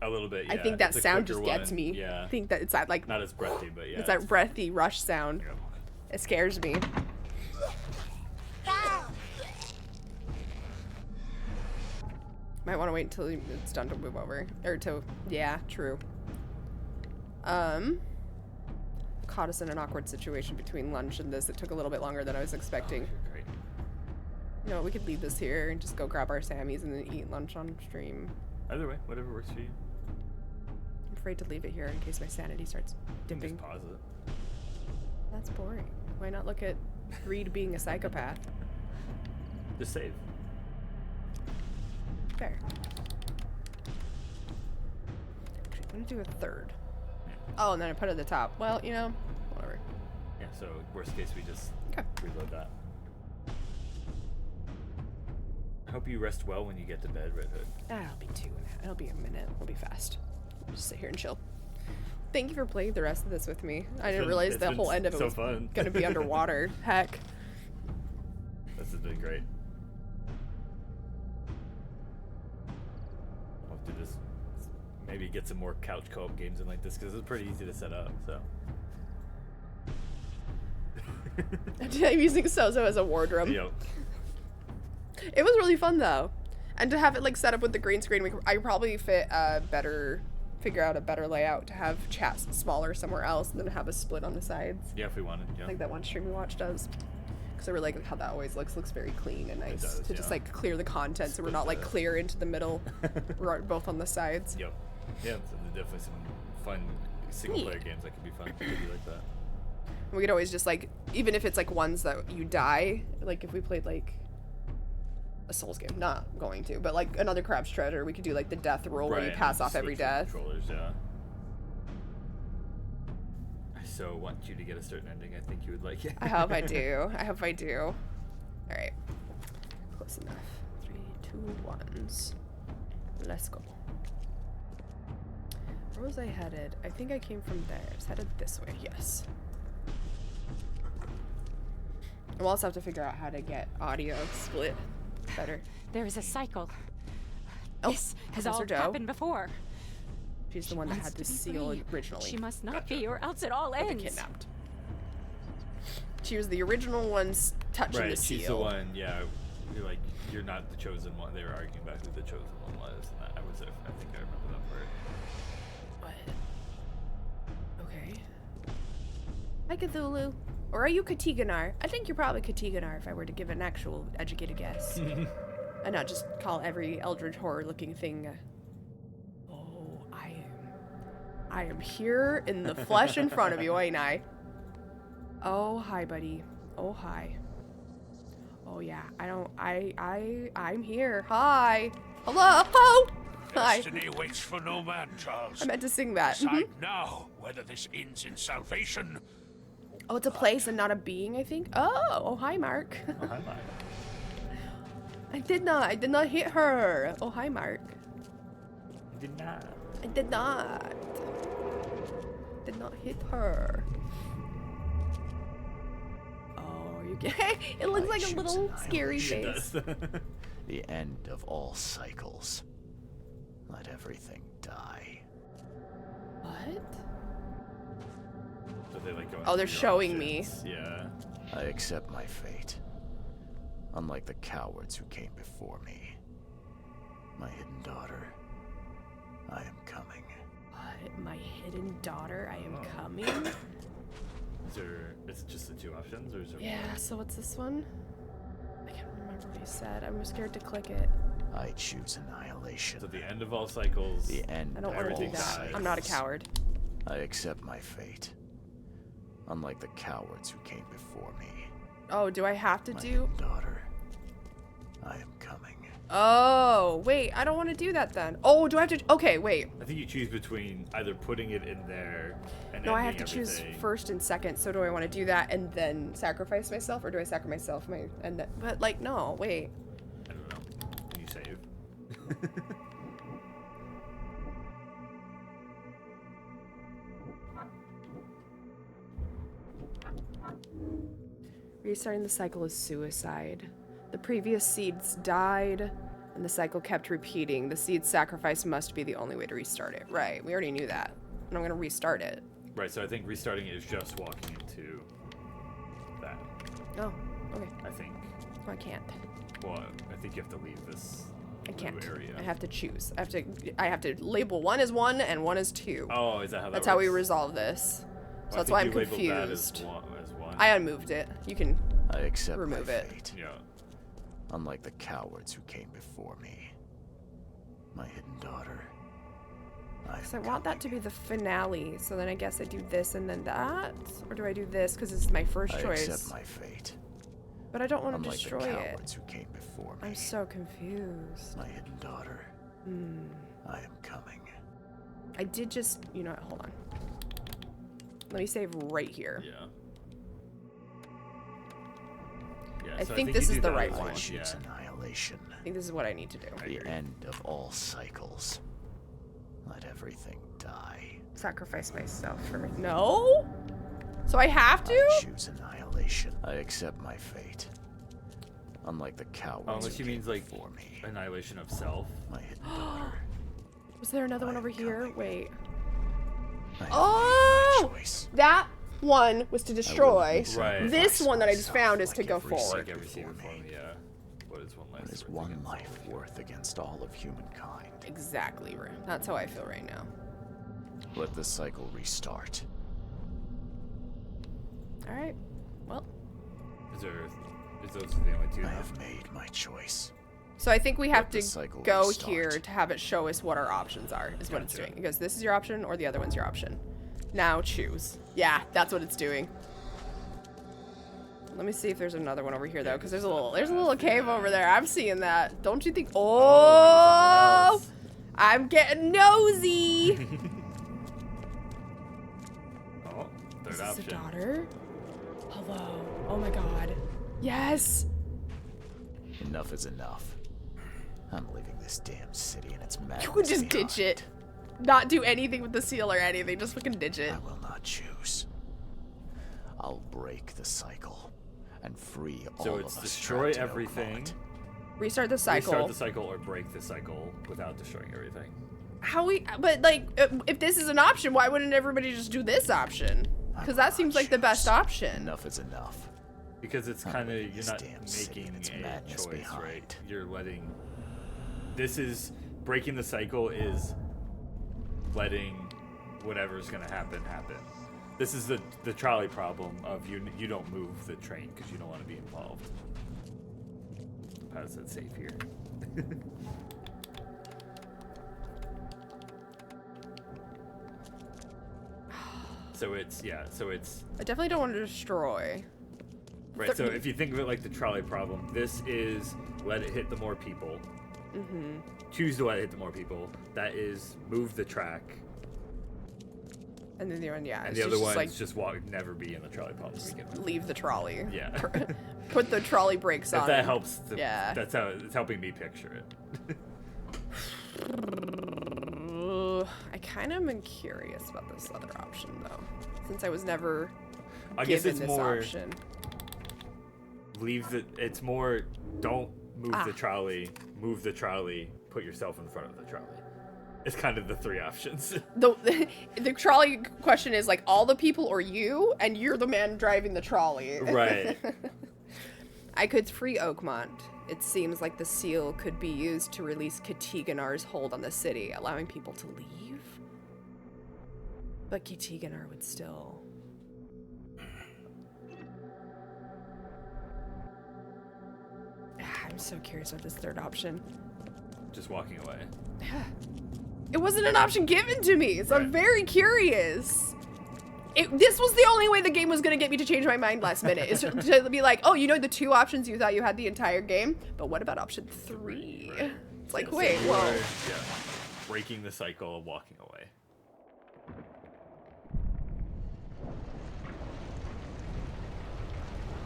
A little bit, yeah. I think that It's a sound quicker just gets one, me. Yeah. I think that it's that like Not as breathy, but yeah. it's that breathy rush sound. Yeah. It scares me. Might want to wait until it's done to move over. Or to, yeah, true. Caught us in an awkward situation between lunch and this. It took a little bit longer than I was expecting. Great. You know, we could leave this here and just go grab our Sammys and then eat lunch on stream. Either way, whatever works for you. I'm afraid to leave it here in case my sanity starts dipping. Just pause it. That's boring. Why not look at Reed being a psychopath? Just save. Fair. Actually, I'm gonna do a third. Oh, and then I put it at the top. Well, you know, whatever. Yeah, so worst case, we just reload that. I hope you rest well when you get to bed, Red Hood. That'll be it'll be a minute. We'll be fast. We'll just sit here and chill. Thank you for playing the rest of this with me. I didn't realize it's the been whole end of it so was fun. gonna be underwater. Heck. This has been great. I'll have to just maybe get some more couch co-op games in like this because it's pretty easy to set up, so. I'm using Sozo as a wardrobe. Yep. It was really fun though, and to have it like set up with the green screen, I could probably figure out a better layout to have chat smaller somewhere else, and then have a split on the sides. Yeah, if we wanted. Yeah. Like that one stream we watched does. Because I really like how that always looks very clean and nice does, to just yeah. like clear the content, so we're Split not like the- clear into the middle. We're both on the sides. Yep. Yeah, so there's definitely some fun single player games that could be fun. Could be like that. We could always just like, even if it's like ones that you die, like if we played like a Souls game, not going to, but like another Crab's Treasure, we could do like the death roll where you and pass then off every switch the death. Controllers, yeah. I so want you to get a certain ending. I think you would like it. I hope I do. I hope I do. All right. Close enough. 3, 2, 1s. Let's go. Where was I headed? I think I came from there. I was headed this way. Yes. We'll also have to figure out how to get audio split better. There is a cycle. Oh, This has all Professor Joe. happened before. She's the one that wants had to the be seal free. originally. She must not be, or else it all Or the ends. kidnapped. She was the original one touching Right, the seal. she's the one. Yeah, you're like you're not the chosen one. They were arguing about who the chosen one was, and I think I remember that part. What? Okay. Hi, Cthulhu. Or are you Katiganar? I think you're probably Katiganar if I were to give an actual educated guess. And not just call every eldritch horror looking thing. Oh, I am here in the flesh in front of you, ain't I? Oh, hi, buddy. Oh, hi. Oh, yeah. I'm here. Hi. Hello. Oh, hi. Destiny waits for no man, Charles. I meant to sing that. Decide now whether this ends in salvation. Oh, it's a place and not a being, I think. Oh, hi, Mark. Oh, hi, Mark. I did not hit her. Oh, hi, Mark. You did not. I did not. Did not hit her. Oh, you get it looks like a little scary face. The end of all cycles. Let everything die. What? So they like go Oh, they're into your showing me. options. Yeah. I accept my fate. Unlike the cowards who came before me. My hidden daughter. I am coming. What? My hidden daughter? I am coming? Is it just the 2 options, or is there Yeah, more? so what's this one? I can't remember what he said. I'm scared to click it. I choose annihilation. So the end of all cycles. The end I don't of want to all do that. cycles. I'm not a coward. I accept my fate. Unlike the cowards who came before me. Oh, do I have to My do? daughter, I am coming. Oh, wait, I don't want to do that then. Oh, do I have to? Okay, wait. I think you choose between either putting it in there and No, I have ending to choose everything. first and second. So do I want to do that and then sacrifice myself, or do I sacrifice myself and then? But like, no, wait. I don't know. Can you save? Restarting the cycle is suicide. The previous seeds died, and the cycle kept repeating. The seed sacrifice must be the only way to restart it. Right, we already knew that. And I'm gonna restart it. Right, so I think restarting it is just walking into that. Oh, okay. I think. Oh, I can't. Well, I think you have to leave this I blue can't. area. I have to choose. I have to label one as 1 and 1 as 2. Oh, is that how that That's works? how we resolve this. So Well, that's why I'm you labeled that confused. as one. I unmoved it. You can I accept remove my it. fate. Yeah. Unlike the cowards who came before me. My hidden daughter. Because I want that to be the finale. So then I guess I do this and then that? Or do I do this because it's my first I choice? accept my fate. But I don't want to Unlike destroy the it. cowards who came before me. I'm so confused. My hidden daughter. I am coming. I did just, you know what, hold on. Let me save right here. Yeah. Yeah, I so think you this do is the that right as one. well, Choose Yeah. annihilation. I think this is what I need to do. The end of all cycles. Let everything die. Sacrifice myself for me. No? So I have to? I choose annihilation. I accept my fate. Unlike the cowards Oh, unless who she means came like before me. annihilation of self. My hidden daughter. Was there another one over here? Wait. I have Oh! made my choice. That one was to destroy. Right. This one that I just myself found is to like go every forward. Like every single form, yeah. What is one life? What is worth one against life all? worth against all of humankind? Exactly, right. That's how I feel right now. Let the cycle restart. Alright. Well. Is those the only 2 I now? have made my choice. So I think we have Let the to cycle go restart. here to have it show us what our options are, is what it's Gotcha. doing. It goes, this is your option, or the other one's your option. Now choose. Yeah, that's what it's doing. Let me see if there's another one over here though, because there's a little cave over there. I'm seeing that. Don't you think? Oh, I'm getting nosy. Oh, third Is this option. a daughter? Hello. Oh my god. Yes. Enough is enough. I'm leaving this damn city and its madness You could just behind. ditch it. Not do anything with the seal or anything. Just fucking ditch it. I will not choose. I'll break the cycle and free So all it's of us destroy trapped in everything, Oakmont. Restart the cycle. restart the cycle, or break the cycle without destroying everything. How we? But like, if this is an option, why wouldn't everybody just do this option? Because that seems like the best option. Enough is enough. Because it's I'm kind of, leaving you're this not damn city making and its a madness choice, behind. right? You're letting. This is breaking the cycle is letting whatever's gonna happen happen. This is the trolley problem of you don't move the train because you don't want to be involved. How is that safe here? So it's I definitely don't want to destroy. right. So if you think of it like the trolley problem, this is let it hit the more people. Mm-hmm. Choose to let it hit the more people. That is move the track. And then the other one, yeah. And it's the other just one like is just walk, never be in the trolley problem to begin with. leave the trolley. Yeah. Put the trolley brakes If on. that and- helps, Yeah. that's how it's helping me picture it. I kind of am curious about this other option though, since I was never I guess given it's this more option. leave the. It's more don't move Ah. the trolley. Move the trolley. Put yourself in front of the trolley. It's kind of the 3 options. The trolley question is like all the people or you, and you're the man driving the trolley. Right. I could free Oakmont. It seems like the seal could be used to release Katiganar's hold on the city, allowing people to leave. But Katiganar would still... I'm so curious about this third option. Just walking away. It wasn't an option given to me, so I'm very curious. This was the only way the game was gonna get me to change my mind last minute, is to be like, oh, you know the 2 options you thought you had the entire game, but what about option 3? It's like, wait, So whoa. we're, yeah, breaking the cycle of walking away.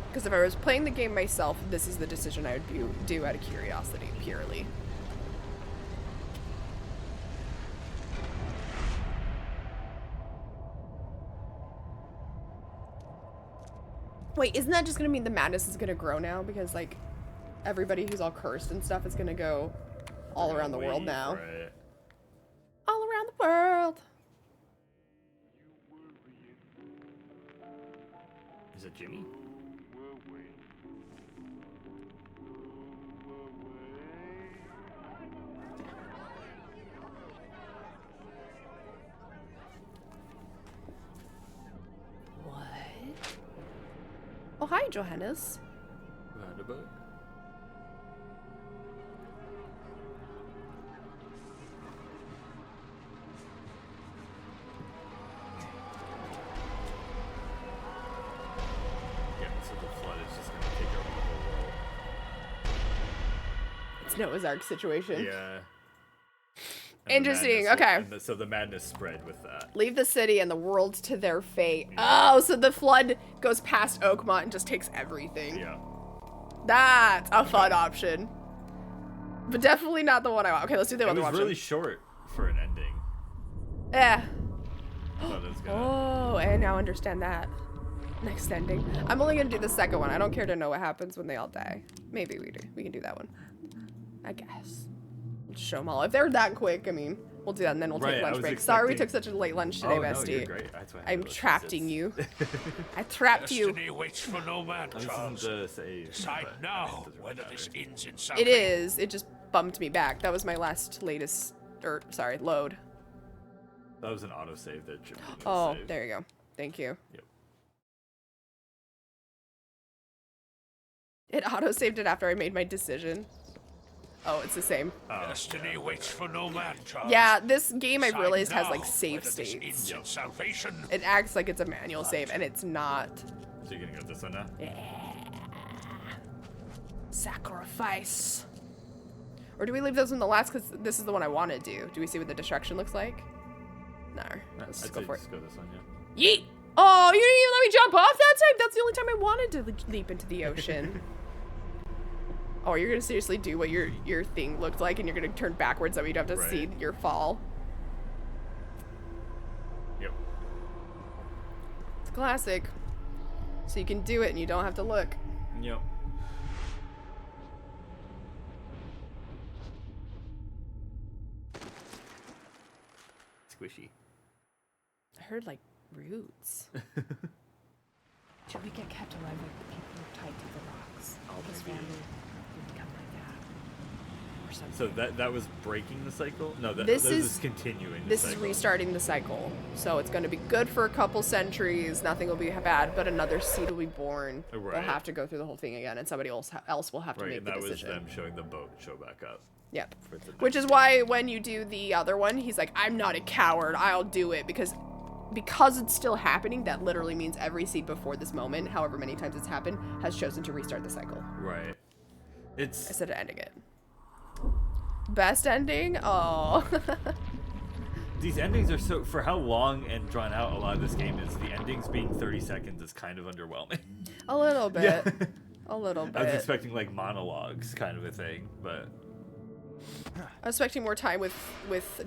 Because if I was playing the game myself, this is the decision I would do out of curiosity, purely. Wait, isn't that just gonna mean the madness is gonna grow now? Because, like, everybody who's all cursed and stuff is gonna go all around the world now. Right. All around the world. Is it Jimmy? What? Oh, hi, Johannes. Roundabout. Yeah, so the flood is just gonna take over the whole world. It's Noah's Ark situation. Yeah. Interesting, okay. So the madness spread with that. Leave the city and the world to their fate. Oh, so the flood goes past Oakmont and just takes everything. Yeah. That's a fun option. But definitely not the one I want. Okay, let's do the It other was option. really short for an ending. Yeah. Thought it was gonna- Oh, I now understand that. Next ending. I'm only gonna do the second one. I don't care to know what happens when they all die. Maybe we do. We can do that one. I guess. We'll show them all. If they're that quick, I mean, we'll do that and then we'll take Right, I lunch was break. Sorry we expecting- took such a late lunch today, Oh, no, bestie. you're great. That's why I I'm had trapping you. I trapped you. Destiny waits for no man, This Charles. isn't the save. Decide but now it doesn't whether matter. this ends in It salvation. is. It just bumped me back. That was my latest, load. That was an autosave that Jimmy didn't Oh, save. there you go. Thank you. Yep. It auto-saved it after I made my decision. Oh, it's the same. Destiny waits for no man, Charles. Yeah, this game I've Decide realized has now like save whether this states. ends in salvation. It acts like it's a manual save, and it's not. So you're gonna go this one now? Yeah. Sacrifice. Or do we leave this one the last? Because this is the one I want to do. Do we see what the destruction looks like? No. Let's just I'd go say for it. just go this one, yeah. Yeet! Oh, you didn't even let me jump off that time? That's the only time I wanted to leap into the ocean. Oh, you're gonna seriously do what your thing looked like, and you're gonna turn backwards so you don't have to see your fall. Yep. It's classic. So you can do it and you don't have to look. Yep. Squishy. I heard like roots. Should we get kept alive like the people who are tied to the rocks? His family would become like that. Or something. So that was breaking the cycle? No, This this is is continuing the This cycle. is restarting the cycle. So it's going to be good for a couple centuries. Nothing will be bad, but another seed will be born. They'll Right. have to go through the whole thing again, and somebody else will have to Right, make and the that was decision. them showing the boat show back up. Yep. for the Which next is why when you do the other one, he's like, I'm not a coward. I'll do it because it's still happening. That literally means every seed before this moment, however many times it's happened, has chosen to restart the cycle Right. It's instead of ending it. Best ending? Oh. these endings are so for how long and drawn out a lot of this game is. The endings being 30 seconds is kind of underwhelming. A little bit. Yeah. A little bit. I was expecting like monologues kind of a thing, but I was expecting more time with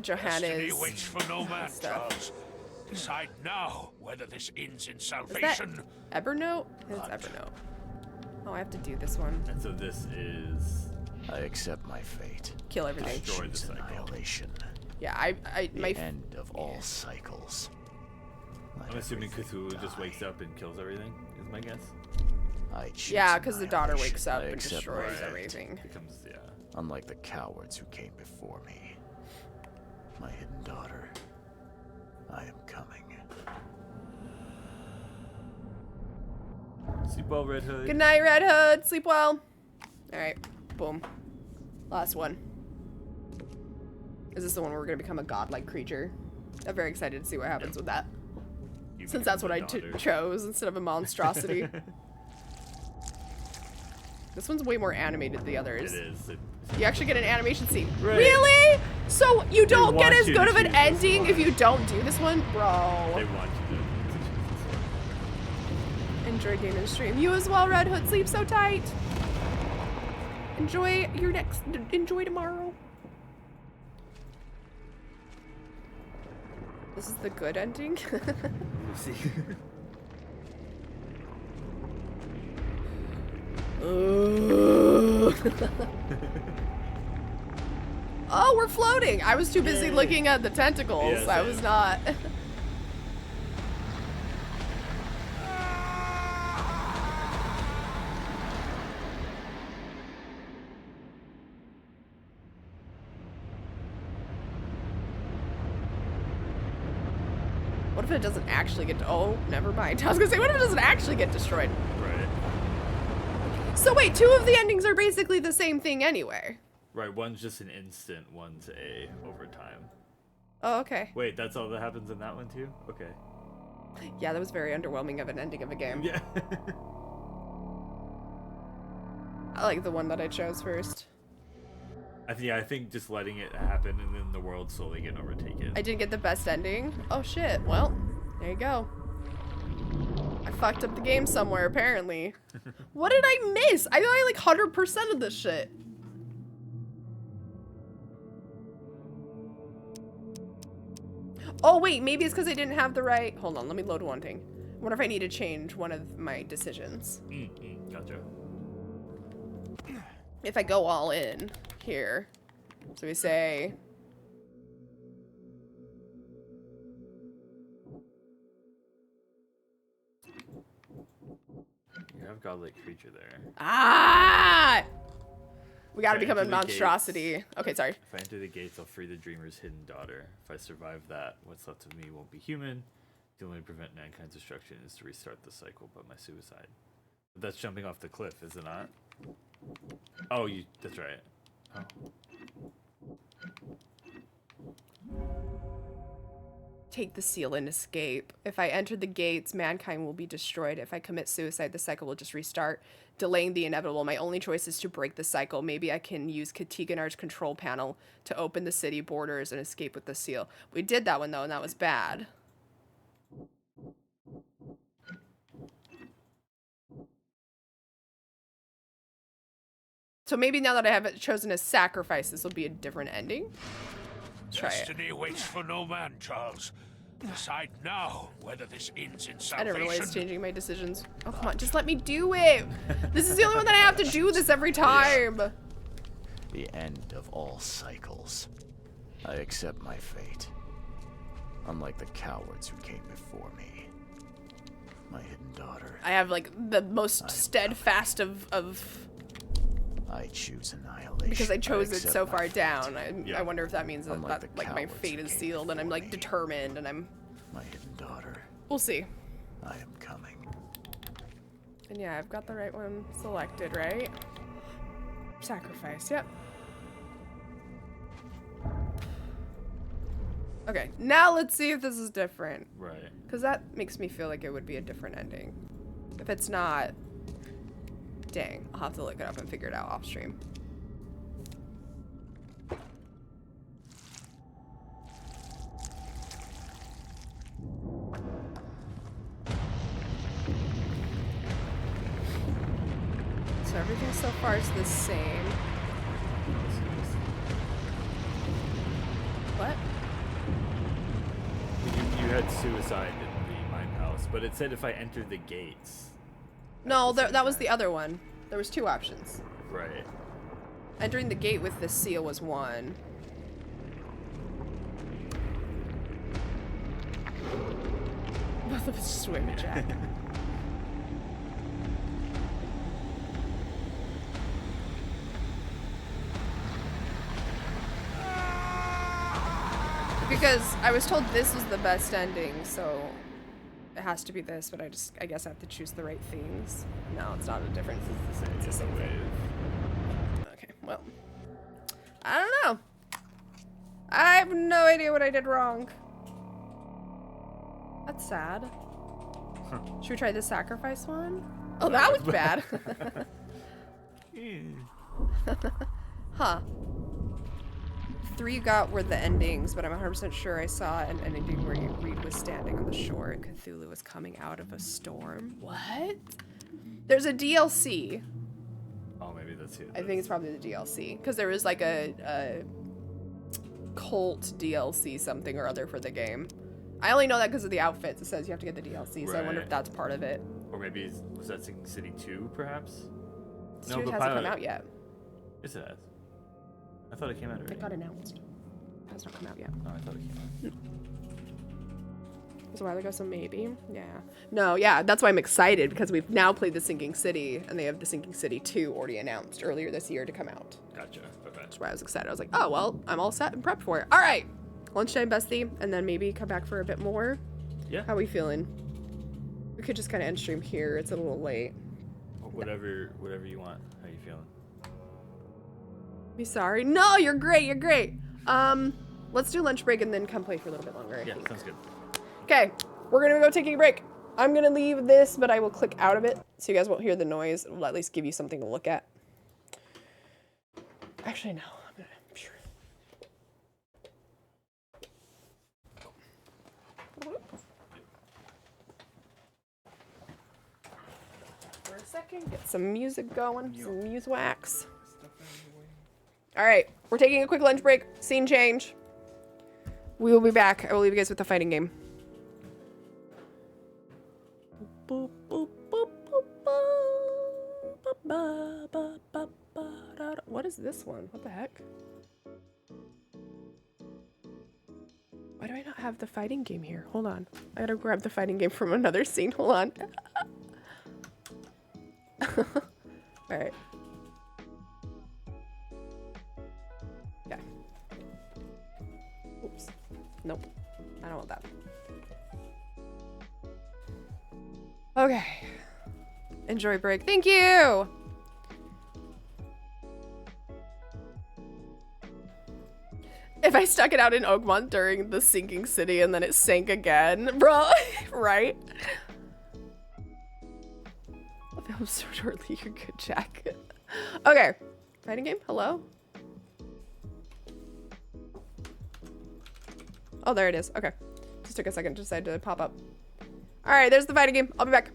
Johannes. Destiny waits for no man, stuff. Charles. Decide now whether this ends in Is that salvation. Evernote? It's Evernote. Oh, I have to do this one. and so this is I accept my fate. Kill everything. destroy the Choose cycle. annihilation. Yeah, The my end of all cycles. I'm assuming Cthulhu just wakes up and kills everything. Is my guess. I choose yeah, because the daughter annihilation. wakes up I and accept destroys my fate. everything. Becomes Unlike the cowards who came before me. My hidden daughter. I am coming. Sleep well, Red Hood. Good night, Red Hood. Sleep well. All right. Boom. Last one. Is this the one where we're gonna become a godlike creature? I'm very excited to see what happens with that. Since that's what I chose instead of a monstrosity. This one's way more animated than the others. It is. You actually get an animation scene. Right. Really? So you don't get want as you good to of an choose this ending one. if you don't do this one? Bro. They want you to choose this one. Enjoy game and stream. You as well, Red Hood. Sleep so tight. Enjoy your next. Enjoy tomorrow. This is the good ending. See. Oh, we're floating. I was too busy looking at the tentacles. Yeah, I was not. What if it doesn't actually get? Oh, never mind. I was gonna say, what if it doesn't actually get destroyed? Right. So wait, two of the endings are basically the same thing anyway. Right, one's just an instant, one's a overtime. Oh, okay. Wait, that's all that happens in that one too? Okay. Yeah, that was very underwhelming of an ending of a game. Yeah. I like the one that I chose first. I think just letting it happen and then the world slowly getting overtaken. I didn't get the best ending. Oh shit, well, there you go. I fucked up the game somewhere, apparently. What did I miss? I got like 100% of this shit. Oh wait, maybe it's because I didn't have the right... Hold on, let me load one thing. I wonder if I need to change one of my decisions. Gotcha. If I go all in here, so we say... You have godlike creature there. Ah! We gotta If I become a enter the monstrosity. gates- Okay, sorry. If I enter the gates, I'll free the dreamer's hidden daughter. If I survive that, what's left of me won't be human. The only way to prevent mankind's destruction is to restart the cycle by my suicide. But that's jumping off the cliff, is it not? Oh, that's right. Oh. Take the seal and escape. If I enter the gates, mankind will be destroyed. If I commit suicide, the cycle will just restart, delaying the inevitable. My only choice is to break the cycle. Maybe I can use Katiganar's control panel to open the city borders and escape with the seal. We did that one, though, and that was bad. So maybe now that I have it chosen as sacrifice, this will be a different ending. Try it. Destiny waits for no man, Charles. Decide now whether this ends in I salvation. didn't realize changing my decisions. Oh, come on, just let me do it. This is the only one that I have to do this every time. The end of all cycles. I accept my fate. Unlike the cowards who came before me. My hidden daughter. I have like the most steadfast of I choose annihilation. because I chose it accept so my far fate. down. I wonder if that means that, Unlike that the like my cowards fate who is came sealed and I'm like determined and I'm. My hidden daughter. We'll see. I am coming. And yeah, I've got the right one selected, right? Sacrifice. Yep. Okay, now let's see if this is different. Right. Because that makes me feel like it would be a different ending. If it's not, dang, I'll have to look it up and figure it out off stream. So everything so far is the same. What? You had suicide in the mine house, but it said if I enter the gates. No, that was the other one. There was two options. Right. Entering the gate with the seal was one. Both of us just wave at Jack. Because I was told this was the best ending, so it has to be this, but I guess I have to choose the right things. No, it's not a difference. It's the same thing. Okay. Well, I don't know. I have no idea what I did wrong. That's sad. Should we try the sacrifice one? Oh, that was bad. Huh. 3 you got were the endings, but I'm 100% sure I saw an ending where Reed was standing on the shore and Cthulhu was coming out of a storm. What? There's a DLC. Oh, maybe that's it. I think it's probably the DLC. Because there was like a cult DLC something or other for the game. I only know that because of the outfits. It says you have to get the DLC, so I wonder if that's part of it. Or maybe, was that Sinking City 2, perhaps? No, it hasn't come out yet. Yes, it has. I thought it came out already. It got announced. It has not come out yet. Oh, I thought it came out. It was a while ago, so maybe. Yeah. No, yeah, that's why I'm excited, because we've now played the Sinking City, and they have the Sinking City 2 already announced earlier this year to come out. Gotcha. Okay. That's why I was excited. I was like, oh, well, I'm all set and prepped for it. All right. Lunchtime bestie, and then maybe come back for a bit more. Yeah. How we feeling? We could just kind of end stream here. It's a little late. Whatever you want. How you feeling? Be sorry. No, you're great. You're great. Let's do lunch break and then come play for a little bit longer. I think. Sounds good. Okay, we're gonna go taking a break. I'm gonna leave this, but I will click out of it so you guys won't hear the noise. It'll at least give you something to look at. Actually, no. I'm gonna. For a second, get some music going, some muse-wax. All right, we're taking a quick lunch break. Scene change. We will be back. I will leave you guys with the fighting game. Boop, boop, boop, boop, boop, ba, ba, ba, ba, da, da. What is this one? What the heck? Why do I not have the fighting game here? Hold on. I gotta grab the fighting game from another scene. Hold on. All right. Okay. Oops. Nope. I don't want that. Okay. Enjoy break. Thank you! If I stuck it out in Oakmont during the sinking city and then it sank again, bro, right? I filmed so shortly. You're good, Jack. Okay. Fighting game? Hello? Oh, there it is. Okay. Just took a second to decide to pop up. All right, there's the fighting game. I'll be back.